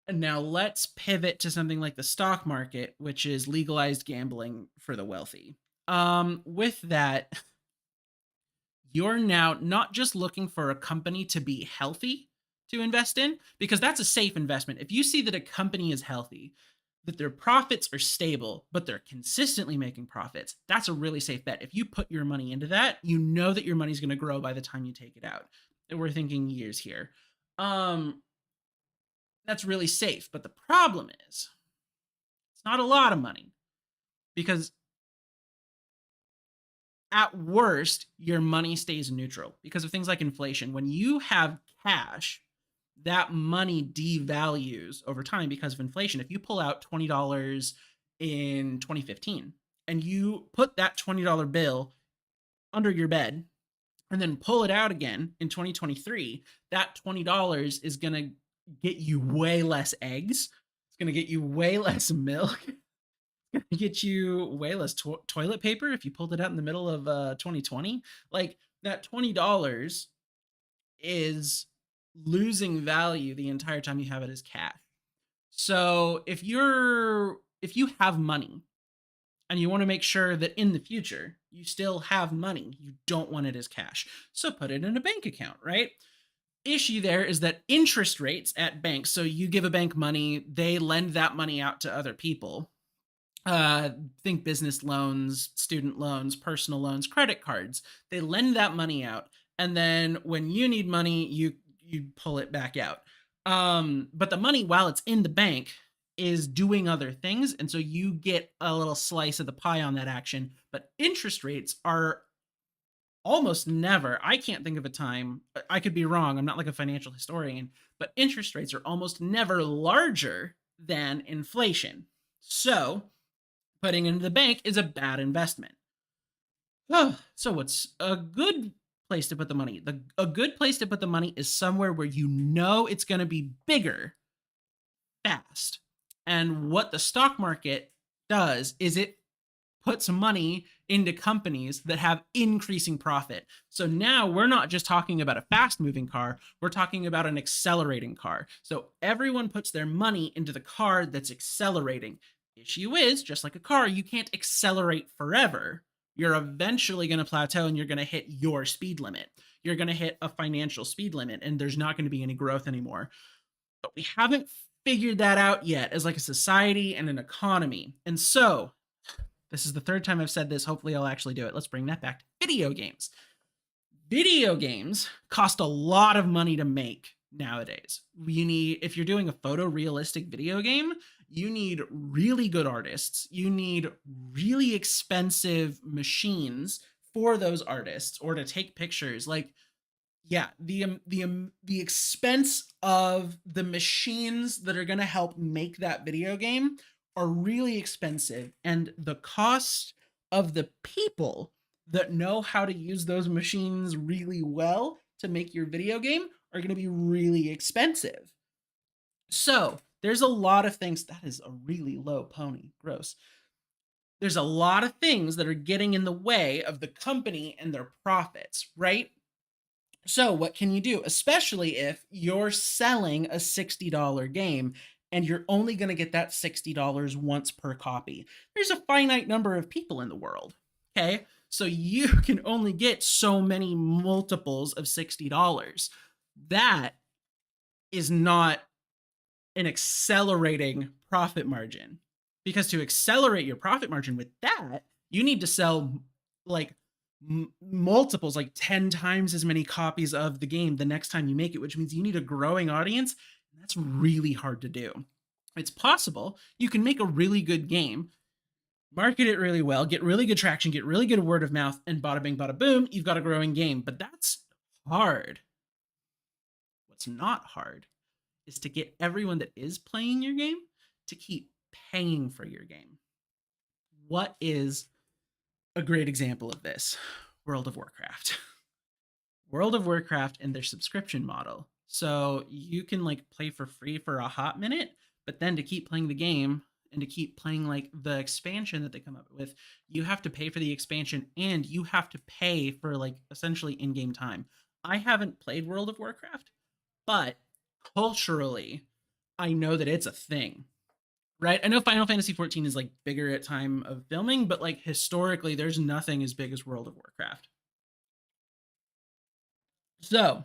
A: And now let's pivot to something like the stock market, which is legalized gambling for the wealthy. With that, you're now not just looking for a company to be healthy to invest in, because that's a safe investment. If you see that a company is healthy, that their profits are stable, but they're consistently making profits, that's a really safe bet. If you put your money into that, you know that your money's going to grow by the time you take it out. And we're thinking years here. That's really safe. But the problem is, it's not a lot of money, because at worst, your money stays neutral because of things like inflation. When you have cash, that money devalues over time because of inflation. If you pull out $20 in 2015 and you put that $20 bill under your bed and then pull it out again in 2023, that $20 is going to get you way less eggs. It's going to get you way less milk. It's going to get you way less toilet paper if you pulled it out in the middle of 2020. Like, that $20 is losing value the entire time you have it as cash. So if you have money and you want to make sure that in the future you still have money, you don't want it as cash, so put it in a bank account, right? Issue there is that interest rates at banks, so you give a bank money, they lend that money out to other people. Think business loans, student loans, personal loans, credit cards. They lend that money out, and then when you need money, you pull it back out. But the money, while it's in the bank, is doing other things, and so you get a little slice of the pie on that action. But interest rates are almost never, I can't think of a time, I could be wrong, I'm not like a financial historian, but interest rates are almost never larger than inflation. So putting it into the bank is a bad investment. So what's a good place to put the money? A good place to put the money is somewhere where you know it's going to be bigger fast. And what the stock market does is it puts money into companies that have increasing profit. So now we're not just talking about a fast moving car, we're talking about an accelerating car. So everyone puts their money into the car that's accelerating. Issue is, just like a car, you can't accelerate forever. you're eventually going to plateau and you're going to hit your speed limit. You're going to hit a financial speed limit and there's not going to be any growth anymore. But we haven't figured that out yet as like a society and an economy. And so this is the third time I've said this. Hopefully I'll actually do it. Let's bring that back to video games. Video games cost a lot of money to make nowadays. You need, if you're doing a photorealistic video game, you need really good artists. You need really expensive machines for those artists or to take pictures. Like, yeah, the expense of the machines that are going to help make that video game are really expensive, and the cost of the people that know how to use those machines really well to make your video game are going to be really expensive. So there's a lot of things. That is a really low pony. Gross. There's a lot of things that are getting in the way of the company and their profits, right? So what can you do? Especially if you're selling a $60 game and you're only going to get that $60 once per copy. There's a finite number of people in the world, okay? So you can only get so many multiples of $60. That is not an accelerating profit margin, because to accelerate your profit margin with that, you need to sell like multiples, like 10 times as many copies of the game the next time you make it, which means you need a growing audience. And that's really hard to do. It's possible. You can make a really good game, market it really well, get really good traction, get really good word of mouth, and bada bing, bada boom, you've got a growing game. But that's hard. What's not hard is to get everyone that is playing your game to keep paying for your game. What is a great example of this? World of Warcraft. World of Warcraft and their subscription model. So you can like play for free for a hot minute, but then to keep playing the game and to keep playing like the expansion that they come up with, you have to pay for the expansion and you have to pay for like essentially in-game time. I haven't played World of Warcraft, but culturally, I know that it's a thing, right? I know Final Fantasy XIV is like bigger at time of filming, but like historically, there's nothing as big as World of Warcraft. So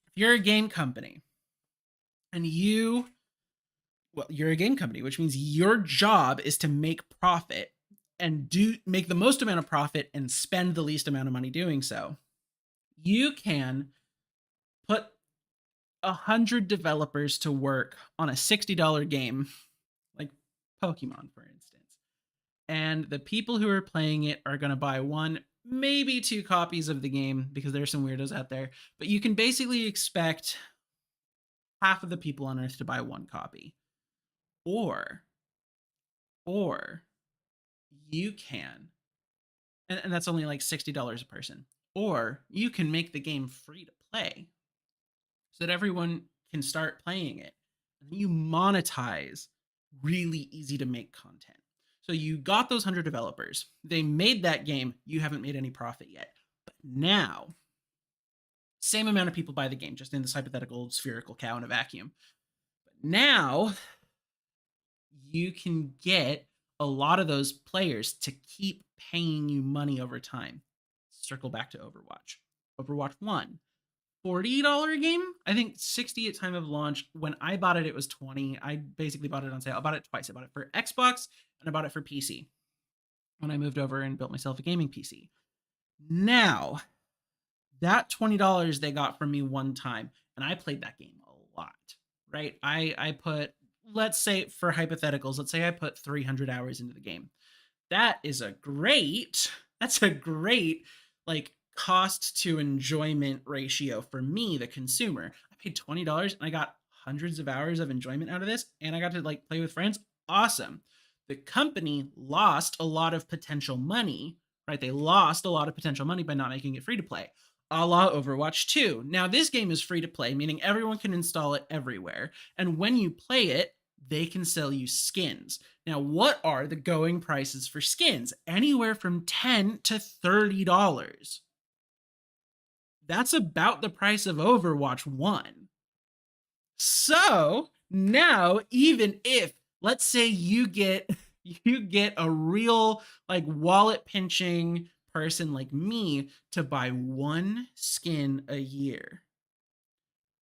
A: if you're a game company and you're a game company, which means your job is to make profit and make the most amount of profit and spend the least amount of money doing so. You can put 100 developers to work on a $60 game, like Pokemon, for instance. And the people who are playing it are going to buy 1, maybe 2 copies of the game, because there's some weirdos out there. But you can basically expect half of the people on Earth to buy 1 copy. Or you can, and that's only like $60 a person, or you can make the game free to play so that everyone can start playing it. And you monetize really easy to make content. So you got those 100 developers. They made that game. You haven't made any profit yet. But now, same amount of people buy the game, just in this hypothetical spherical cow in a vacuum. But now, you can get a lot of those players to keep paying you money over time. Circle back to Overwatch. Overwatch 1. $40 game? I think 60 at time of launch. When I bought it, it was 20. I basically bought it on sale. I bought it twice. I bought it for Xbox and I bought it for PC when I moved over and built myself a gaming PC. Now, that $20 they got from me one time, and I played that game a lot, right? I put, let's say for hypotheticals, let's say I put 300 hours into the game. That's a great like cost to enjoyment ratio for me, the consumer. I paid $20 and I got hundreds of hours of enjoyment out of this, and I got to like play with friends. Awesome. The company lost a lot of potential money, right? They lost a lot of potential money by not making it free to play, a la Overwatch 2. Now this game is free to play, meaning everyone can install it everywhere. And when you play it, they can sell you skins. Now, what are the going prices for skins? Anywhere from $10 to $30. That's about the price of Overwatch 1. So now, even if, let's say you get a real like wallet pinching person like me to buy one skin a year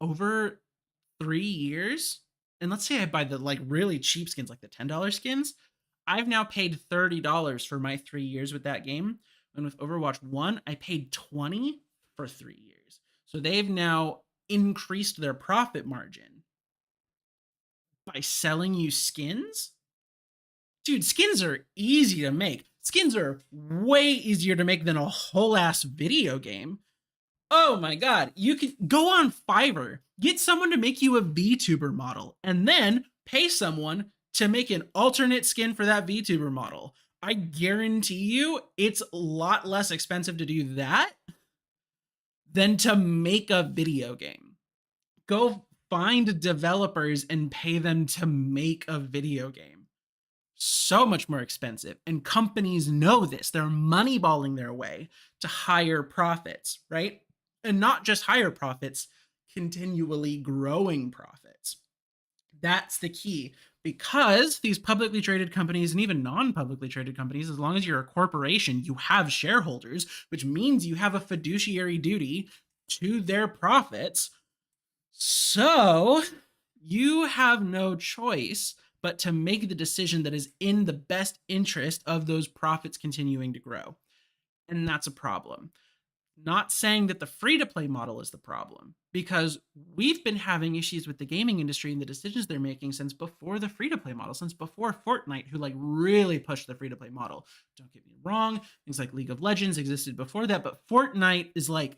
A: over 3 years, and let's say I buy the like really cheap skins, like the $10 skins, I've now paid $30 for my 3 years with that game. And with Overwatch 1, I paid 20 for 3 years. So they've now increased their profit margin by selling you skins. Dude, skins are easy to make. Skins are way easier to make than a whole ass video game. Oh my god, you can go on Fiverr, get someone to make you a VTuber model, and then pay someone to make an alternate skin for that VTuber model. I guarantee you it's a lot less expensive to do that than to make a video game. Go find developers and pay them to make a video game. So much more expensive. And companies know this. They're moneyballing their way to higher profits, right? And not just higher profits, continually growing profits. That's the key. Because these publicly traded companies and even non-publicly traded companies, as long as you're a corporation, you have shareholders, which means you have a fiduciary duty to their profits. So you have no choice but to make the decision that is in the best interest of those profits continuing to grow. And that's a problem. Not saying that the free-to-play model is the problem, because we've been having issues with the gaming industry and the decisions they're making since before the free-to-play model, since before Fortnite, who like really pushed the free-to-play model. Don't get me wrong, things like League of Legends existed before that, but Fortnite is like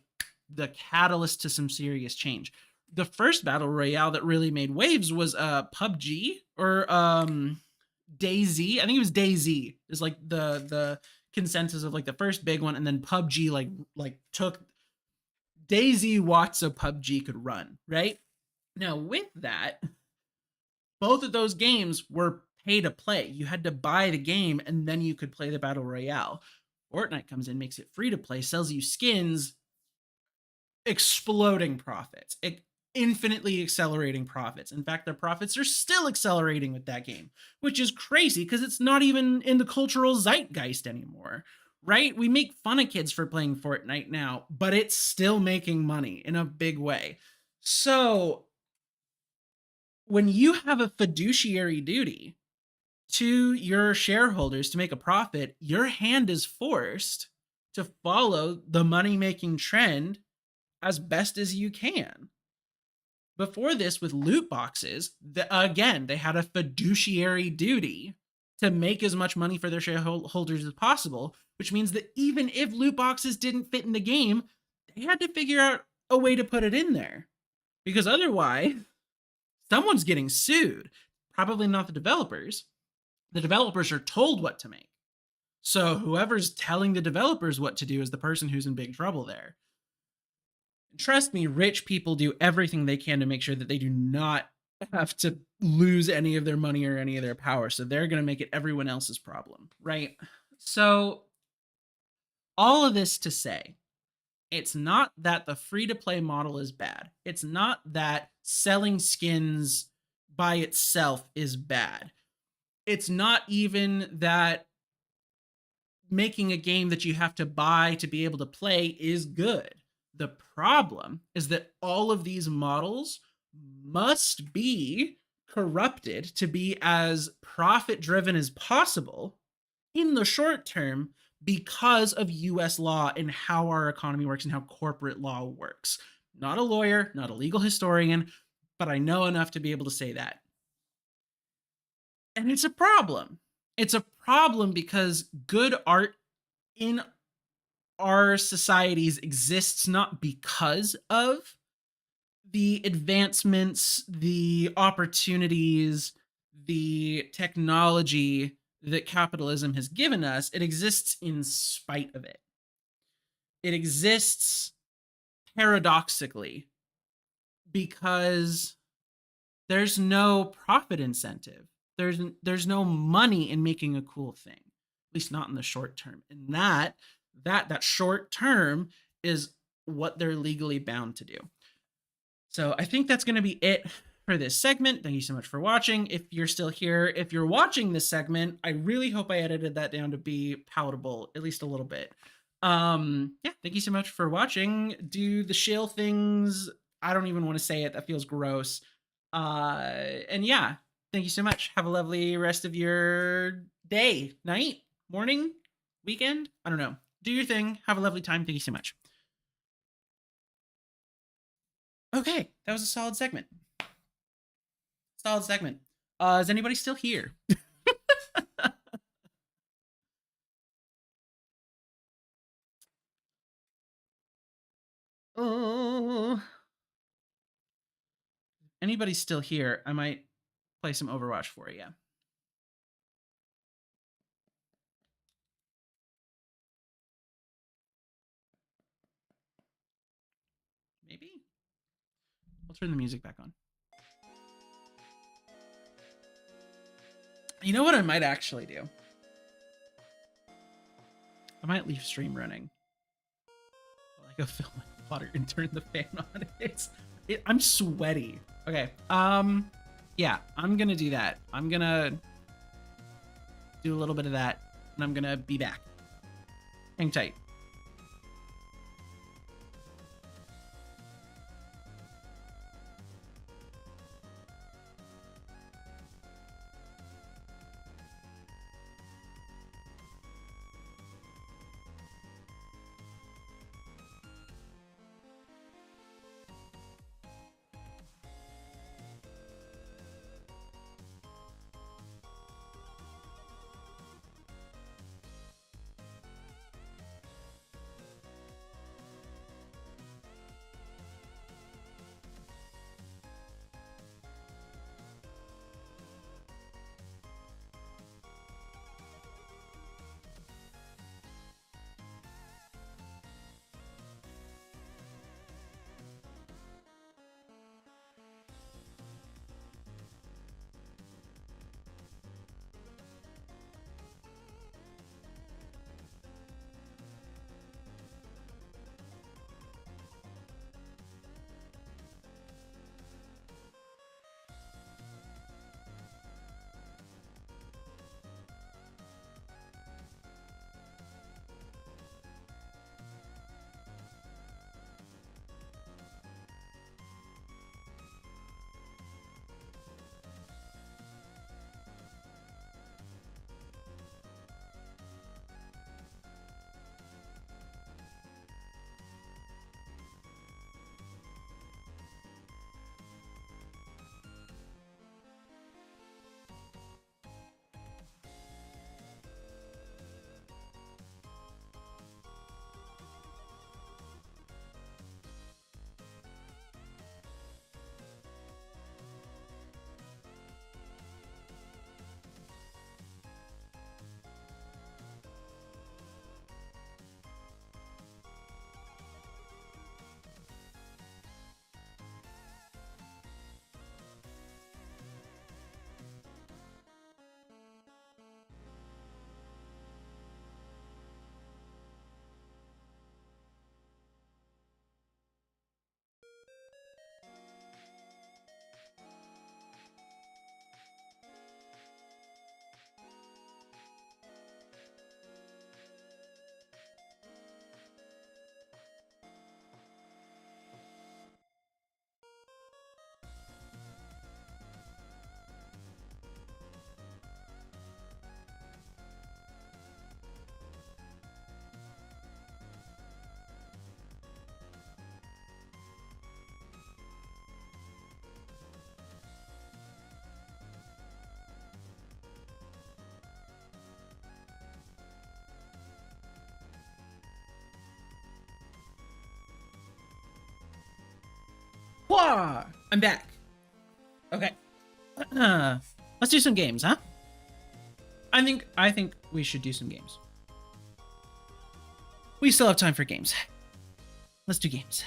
A: the catalyst to some serious change. The first battle royale that really made waves was PUBG or DayZ. I think it was DayZ is like the consensus of like the first big one, and then PUBG like took DayZ watts so PUBG could run, right? Now with that, both of those games were pay to play. You had to buy the game and then you could play the battle royale. Fortnite comes in, makes it free to play, sells you skins, exploding profits, infinitely accelerating profits. In fact, their profits are still accelerating with that game, which is crazy because it's not even in the cultural zeitgeist anymore, right? We make fun of kids for playing Fortnite now, but it's still making money in a big way. So when you have a fiduciary duty to your shareholders to make a profit, your hand is forced to follow the money-making trend as best as you can. Before this, with loot boxes, again, they had a fiduciary duty to make as much money for their shareholders as possible, which means that even if loot boxes didn't fit in the game, they had to figure out a way to put it in there. Because otherwise, someone's getting sued. Probably not the developers. The developers are told what to make. So whoever's telling the developers what to do is the person who's in big trouble there. Trust me, rich people do everything they can to make sure that they do not have to lose any of their money or any of their power. So they're going to make it everyone else's problem, right? So all of this to say, it's not that the free-to-play model is bad. It's not that selling skins by itself is bad. It's not even that making a game that you have to buy to be able to play is good. The problem is that all of these models must be corrupted to be as profit-driven as possible in the short term because of US law and how our economy works and how corporate law works. Not a lawyer, not a legal historian, but I know enough to be able to say that. And it's a problem. It's a problem because good art in our societies exists not because of the advancements, the opportunities, the technology that capitalism has given us. It exists in spite of it. It exists paradoxically because there's no profit incentive. There's no money in making a cool thing, at least not in the short term. And that short term is what they're legally bound to do. So I think that's going to be it for this segment. Thank you so much for watching. If you're still here, if you're watching this segment, I really hope I edited that down to be palatable, at least a little bit. Yeah, thank you so much for watching. Do the shill things. I don't even want to say it. That feels gross. And yeah, thank you so much. Have a lovely rest of your day, night, morning, weekend. I don't know. Do your thing. Have a lovely time. Thank you so much. Okay, that was a solid segment. Solid segment. Is anybody still here? Oh, anybody's still here? I might play some Overwatch for you. Maybe. I'll turn the music back on. You know what I might actually do? I might leave stream running. I go fill my water and turn the fan on. I'm sweaty. Okay. Yeah, I'm gonna do that. I'm gonna do a little bit of that, and I'm gonna be back. Hang tight. Wah! I'm back. Okay. Let's do some games, huh? I think we should do some games. We still have time for games. Let's do games.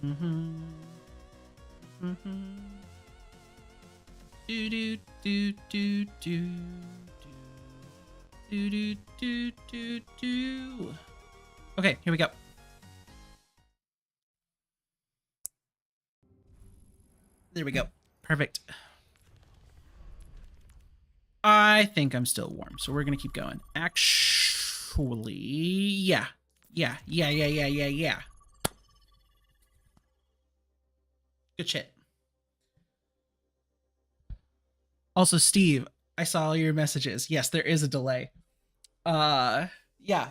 A: Do do do do do do do do do do. Okay, here we go. There we go. Perfect. I think I'm still warm, so we're gonna keep going. Actually, Yeah. Yeah. Good shit. Also, Steve, I saw all your messages. Yes, there is a delay. Yeah,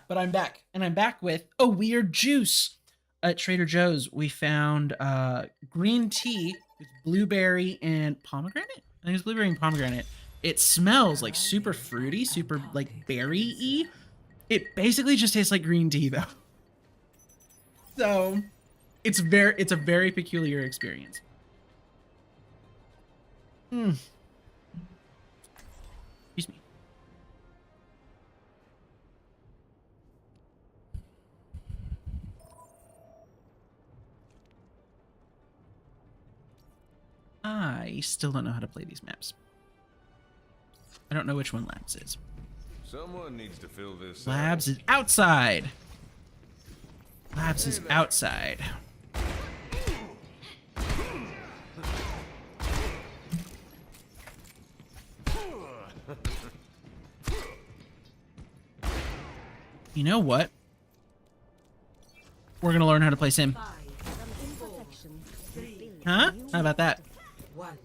A: but I'm back. And I'm back with a weird juice. At Trader Joe's, we found green tea with blueberry and pomegranate. I think it's blueberry and pomegranate. It smells like super fruity, super like berry-y. It basically just tastes like green tea though. So it's a very peculiar experience. Excuse me. I still don't know how to play these maps. I don't know which one Labs is.
I: Someone needs to fill this.
A: Labs is outside. Labs is outside. You know what? We're gonna learn how to play Sim. Huh? How about that?
B: 1.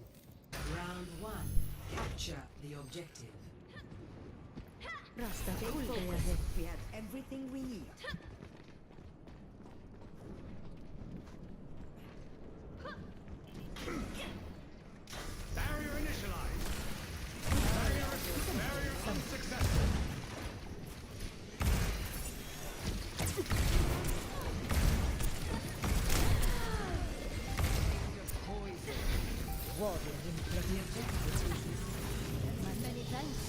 B: Round 1. Capture the objective.
D: We have everything we need.
C: Barrier initialized. Barrier unsuccessful.
E: Many thanks.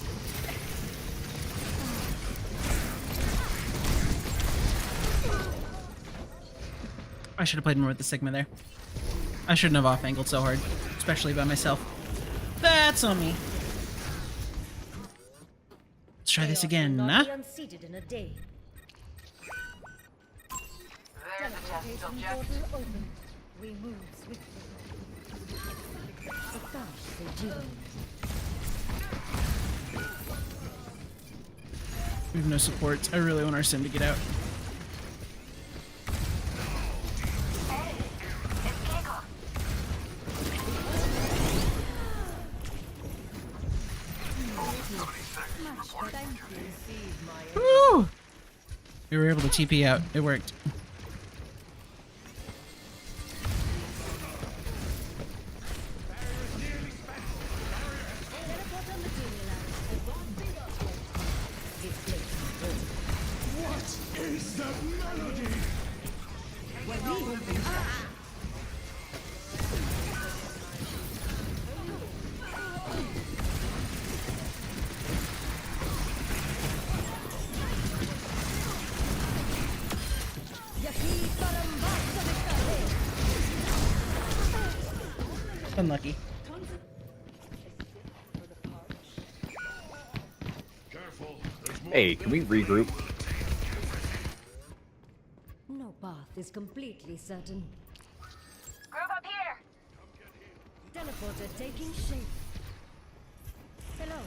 A: I should have played more with the Sigma there. I shouldn't have off-angled so hard, especially by myself. That's on me. Let's try this again, huh?
H: Unseated in a day. There's the test object.
E: We move swiftly.
A: We have no supports. I really want our Sim to get out. Woo! We were able to TP out. It worked.
C: Is that melody?
A: Unlucky.
P: Hey, can we regroup?
H: No path is completely certain.
E: Group up here.
H: Teleporter taking shape. Hello.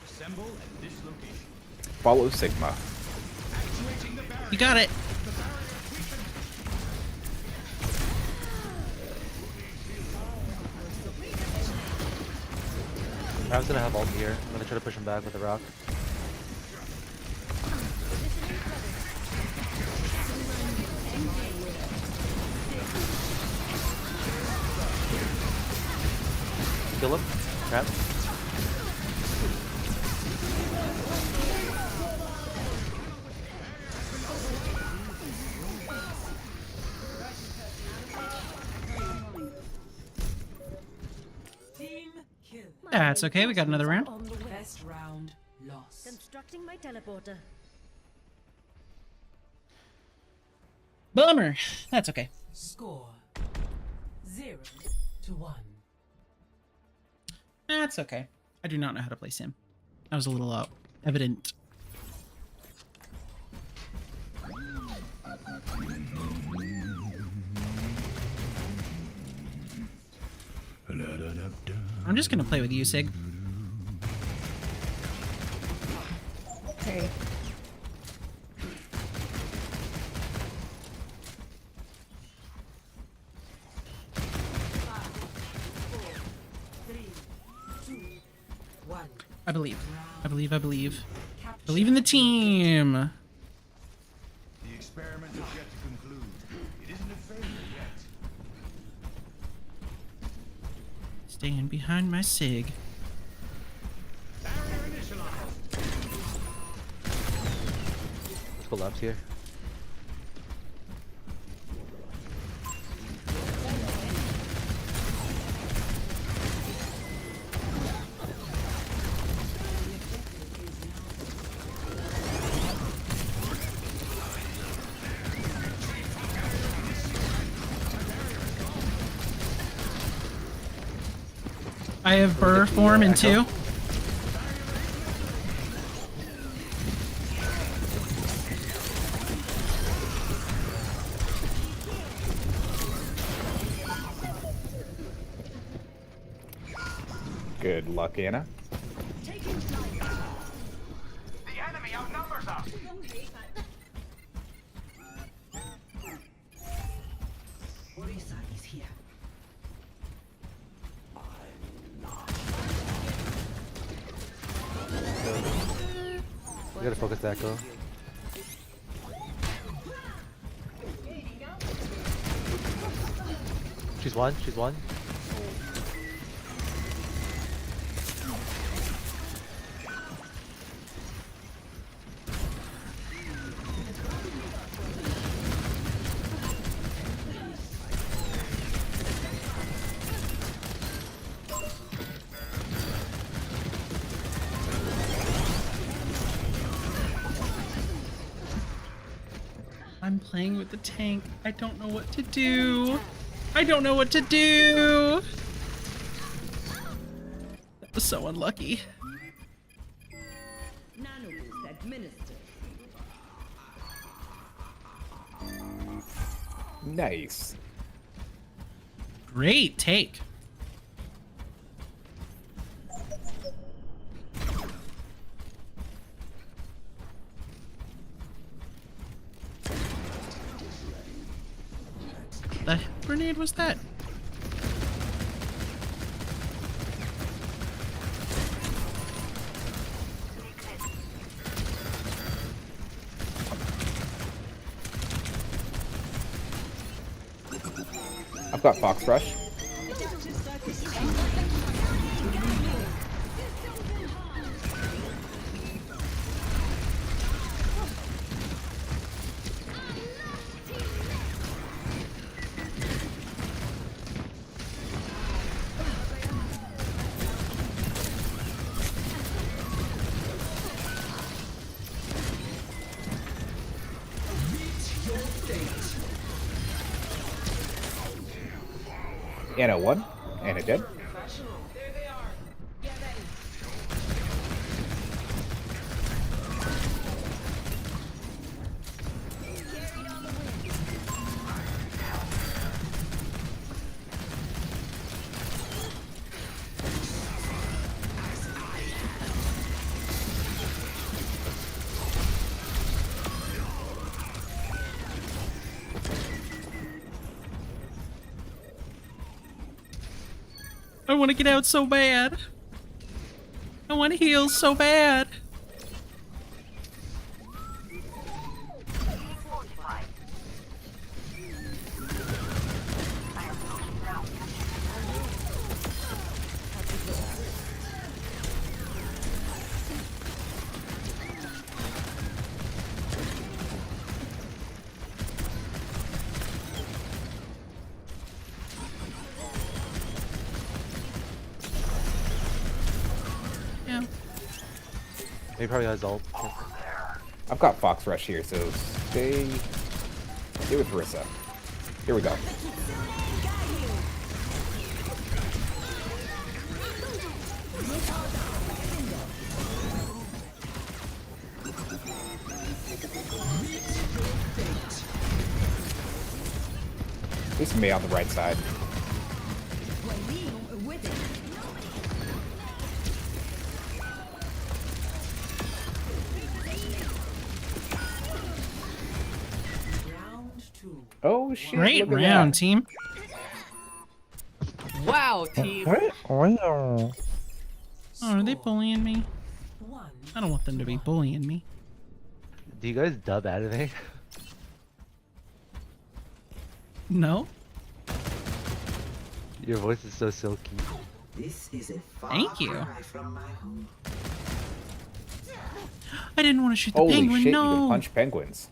C: Assemble at this location.
P: Follow Sigma.
A: You got it.
Q: I was gonna have ult here. I'm gonna try to push him back with the rock. Kill him. Trap.
B: Team kill.
A: That's okay. We got another round.
B: Best round lost.
H: Constructing my teleporter.
A: Bummer. That's okay.
B: Score 0-1.
A: That's okay. I do not know how to play Sim. That was a little evident. I'm just gonna play with you, Sig.
F: way.
A: I believe. I believe. I believe. Believe in the team.
C: The experiment is yet to conclude. It isn't a failure yet.
A: Staying behind my sig.
Q: Let's go left here.
A: I have Burr form in 2.
P: Good luck, Anna.
C: The enemy outnumbers us.
F: Orisa is here.
Q: We gotta focus that go. She's one. She's one.
A: I'm playing with the tank. I don't know what to do. I don't know what to do. That was so unlucky.
F: Nanoboost administered.
P: Nice.
A: Great take. The grenade was that?
P: I've got Fox Rush. Anna won. Anna dead.
A: I want to get out so bad. I want to heal so bad. Yeah.
Q: He probably has ult.
P: I've got Fox Rush here, so stay with Rissa. Here we go. This May on the right side. Oh shit!
A: Great
P: look at
A: round,
P: that.
A: team.
F: Wow, team.
A: Oh, are they bullying me? I don't want them to be bullying me.
Q: Do you guys dub anime?
A: No?
Q: Your voice is so silky.
D: This is a
A: Thank you. I didn't want to shoot the
P: Holy
A: penguin,
P: shit!
A: no!
P: You can punch penguins.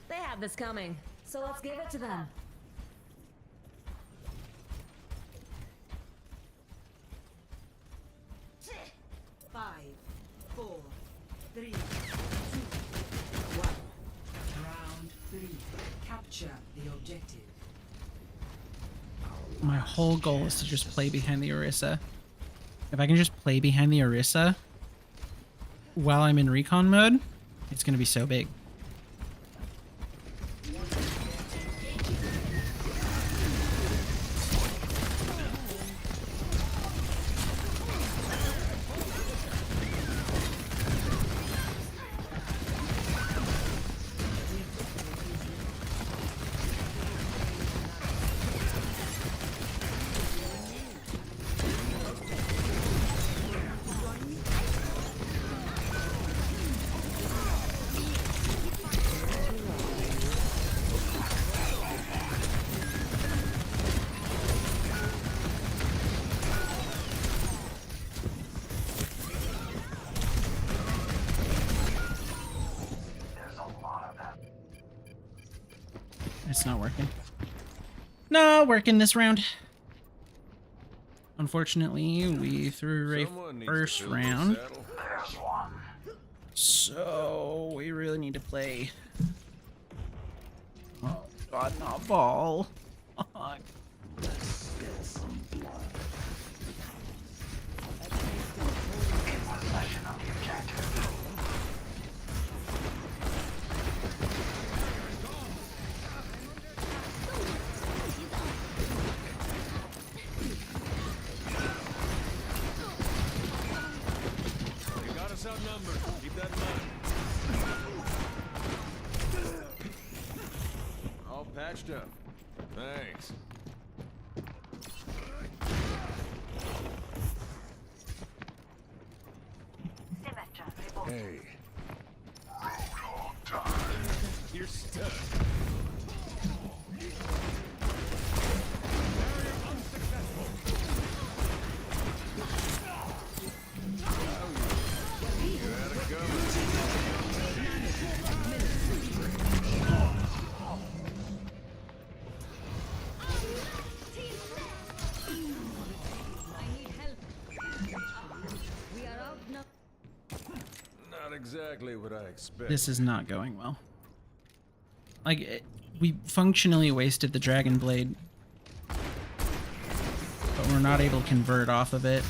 F: They have this coming, so let's give it to them.
B: Five, 4, 3, 2, 1. Round 3. Capture the objective.
A: My whole goal is to just play behind the Orisa. If I can just play behind the Orisa while I'm in recon mode, it's gonna be so big. It's not working. Not working this round. Unfortunately, we threw a first round. So we really need to play. Oh god, not ball. Fuck.
C: Outnumbered. Keep that in mind. All patched up. Thanks. Hey. You're stuck. Not exactly what I expected.
A: This is not going well. Like, we functionally wasted the Dragon Blade, but we're not able to convert off of it.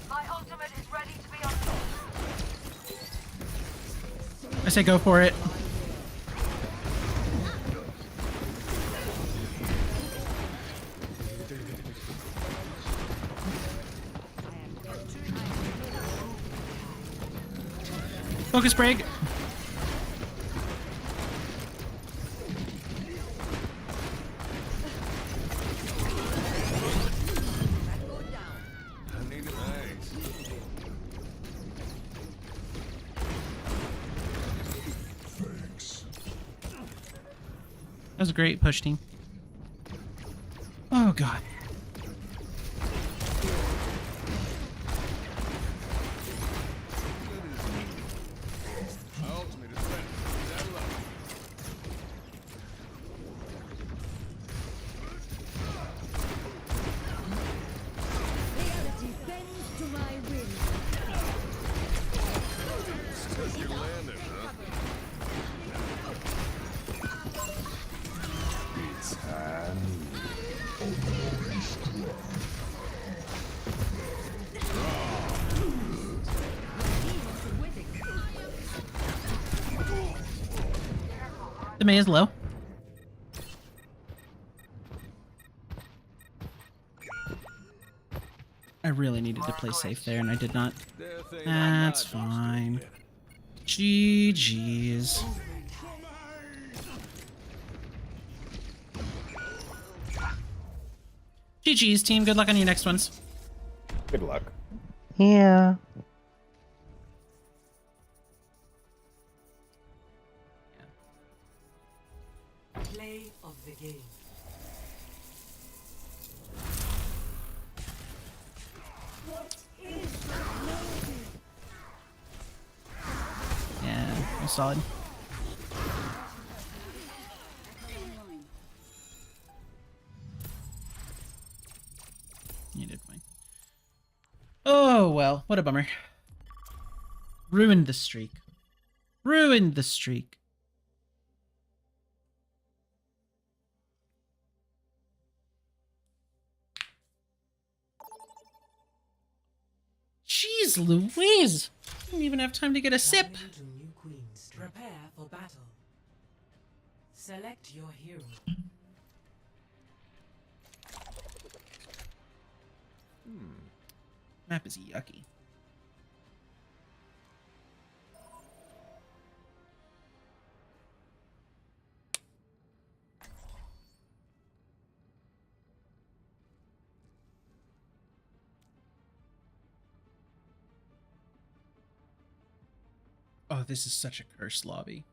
H: My ultimate is ready to be unleashed.
A: I say go for it. Focus break. That was a great push, team. Oh god. The May is low. I really needed to play safe there, and I did not. That's fine. GG's. GG's, team. Good luck on your next ones.
P: Good luck.
Q: Yeah.
B: Play of the game.
A: Yeah, all solid. You did fine. Oh, well, what a bummer. Ruined the streak. Ruined the streak. Jeez Louise! I didn't even have time to get a sip.
B: To new queens. Prepare for battle. Select your hero.
A: Map is yucky. Oh, this is such a cursed lobby.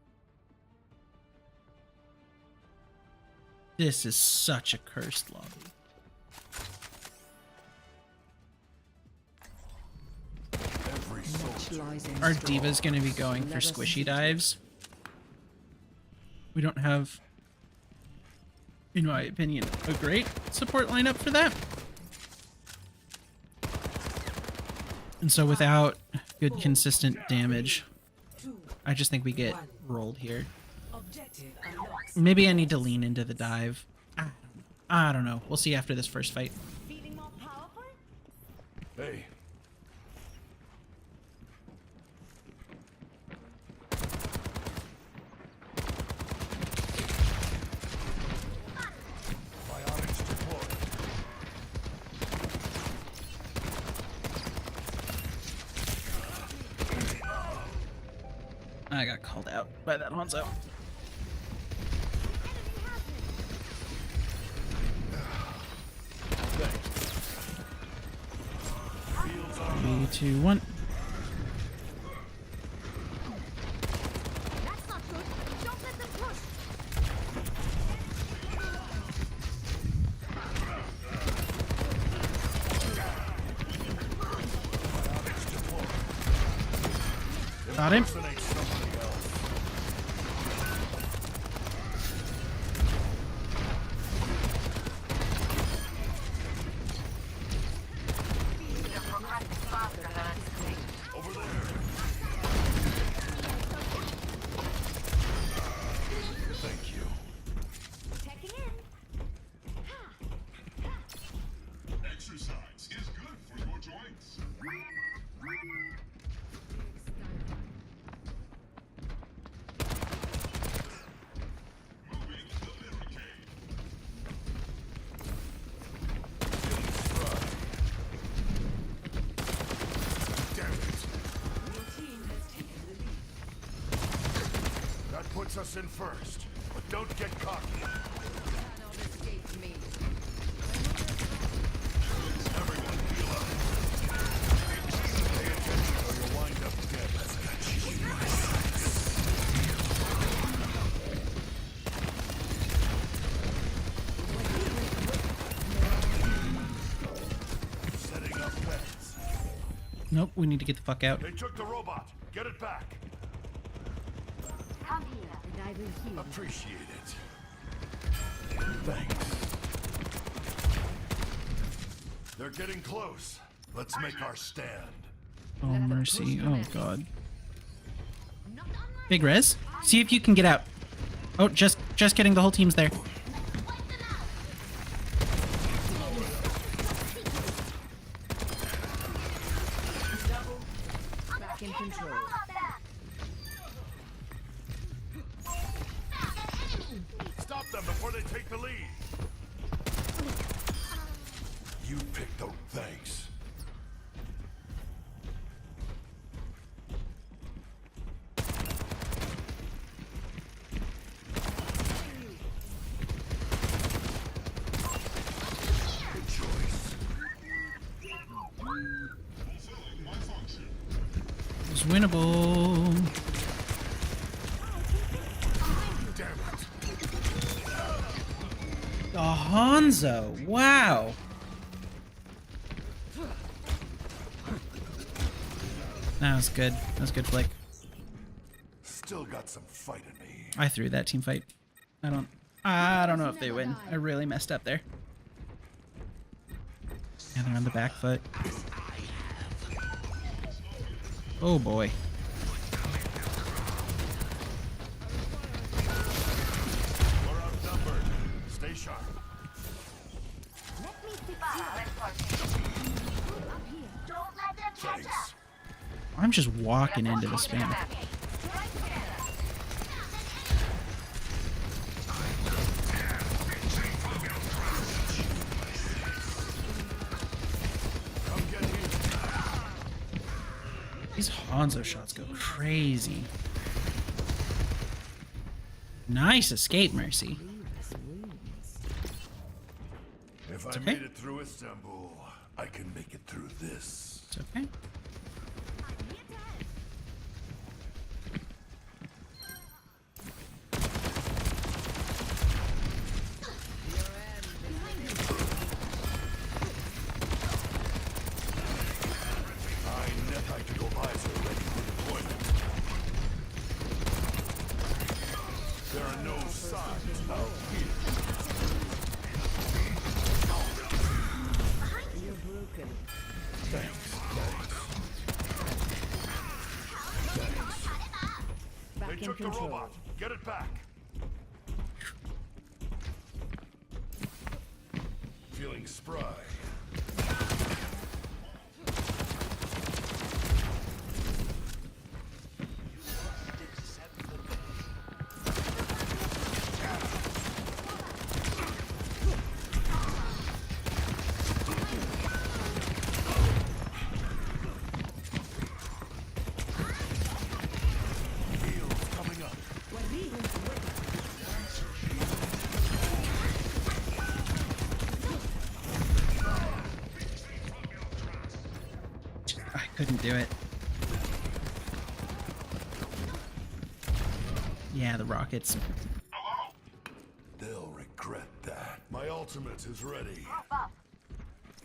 A: This is such a cursed lobby. Our diva's gonna be going for squishy dives. We don't have, in my opinion, a great support lineup for that. And so without good consistent damage, I just think we get rolled here. Maybe I need to lean into the dive. I don't know. We'll see after this first fight.
C: Hey.
A: I got called out by that Hanzo. 3, 2, 1.
E: That's not good. Don't let them push.
A: Got him.
C: Exercise is good for your joints. Moving the barricade. Damn it.
B: Your team has taken the lead.
C: That puts us in first, but don't get cocky. Everyone heal up. Pay attention or you'll wind up dead. Setting up beds.
A: Nope, we need to get the fuck out.
C: They took the robot. Get it back.
H: Come here.
F: And I will heal.
C: Appreciate it. Thanks. They're getting close. Let's make our stand.
A: Oh, mercy. Oh, God. Big res. See if you can get out. Oh, just kidding. The whole team's there.
F: Back in control.
C: Stop them before they take the lead. You picked those. Thanks.
A: is winnable. The Hanzo. Wow. That was good. That was a good flick.
C: Still got some fight in me.
A: I threw that team fight. I don't know if they win. I really messed up there. And they're on the back foot. Oh boy.
C: We're outnumbered. Stay sharp.
H: Let me fix you up. Don't let them catch up.
A: I'm just walking into the spam. These Hanzo shots go crazy. Nice escape, Mercy.
C: If I
A: okay.
C: made it through Istanbul, I can make it through this.
A: It's okay.
C: There are no signs out here.
F: You're broken.
C: Thanks.
F: Back
C: They
F: in
C: took the
F: control.
C: robot. Get it back. Feeling spry.
A: Couldn't do it. Yeah, the rockets.
C: They'll regret that. My ultimate is ready.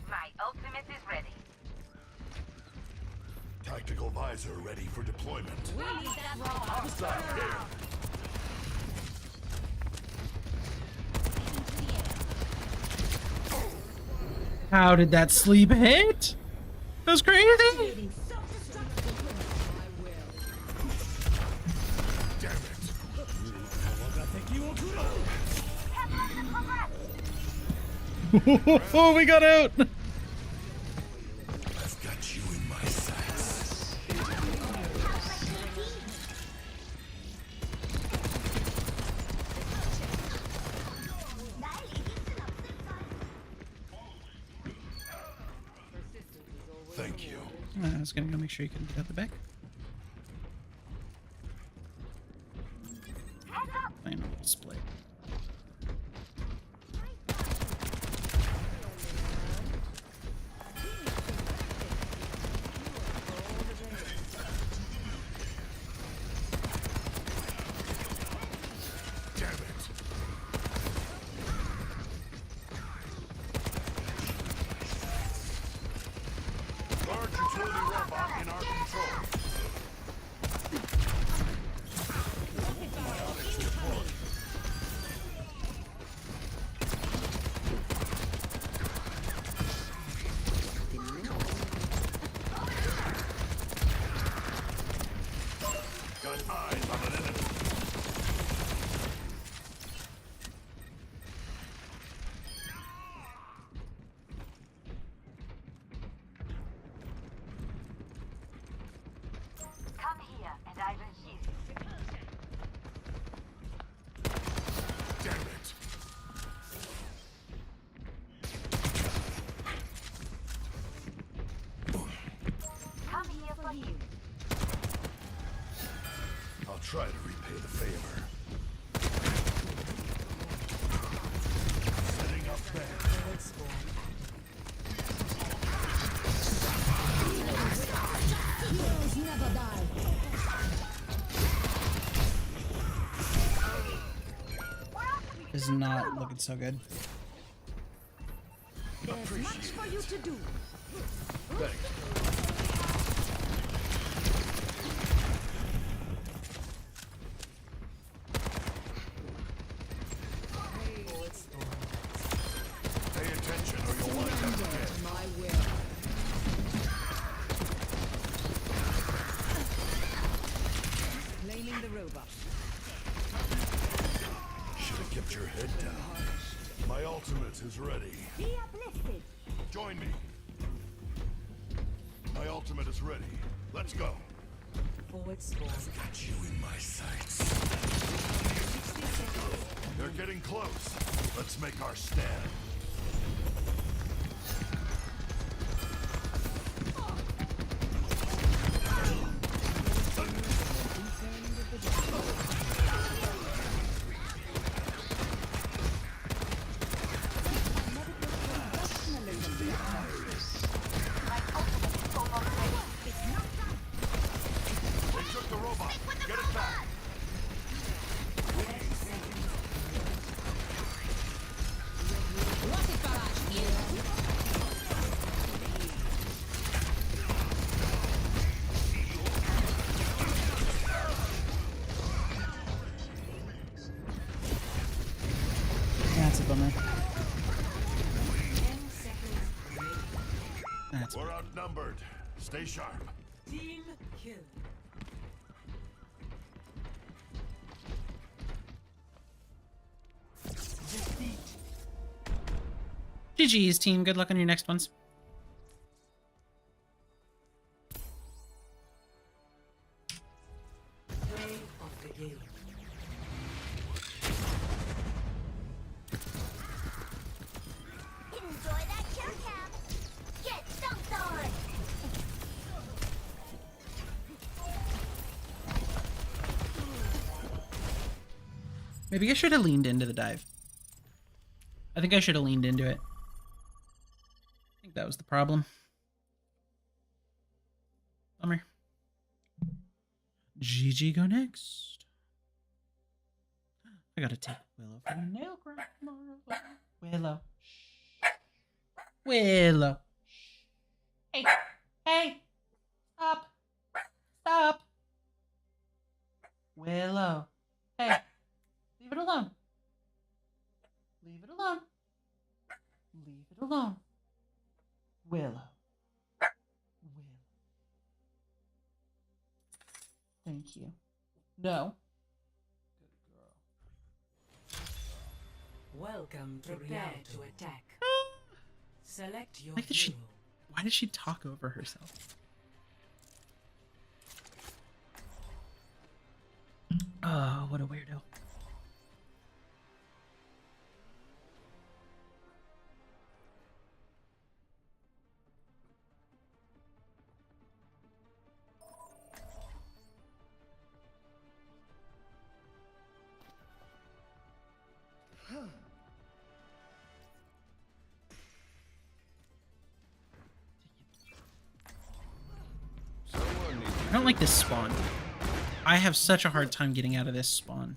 H: My ultimate is ready.
C: Tactical visor ready for deployment.
H: We need that robot.
C: Hostile here.
A: How did that sleep hit? That was crazy. Oh, we got out.
C: I've got you in my sights. Thank you.
A: I was gonna go make sure you couldn't get out the back. Final display.
C: Large utility robot in our control. Biotics deployed. Got eyes on an enemy.
H: Come here and I will heal you.
C: Damn it.
H: Come here for you.
C: I'll try to repay the favor. Setting up there.
O: Heroes never die.
R: is not looking so good.
O: There's much for you to do.
C: Pay attention or you'll wind up dead.
O: My will. Claiming the robot.
C: Should have kept your head down. My ultimate is ready.
O: Be uplifted.
C: Join me. My ultimate is ready. Let's go.
B: Forward score.
C: Got you in my sights. They're getting close. Let's make our stand. They took the robot. Get it back.
R: That's a bummer. That's
C: We're outnumbered. Stay sharp.
B: Team kill. Defeat.
A: GG's team. Good luck on your next ones.
B: Play of the game.
H: Enjoy that kill cam. Get dunked on.
A: Maybe I should have leaned into the dive. I think I should have leaned into it. I think that was the problem. Bummer. GG go next. I gotta take Willow from the nail grinder. Willow. Willow. Hey. Hey. Stop. Stop. Willow. Hey. Leave it alone. Leave it alone. Leave it alone. Willow. Willow. Thank you. No.
B: Welcome to Prepare to attack. Select your
A: Like that she,
B: hero.
A: why did she talk over herself? Oh, what a weirdo. I don't like this spawn. I have such a hard time getting out of this spawn.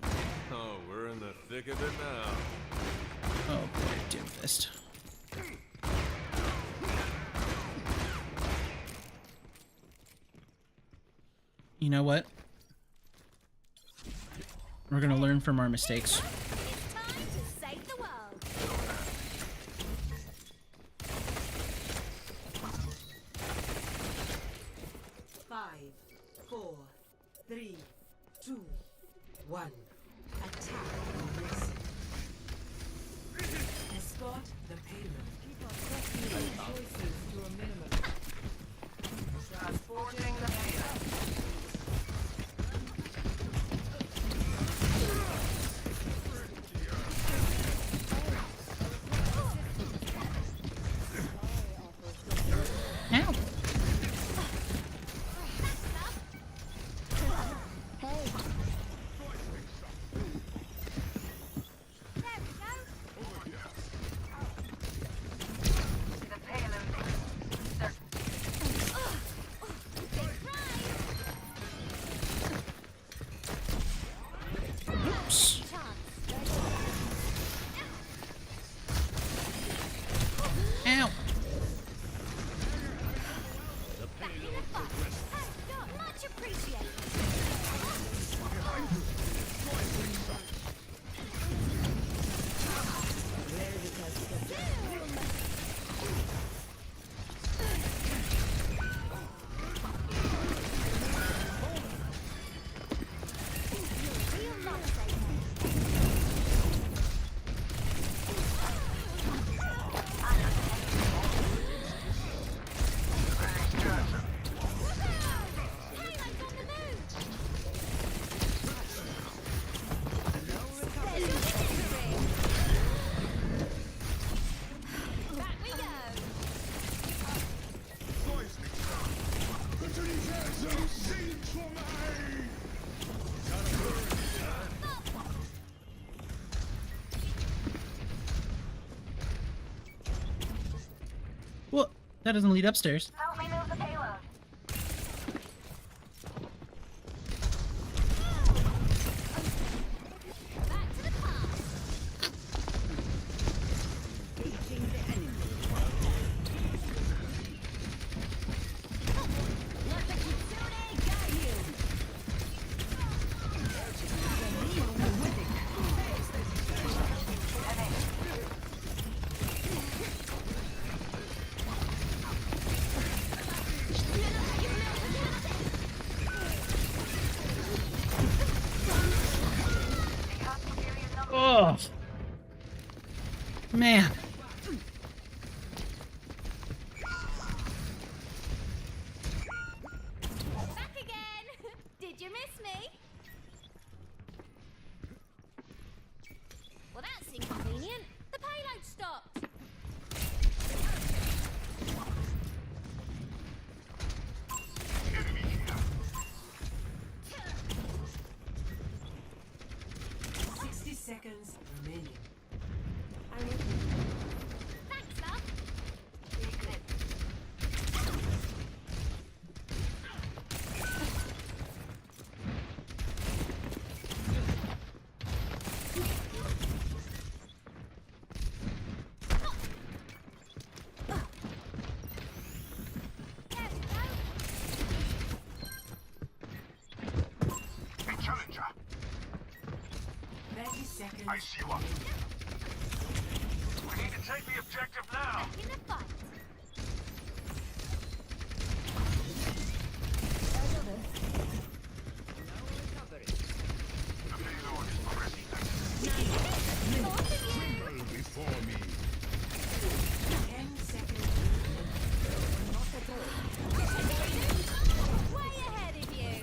S: Oh, we're in the thick of it now.
A: Oh boy, Doomfist. You know what? We're gonna learn from our mistakes.
H: It's time to save the world.
B: 5, 4, 3, 2, 1. Attack on this. Escort the payload. Keep our questionable choices to a minimum. Transporting the payload.
A: Ow. Well, that doesn't lead upstairs.
H: Help me move the payload.
A: Oh, man.
E: Back again. Did you miss me? Well, that's inconvenient. The payload stopped.
B: Seconds remaining.
E: Thanks, love.
C: Hey, Challenger.
B: 30 seconds.
C: I see one. We need to take the objective now.
E: Back in the fight.
C: The payload is progressing. Go before me.
B: 10 seconds.
E: Way ahead of you.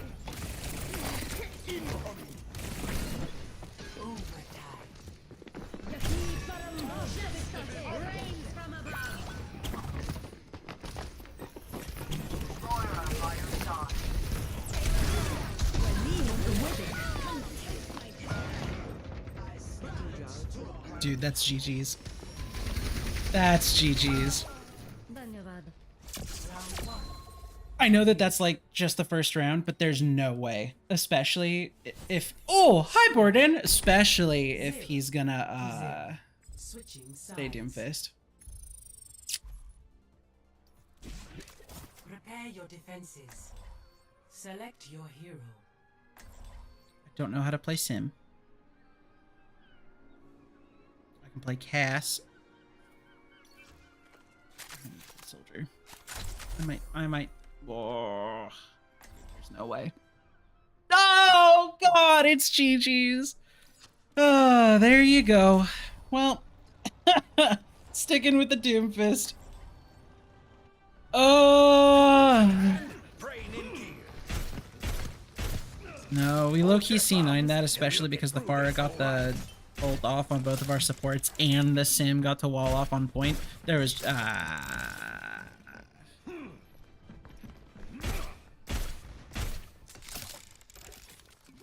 A: Dude, that's GG's. That's GG's. I know that that's like just the first round, but there's no way. Especially if... Oh, hi, Borden! Especially if he's gonna, stay Doomfist.
B: Prepare your defenses. Select your hero.
A: I don't know how to play Sim. I can play Cass. Soldier. I might. Whoa. There's no way. Oh God, it's GG's. There you go. Well, sticking with the Doomfist. Oh. No, we low-key C9 that, especially because the Pharah got the ult off on both of our supports and the Sim got to wall off on point. There was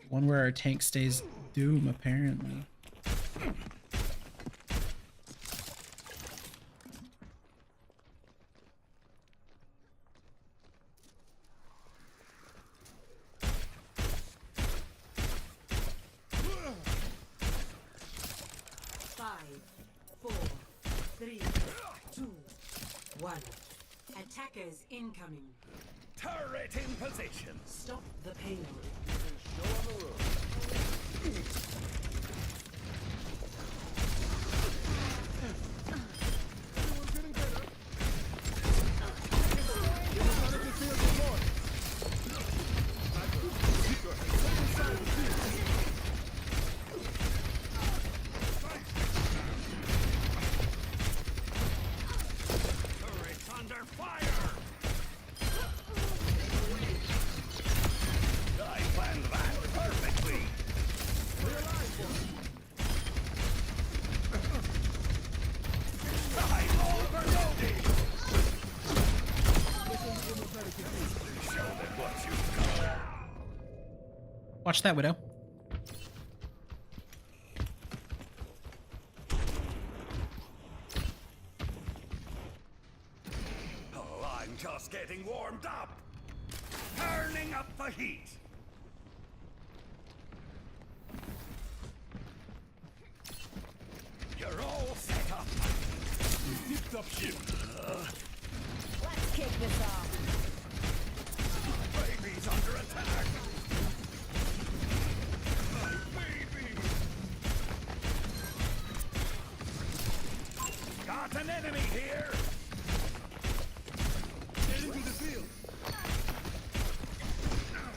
A: one where our tank stays Doom, apparently.
B: Attackers incoming.
C: Turret in position.
B: Stop the payload.
A: Watch that, Widow.
C: Just getting warmed up. Turning up the heat. You're all set up. Zipped up ship.
E: Let's kick this off.
C: Baby's under attack. My baby. Got an enemy here. Get into the field.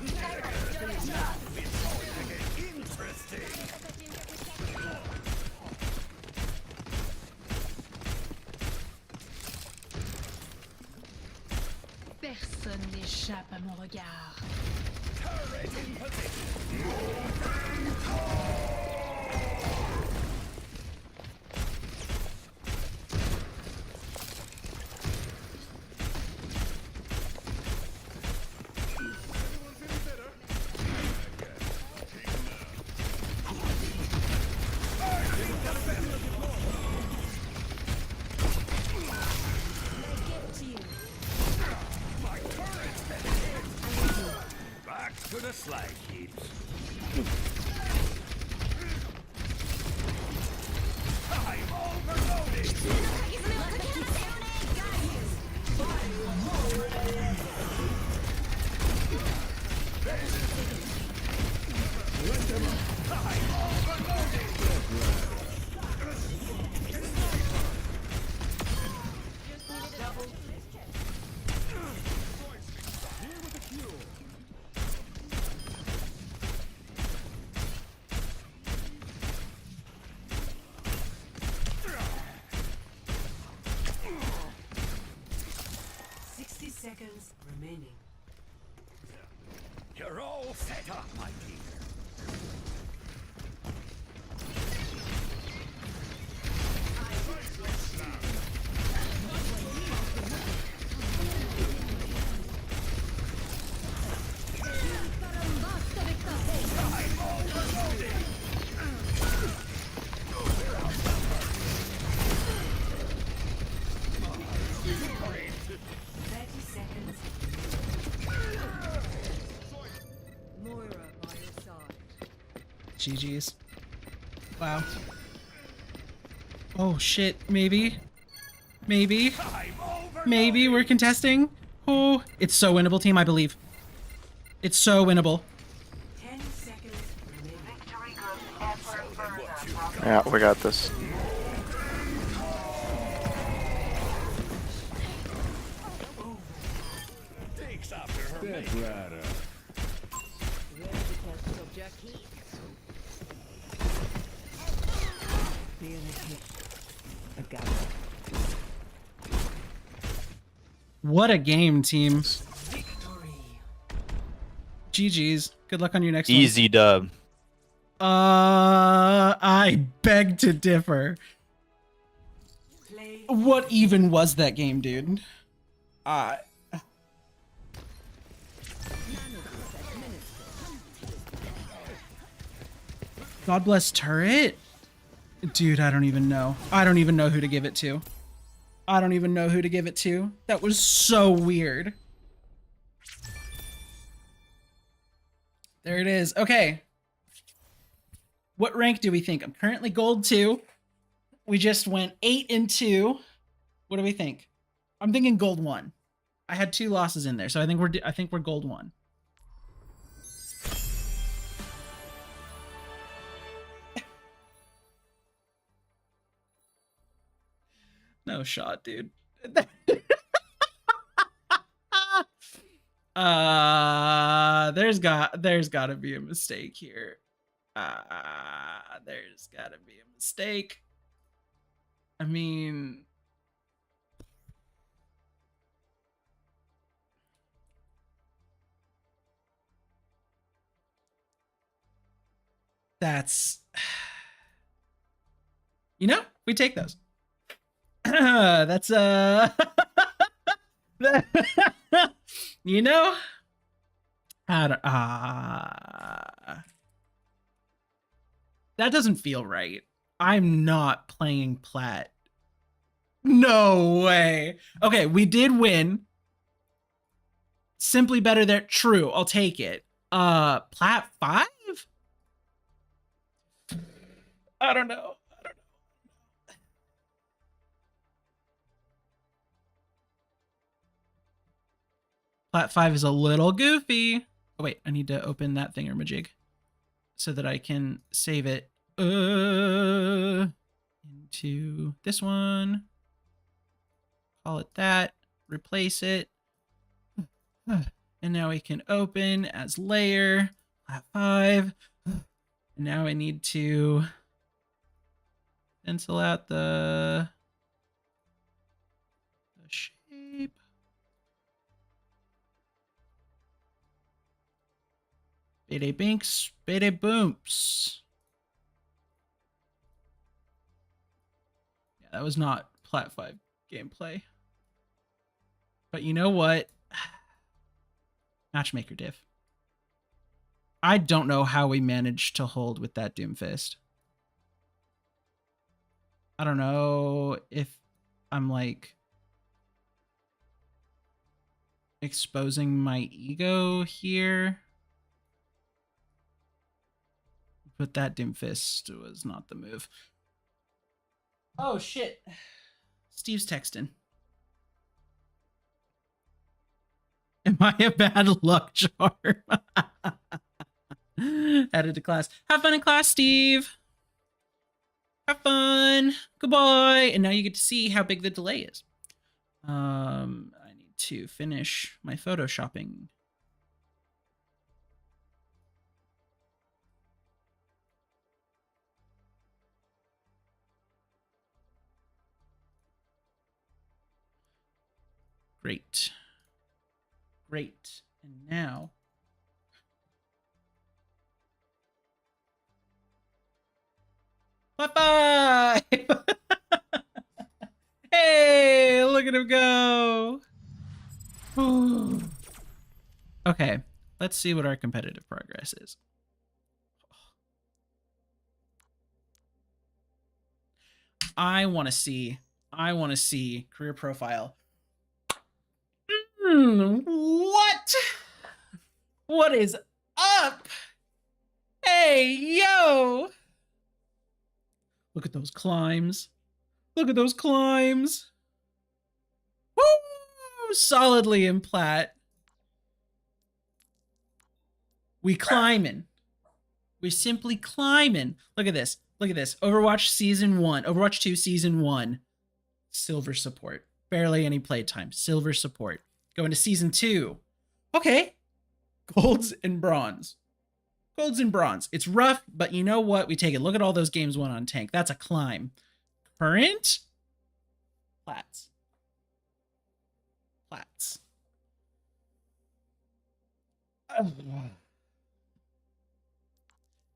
C: It's going to get interesting.
E: Personne n'échappe à mon regard.
C: Turret in position.
B: 60 seconds remaining.
C: You're all set up, my dear.
A: GG's. Wow. Oh shit, maybe. Maybe. Maybe we're contesting. Oh, it's so winnable, team, I believe. It's so winnable.
B: 10 seconds remaining.
L: Yeah, we got this.
C: Takes after her mate.
A: What a game, team. GG's. Good luck on your next
T: Easy dub.
A: one. I beg to differ. What even was that game, dude? God bless Turret? Dude, I don't even know. I don't even know who to give it to. I don't even know who to give it to. That was so weird. There it is. Okay. What rank do we think? I'm currently gold 2. We just went 8 and 2. What do we think? I'm thinking gold 1. I had 2 losses in there, so I think we're gold 1. No shot, dude. There's gotta be a mistake here. There's gotta be a mistake. I mean, that's, you know, we take those. That's you know, that doesn't feel right. I'm not playing plat. No way. Okay, we did win. Simply better there. True, I'll take it. Plat 5? I don't know. Plat 5 is a little goofy. Oh, wait, I need to open that thingamajig so that I can save it into this one. Call it that. Replace it. And now we can open as layer. Plat 5. And now I need to pencil out the shape. Bede binks, bede boomps. Yeah, that was not Plat 5 gameplay. But you know what? Matchmaker diff. I don't know how we managed to hold with that Doomfist. I don't know if I'm like exposing my ego here. But that Doomfist was not the move. Oh shit. Steve's texting. Am I a bad luck charm? Added to class. Have fun in class, Steve. Have fun. Goodbye. And now you get to see how big the delay is. I need to finish my photoshopping. Great. Great. And now bye-bye. Hey, look at him go. Okay, let's see what our competitive progress is. I want to see career profile. What? What is up? Hey, yo. Look at those climbs. Look at those climbs. Woo! Solidly in plat. We climbing. We simply climbing. Look at this. Look at this. Overwatch Season 1. Overwatch 2 Season 1. Silver support. Barely any playtime. Silver support. Going to Season 2. Okay. Golds and bronze. Golds and bronze. It's rough, but you know what? We take it. Look at all those games won on tank. That's a climb. Current? Plats. Plats.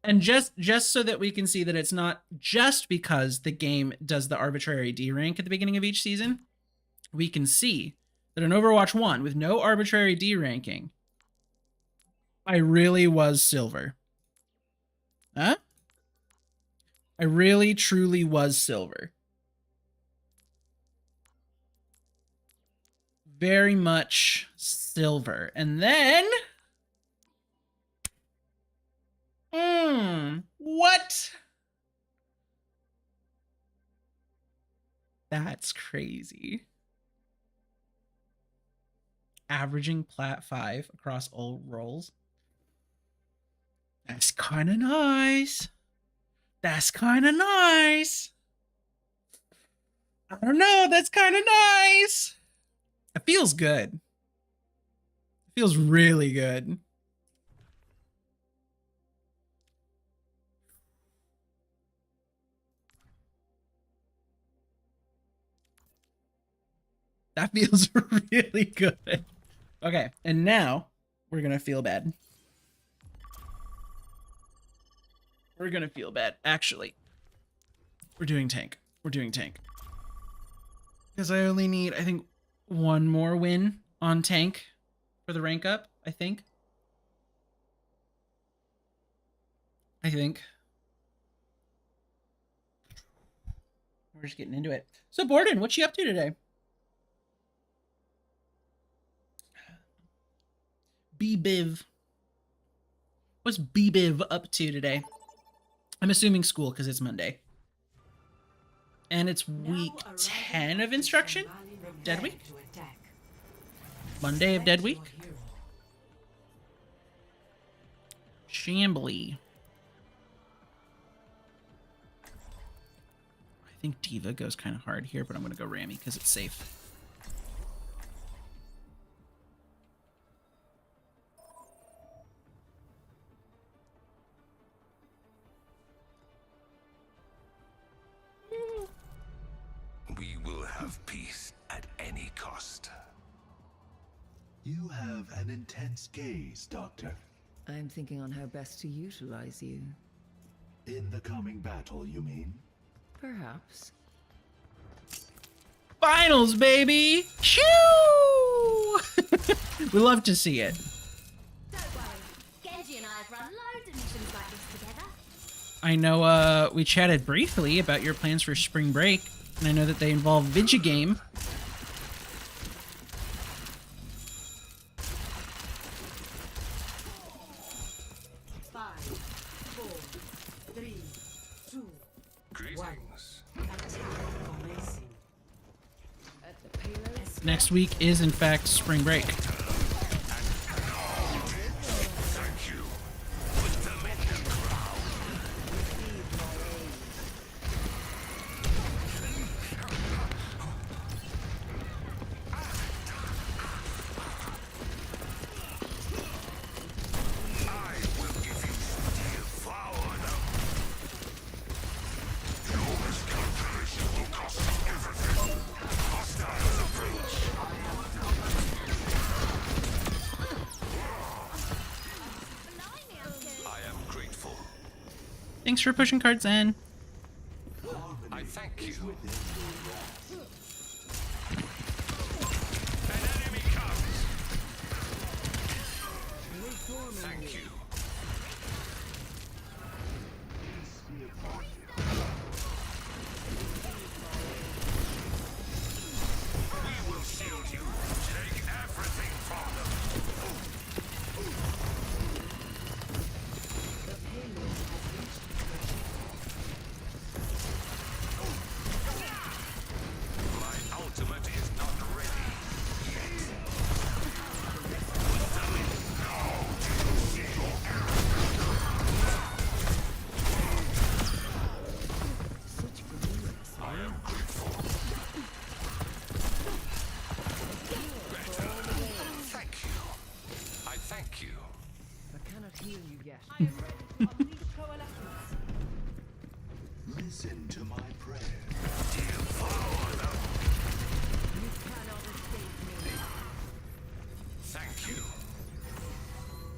A: And just so that we can see that it's not just because the game does the arbitrary D rank at the beginning of each season, we can see that in Overwatch 1, with no arbitrary D ranking, I really was silver. Huh? I really, truly was silver. Very much silver. And then... what? That's crazy. Averaging plat 5 across all roles. That's kind of nice. That's kind of nice. I don't know. That's kind of nice. It feels good. It feels really good. That feels really good. Okay, and now we're gonna feel bad. We're gonna feel bad. Actually, we're doing tank. We're doing tank. Because I only need, I think, one more win on tank for the rank up, I think. We're just getting into it. So, Borden, what you up to today? B-Biv. What's B-Biv up to today? I'm assuming school because it's Monday. And it's week 10 of instruction? Dead week? Monday of Dead Week? Shambly. I think Diva goes kind of hard here, but I'm going to go Rammy because it's safe.
I: We will have peace at any cost.
C: You have an intense gaze, Doctor.
F: I'm thinking on how best to utilize you.
C: In the coming battle, you mean?
F: Perhaps.
A: Finals, baby! Shoo! We love to see it.
E: Don't worry. Genji and I have run loads of missions like this together.
A: I know we chatted briefly about your plans for spring break, and I know that they involve Vigigame. Next week is, in fact, spring break. Thanks for pushing cards in.
I: I thank you. Thank you. We will shield you. Take everything from them. My ultimate is not ready yet. I am grateful. Thank you. I thank you.
F: I cannot heal you yet.
C: Listen to my prayer.
F: You cannot escape me.
I: Thank you.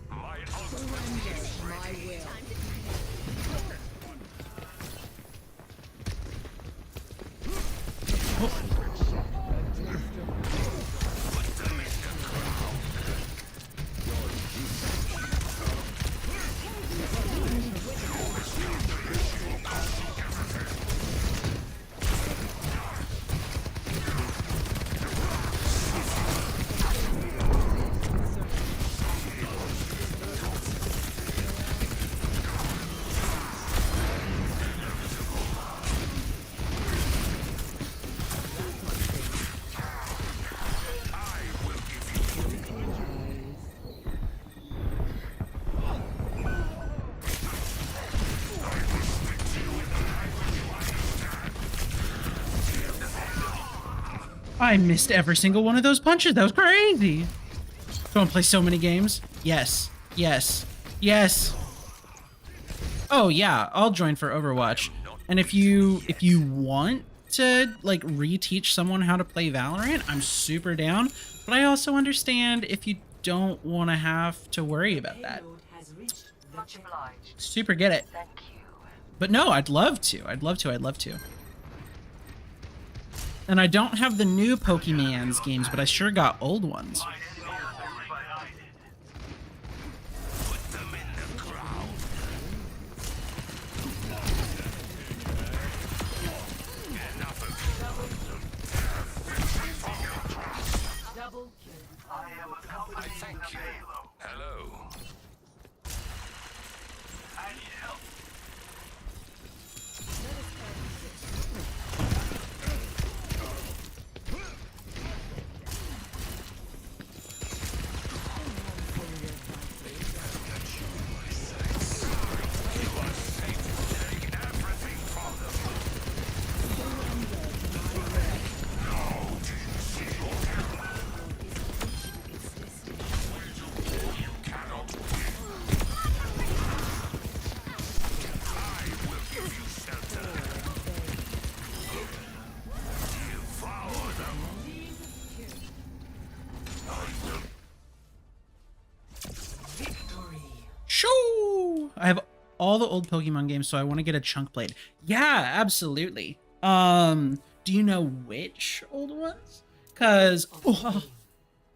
I: My ultimate is
F: My
I: ready.
F: will.
A: I missed every single one of those punches. That was crazy. Don't play so many games. Yes. Yes. Yes. Oh yeah, I'll join for Overwatch. And if you want to like reteach someone how to play Valorant, I'm super down. But I also understand if you don't want to have to worry about that. Super get it. But no, I'd love to. I'd love to. I'd love to. And I don't have the new Pokemon's games, but I sure got old ones.
I: I thank you. Hello.
C: I need help.
A: Shoo! I have all the old Pokemon games, so I want to get a chunk blade. Yeah, absolutely. Do you know which old ones? Cause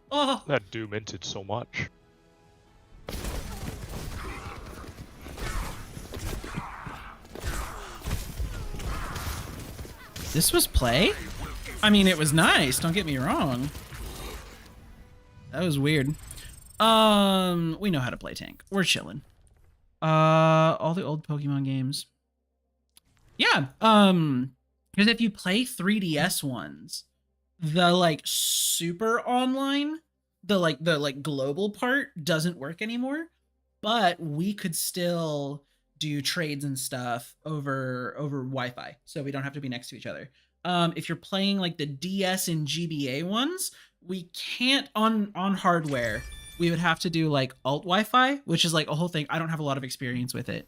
T: That Doom minted so much.
A: this was play? I mean, it was nice, don't get me wrong. That was weird. We know how to play tank. We're chilling. All the old Pokemon games. Yeah, because if you play 3DS ones, the like super online, the global part doesn't work anymore, but we could still do trades and stuff over Wi-Fi, so we don't have to be next to each other. If you're playing like the DS and GBA ones, we can't on hardware. We would have to do like alt Wi-Fi, which is like a whole thing. I don't have a lot of experience with it.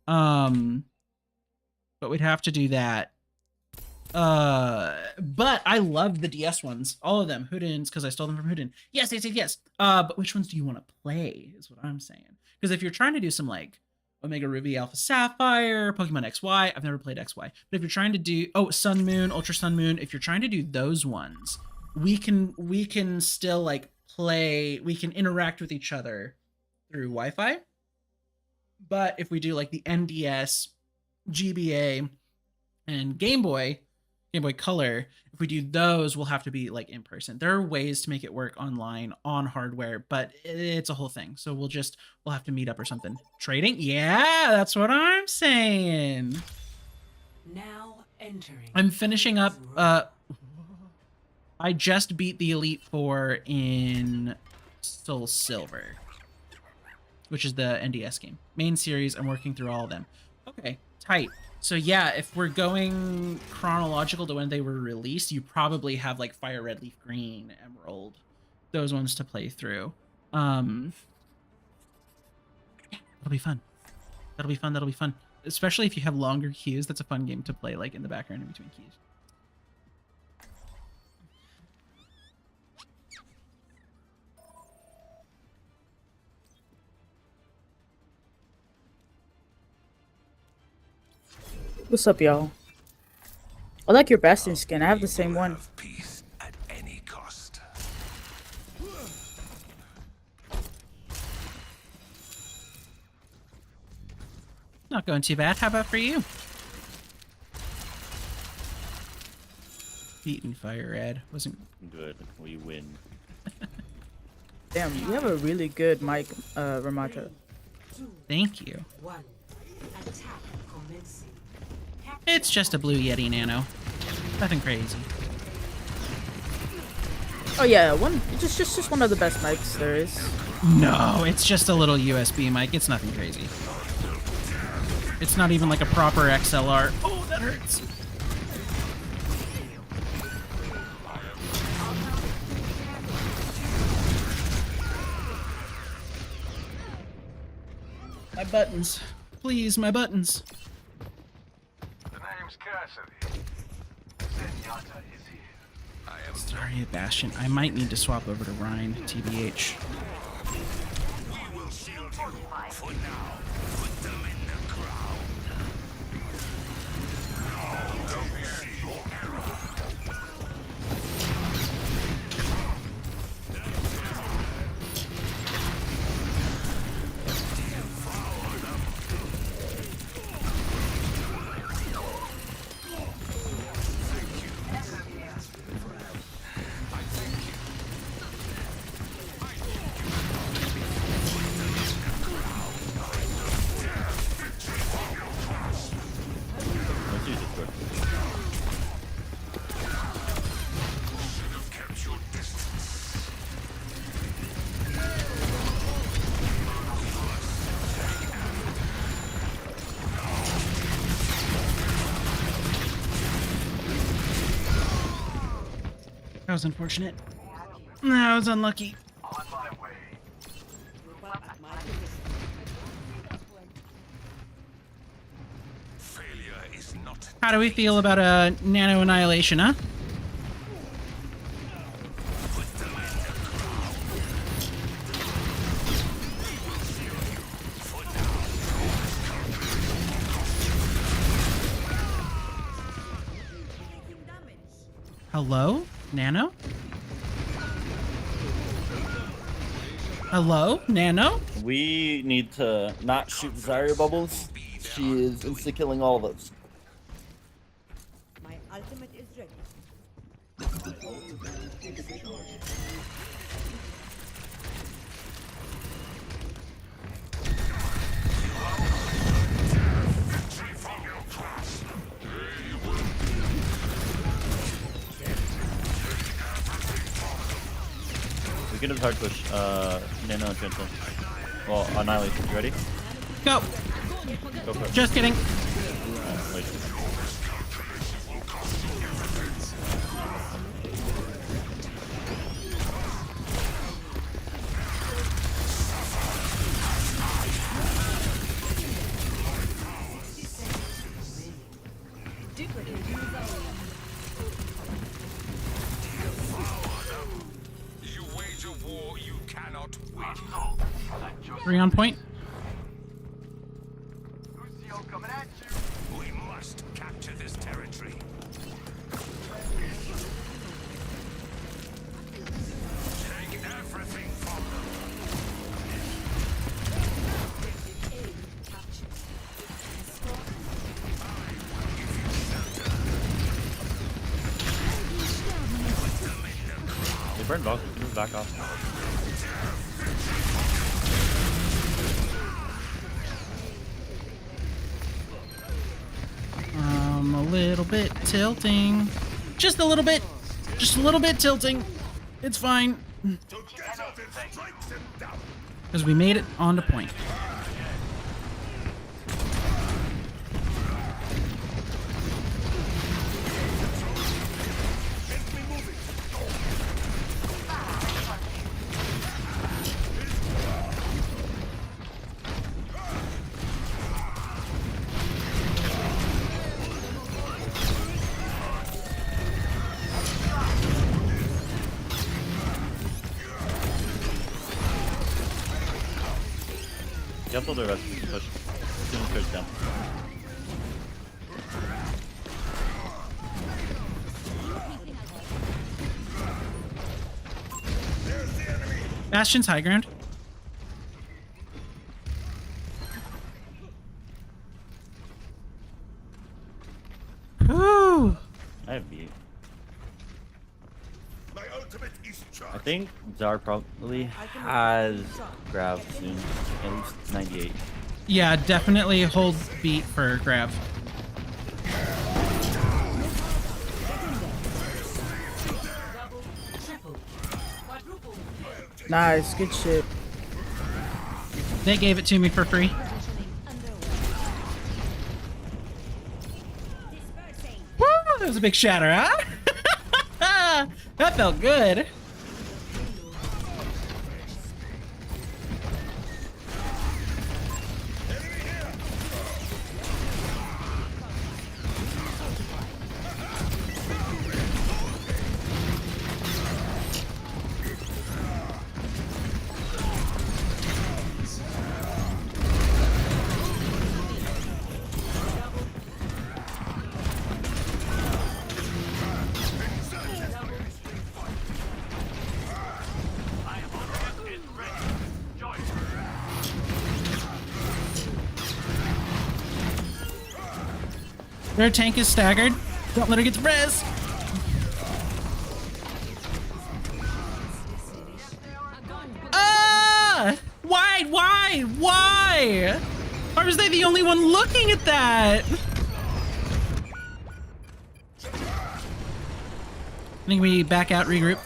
A: But we'd have to do that. But I love the DS ones, all of them. Houdins, because I stole them from Houdin. Yes. But which ones do you want to play is what I'm saying. Because if you're trying to do some like Omega Ruby, Alpha Sapphire, Pokemon XY, I've never played XY. But if you're trying to do Sun Moon, Ultra Sun Moon, if you're trying to do those ones, we can still like play, we can interact with each other through Wi-Fi. But if we do like the NDS, GBA, and Game Boy Color, if we do those, we'll have to be like in person. There are ways to make it work online on hardware, but it's a whole thing. So we'll have to meet up or something. Trading? Yeah, that's what I'm saying.
B: Now entering.
A: I'm finishing up. I just beat the Elite Four in Soul Silver, which is the NDS game. Main series, I'm working through all of them. Okay, tight. So yeah, if we're going chronological to when they were released, you probably have like Fire Red, Leaf Green, Emerald, those ones to play through. Yeah, that'll be fun. That'll be fun. Especially if you have longer queues, that's a fun game to play like in the background in between queues.
U: What's up, y'all? I like your Bastion skin. I have the same one.
I: Peace at any cost.
A: Not going too bad. How about for you? Beaten Fire Red wasn't
V: good. We win.
U: Damn, you have a really good mic, Ramatra.
A: Thank you.
B: One. Attack commencing.
A: It's just a Blue Yeti Nano. Nothing crazy.
U: Oh yeah, just one of the best mics there is.
A: No, it's just a little USB mic. It's nothing crazy. It's not even like a proper XLR. Oh, that hurts. My buttons. Please, my buttons.
C: The name's Cassidy. Zenyatta is here.
A: Sorry, Bastion. I might need to swap over to Rhine, TBH.
I: We will shield you for now. Put them in the ground.
A: was unfortunate. That was unlucky. How do we feel about a nano annihilation, huh? Hello, Nano? Hello, Nano?
J: We need to not shoot Zarya bubbles. She is insta-killing all of us.
F: My ultimate is ready.
J: We can just hard push Nano and Trinta. Well, Annihilation. You ready?
A: Go!
J: Go for it.
A: Just kidding.
J: Wait.
I: You wage a war you cannot win.
A: 3 on point.
I: We must capture this territory. Take everything from
J: They burned both. Move back off.
A: A little bit tilting. Just a little bit. Just a little bit tilting. It's fine. Because we made it onto point.
J: You have to hold the rest of the push. Student push down.
A: Bastion's high ground. Woo!
J: I have beat.
C: My ultimate is charged.
J: I think Zar probably has grab soon. At least 98.
A: Yeah, definitely hold beat for grab.
U: Nice, good shit.
A: They gave it to me for free. Woo! That was a big shatter, huh? That felt good. Their tank is staggered. Don't let her get to res. Ah! Why? Why? Or was they the only one looking at that? I think we back out, regroup.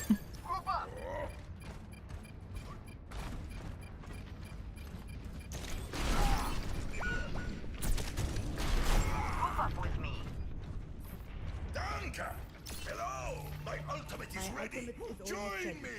C: ready? Join me!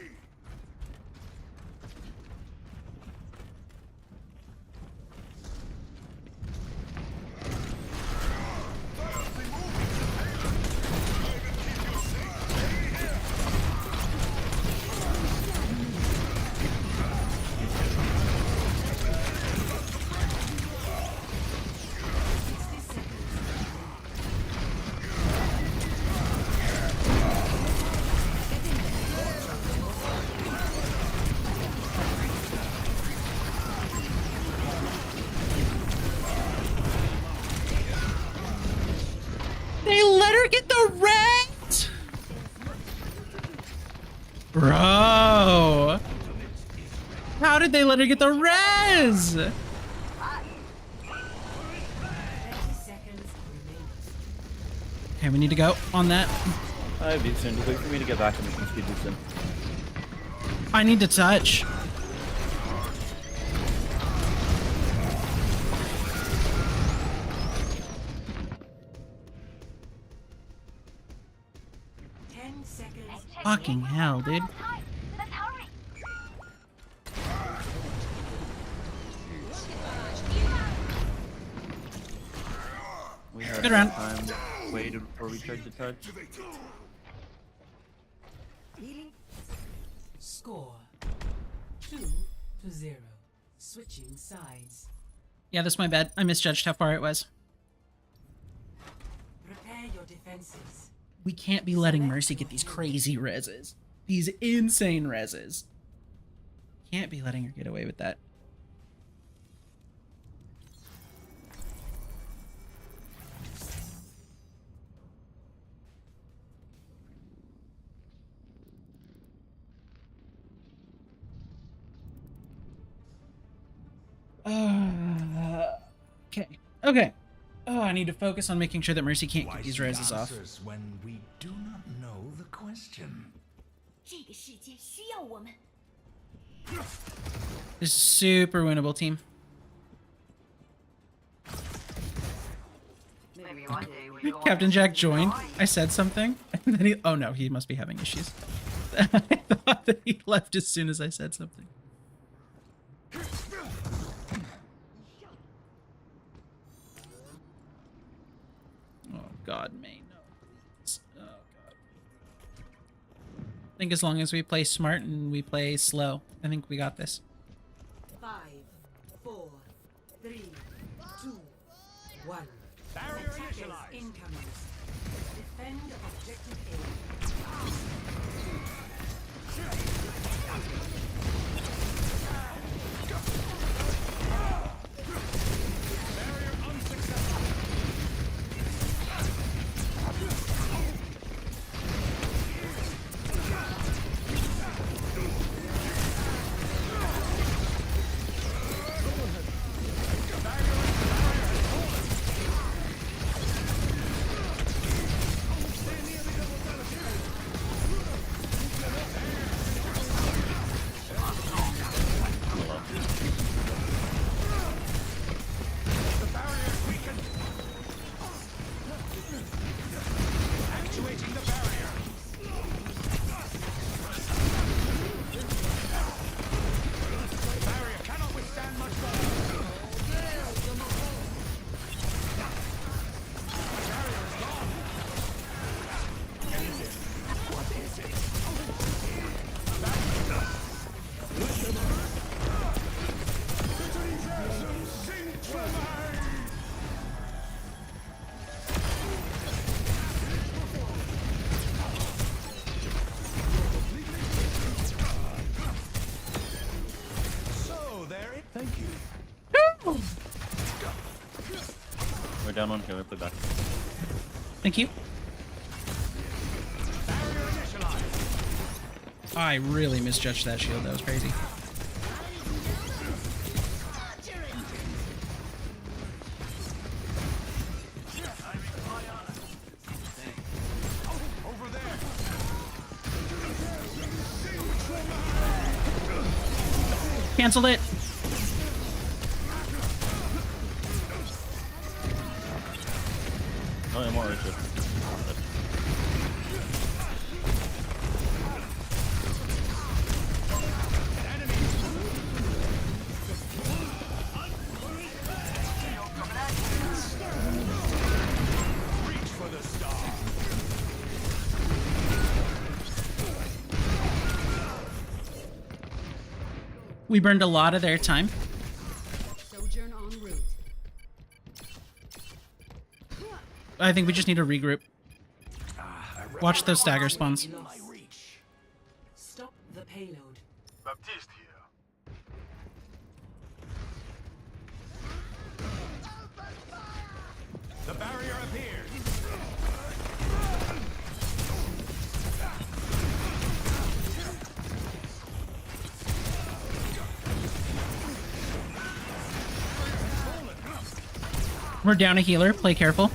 A: They let her get the res! Bro! How did they let her get the res? Okay, we need to go on that.
J: I have Vincent. Just wait for me to get back and we can speed Vincent.
A: I need to touch. Fucking hell, dude.
J: We have
A: Good round.
J: time. Wait before we try to touch.
B: Score 2-0. Switching sides.
A: Yeah, that's my bad. I misjudged how far it was.
B: Prepare your defenses.
A: We can't be letting Mercy get these crazy reses. These insane reses. Can't be letting her get away with that. Okay. Okay. Oh, I need to focus on making sure that Mercy can't get these reses off.
C: When we do not know the question.
E: 这个世界需要我们。
A: This is super winnable, team. Captain Jack joined. I said something, and then he. Oh no, he must be having issues. I thought that he left as soon as I said something. Oh God, May, no, please. Oh God. I think as long as we play smart and we play slow, I think we got this.
B: 5, 4, 3, 2, 1.
C: Barrier
B: Attackers
C: initialized.
B: incoming. Defend objective
C: Actuating the barrier. The barrier cannot withstand much longer. So there it. Thank you.
J: We're down on here. We play back.
A: Thank you. I really misjudged that shield. That was crazy. Canceled it.
J: Oh, yeah, more Richard.
A: We burned a lot of their time.
O: Sojourn en route.
A: I think we just need to regroup. Watch those stagger spawns.
B: Stop the payload.
C: Baptiste here. The barrier appears.
A: We're down a healer. Play careful.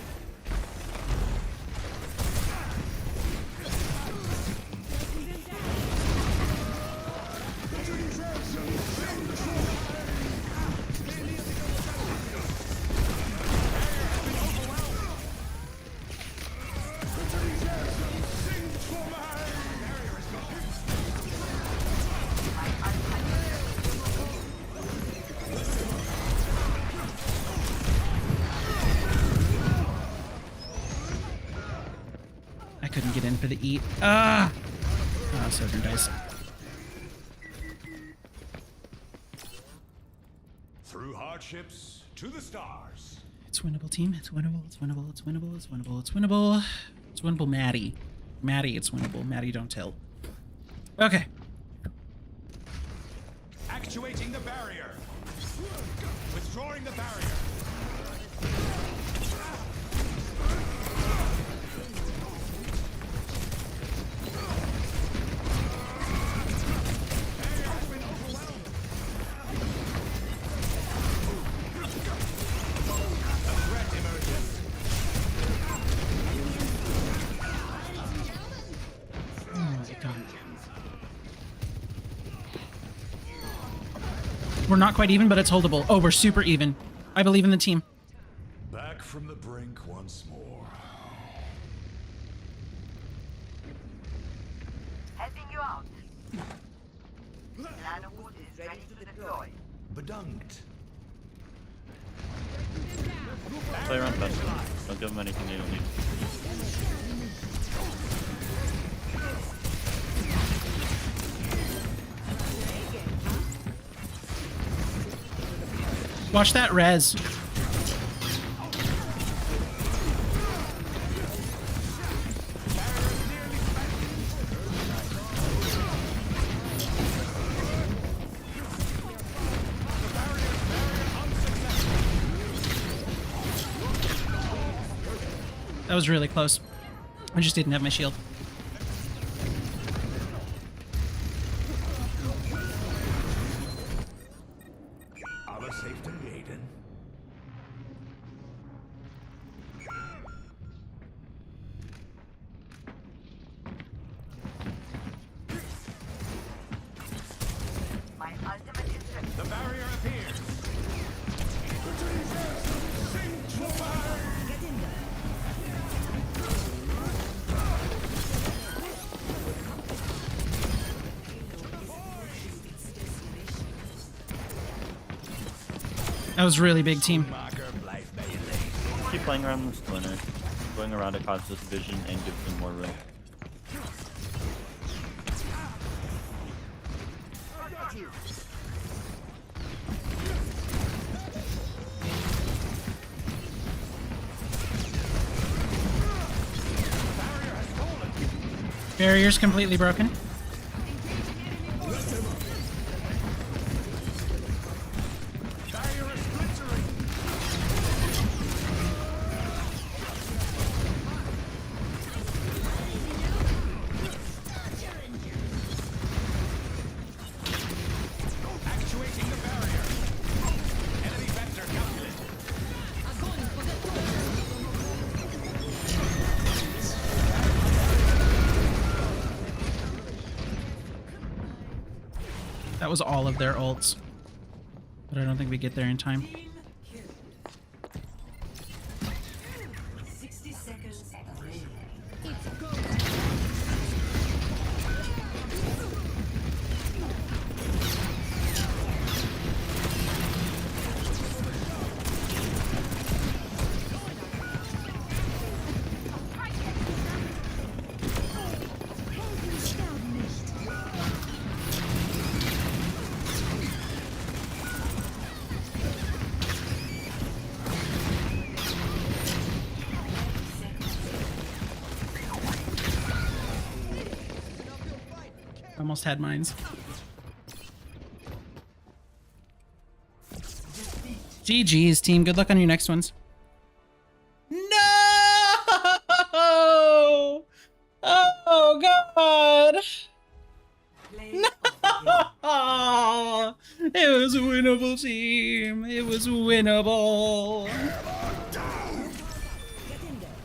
A: I couldn't get in for the eat. Ah! Oh, Sojourn dice.
C: Through hardships to the stars.
A: It's winnable, team. It's winnable. It's winnable. It's winnable. It's winnable. It's winnable. It's winnable, Maddie. Maddie, it's winnable. Maddie, don't tell. Okay.
C: Actuating the barrier. Withdrawing the barrier.
A: We're not quite even, but it's holdable. Oh, we're super even. I believe in the team.
C: Back from the brink once more.
H: Helping you out. Nanowood is ready to deploy.
C: Bedankt.
J: Play around fast. Don't give them anything they don't need.
A: Watch that res. That was really close. I just didn't have my shield.
C: Our safety laden.
H: My ultimate is
C: The barrier appears.
O: Get in there.
A: That was really big, team.
J: Keep playing around the splinter. Going around it causes vision and gives them more room.
A: Barrier's completely broken.
C: Actuating the barrier. Enemy vector calculated.
A: That was all of their ults. But I don't think we get there in time.
B: 60 seconds remaining.
A: almost had mines. GG's, team. Good luck on your next ones. No! Oh, God. No! It was a winnable, team. It was winnable.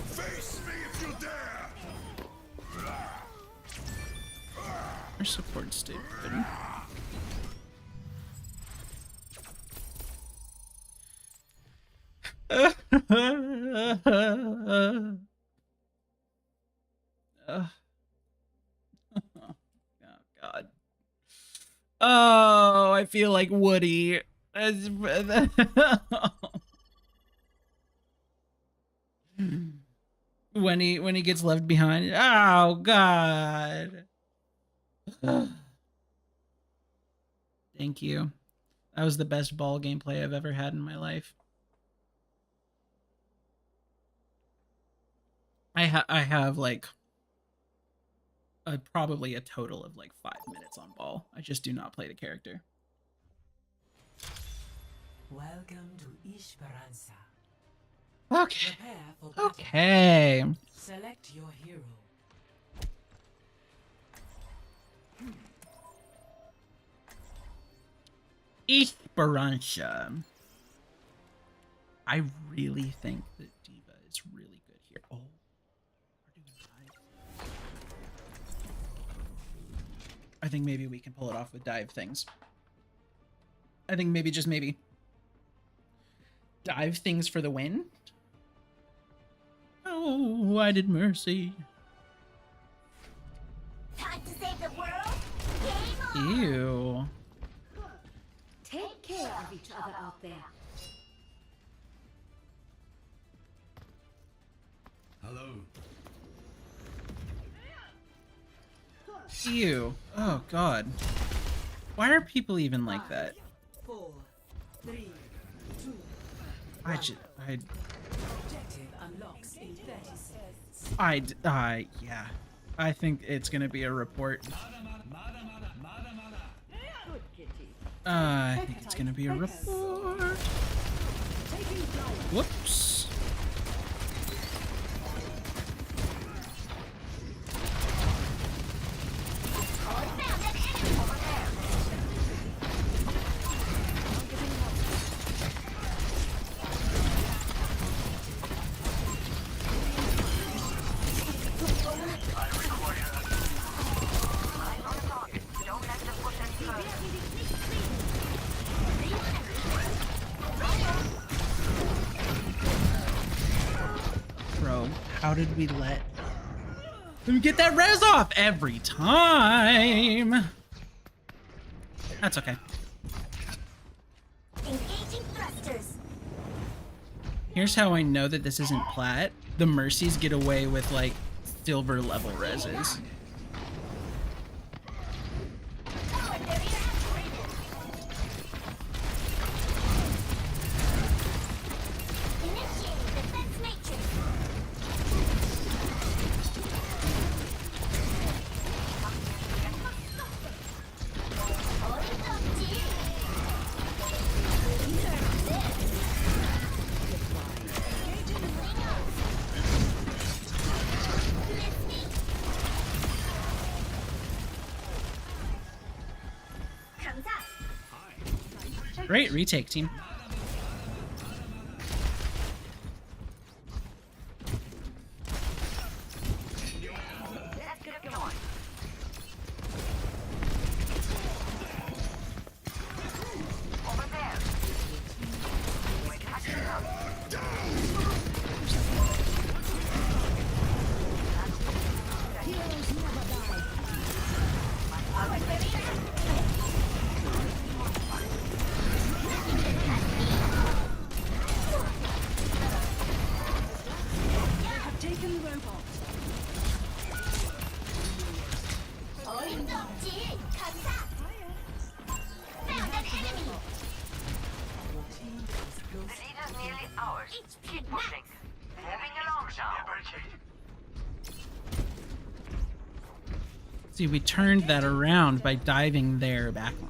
C: Face me if you dare!
A: Our support stayed good. Oh, God. Oh, I feel like Woody. When he gets left behind. Oh, God. Thank you. That was the best ball gameplay I've ever had in my life. I have like probably a total of like 5 minutes on ball. I just do not play the character.
B: Welcome to Esperanza.
A: Okay.
B: Prepare for battle.
A: Okay.
B: Select your hero.
A: Esperanza. I really think that Diva is really good here. Oh, we're doing dive. I think maybe we can pull it off with dive things. I think maybe, just maybe, dive things for the win. Oh, I did mercy.
E: Time to save the world. Game on.
A: Ew.
E: Take care of each other out there.
C: Hello.
A: Ew. Oh, God. Why are people even like that?
B: 4, 3, 2. Objective unlocks in 30 seconds.
A: Yeah. I think it's gonna be a report. I think it's gonna be a report. Whoops. Bro, how did we let him get that res off every time? That's okay.
E: Engaging thrusters.
A: Here's how I know that this isn't plat. The Mercies get away with like silver level reses. Great retake, team. See, we turned that around by diving their backline.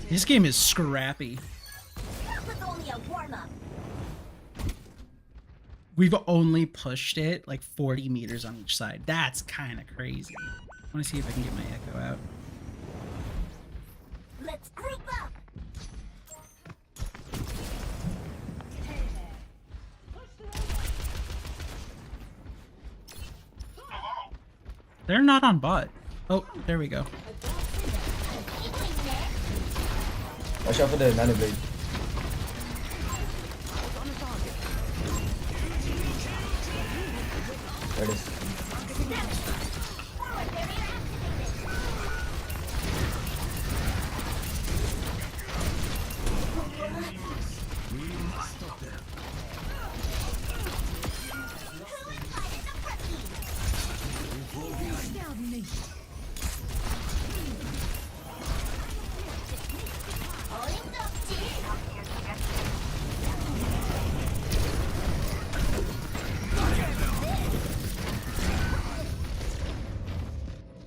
A: This game is scrappy.
E: That was only a warm-up.
A: We've only pushed it like 40 meters on each side. That's kind of crazy. I want to see if I can get my echo out.
E: Let's group up.
A: They're not on bot. Oh, there we go.
K: Watch out for the nano blade. There it is.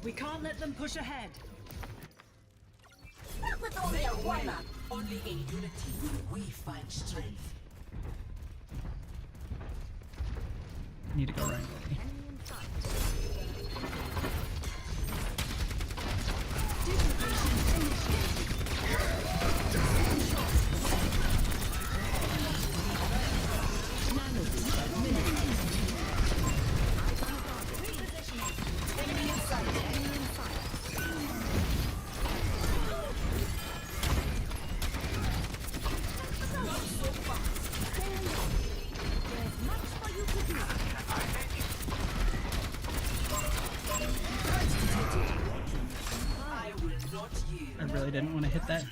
O: We can't let them push ahead.
E: That was only a warm-up.
B: Only in unity will we find strength.
A: Need to go right. I really didn't want to hit that.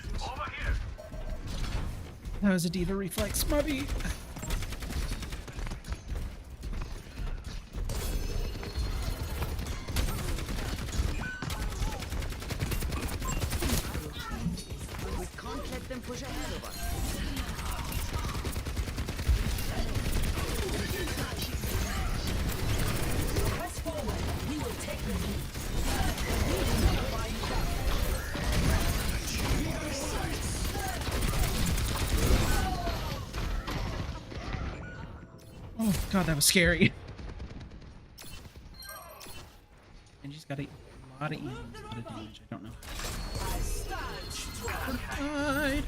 A: That was a diva reflex, Mubby.
F: We can't let them push ahead of us.
B: Press forward. We will take the lead.
A: Oh god, that was scary. And she's got a lot of E, a lot of damage. I don't know. Died.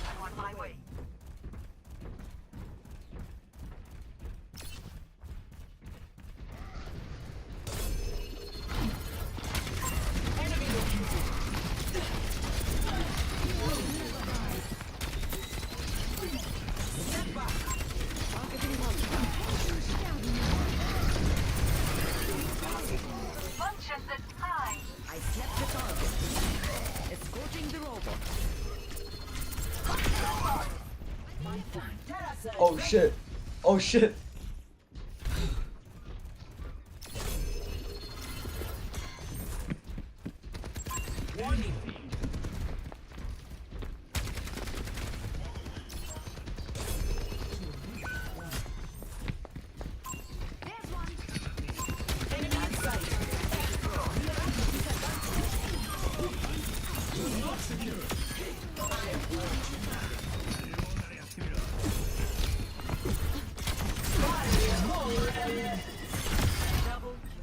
H: I'm on my way.
K: Oh shit. Oh shit.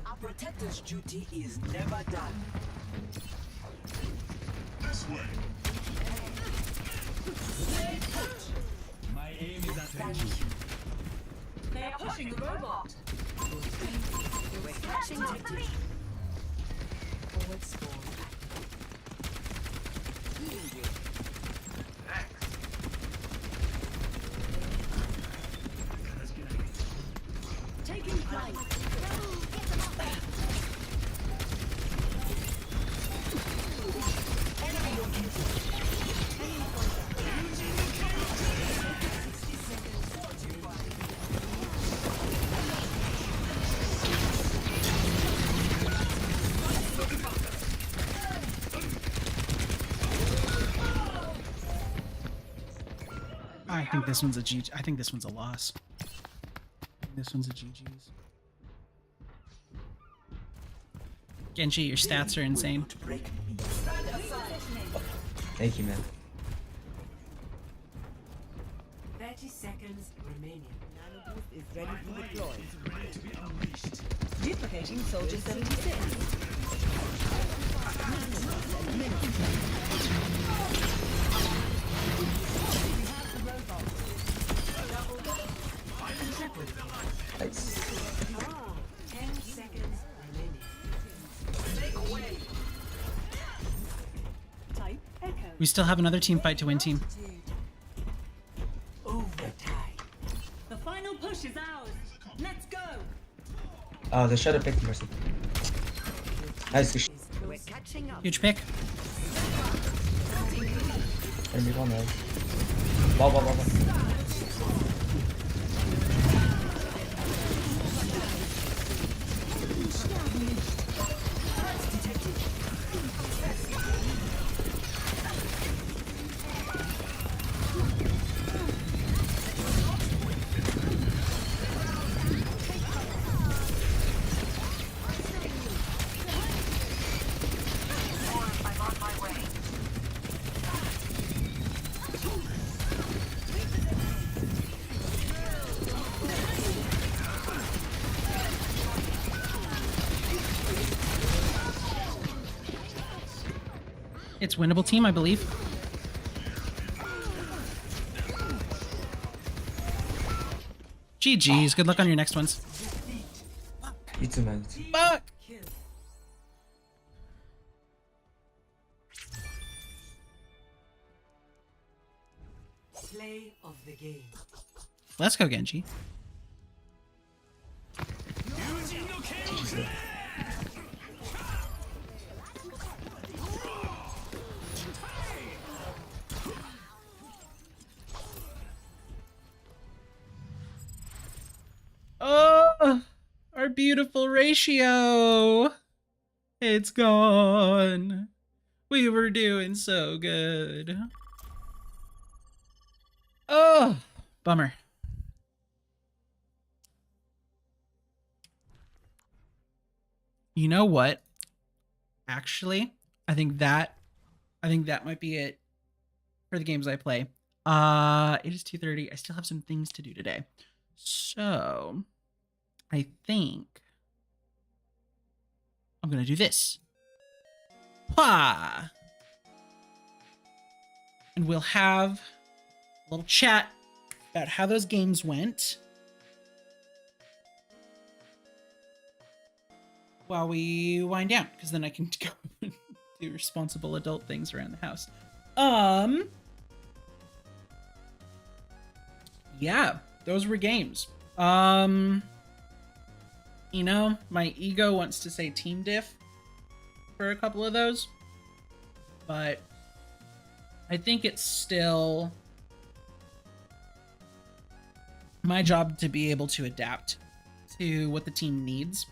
B: Our protector's duty is never done.
C: This way.
B: My aim is attention. They are pushing the robot. We're catching up the lead. Forward spawn. Taking flight.
A: I think this one's a G. I think this one's a loss. This one's a GG's. Genji, your stats are insane.
K: Thank you, man.
B: 30 seconds remaining.
F: Is ready to deploy. Duplicating Soldier 76.
K: Nice.
B: 10 seconds remaining. Make way. Type echo.
A: We still have another team fight to win, team.
B: Overtime.
O: The final push is ours. Let's go.
K: Oh, the shadow picked Mercy. Nice.
F: We're catching up.
A: Huge pick.
K: Enemy one, man. Wow.
A: It's winnable, team, I believe. GG's. Good luck on your next ones.
K: You too, man.
A: Fuck!
B: Play of the game.
A: Let's go, Genji. Oh, our beautiful ratio. It's gone. We were doing so good. Oh, bummer. You know what? Actually, I think that might be it for the games I play. It is 2:30. I still have some things to do today. So, I think I'm going to do this. Ha! And we'll have a little chat about how those games went while we wind down, because then I can go and do responsible adult things around the house. Yeah, those were games. You know, my ego wants to say team diff for a couple of those, but I think it's still my job to be able to adapt to what the team needs.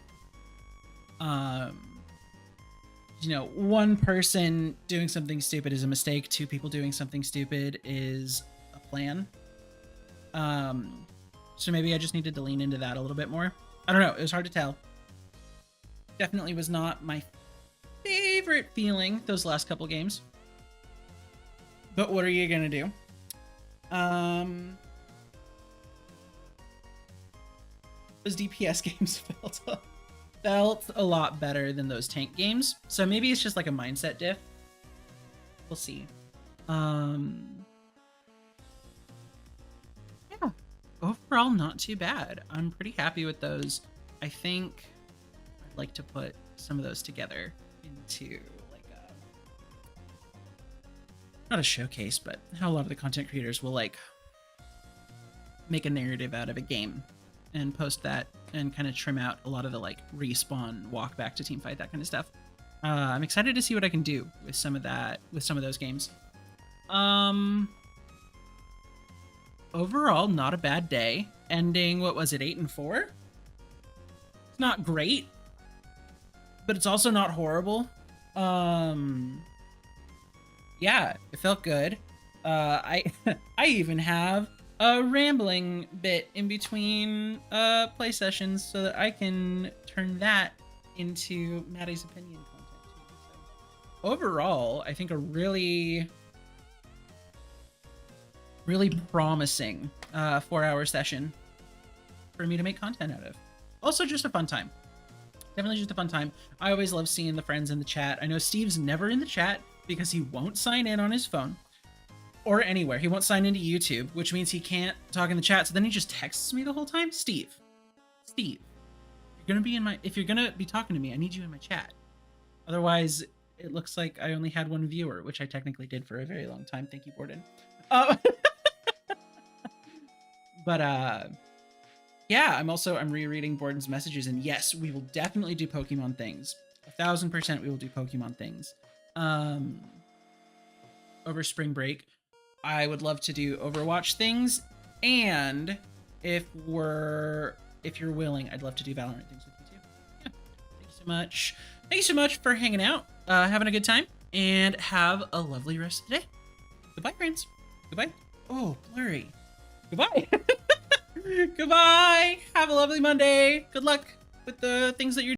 A: You know, one person doing something stupid is a mistake. Two people doing something stupid is a plan. So maybe I just needed to lean into that a little bit more. I don't know. It was hard to tell. Definitely was not my favorite feeling those last couple games. But what are you gonna do? Those DPS games felt a lot better than those tank games. So maybe it's just like a mindset diff. We'll see. Yeah. Overall, not too bad. I'm pretty happy with those. I think I'd like to put some of those together into like a, not a showcase, but how a lot of the content creators will like make a narrative out of a game and post that and kind of trim out a lot of the like respawn, walk back to team fight, that kind of stuff. I'm excited to see what I can do with some of that, with some of those games. Overall, not a bad day. Ending, what was it, 8-4? It's not great, but it's also not horrible. Yeah, it felt good. I even have a rambling bit in between play sessions so that I can turn that into Maddie's opinion content too. So overall, I think a really promising 4-hour session for me to make content out of. Also just a fun time. Definitely just a fun time. I always love seeing the friends in the chat. I know Steve's never in the chat because he won't sign in on his phone or anywhere. He won't sign into YouTube, which means he can't talk in the chat. So then he just texts me the whole time. Steve, you're gonna be in my, if you're gonna be talking to me, I need you in my chat. Otherwise, it looks like I only had one viewer, which I technically did for a very long time. Thank you, Borden. But yeah, I'm rereading Borden's messages, and yes, we will definitely do Pokemon things. 1000% we will do Pokemon things. Over spring break, I would love to do Overwatch things, and if you're willing, I'd love to do Valorant things with you too. Yeah. Thank you so much. Thank you so much for hanging out, having a good time, and have a lovely rest of the day. Goodbye, friends. Goodbye. Oh, blurry. Goodbye. Goodbye. Have a lovely Monday. Good luck with the things that you're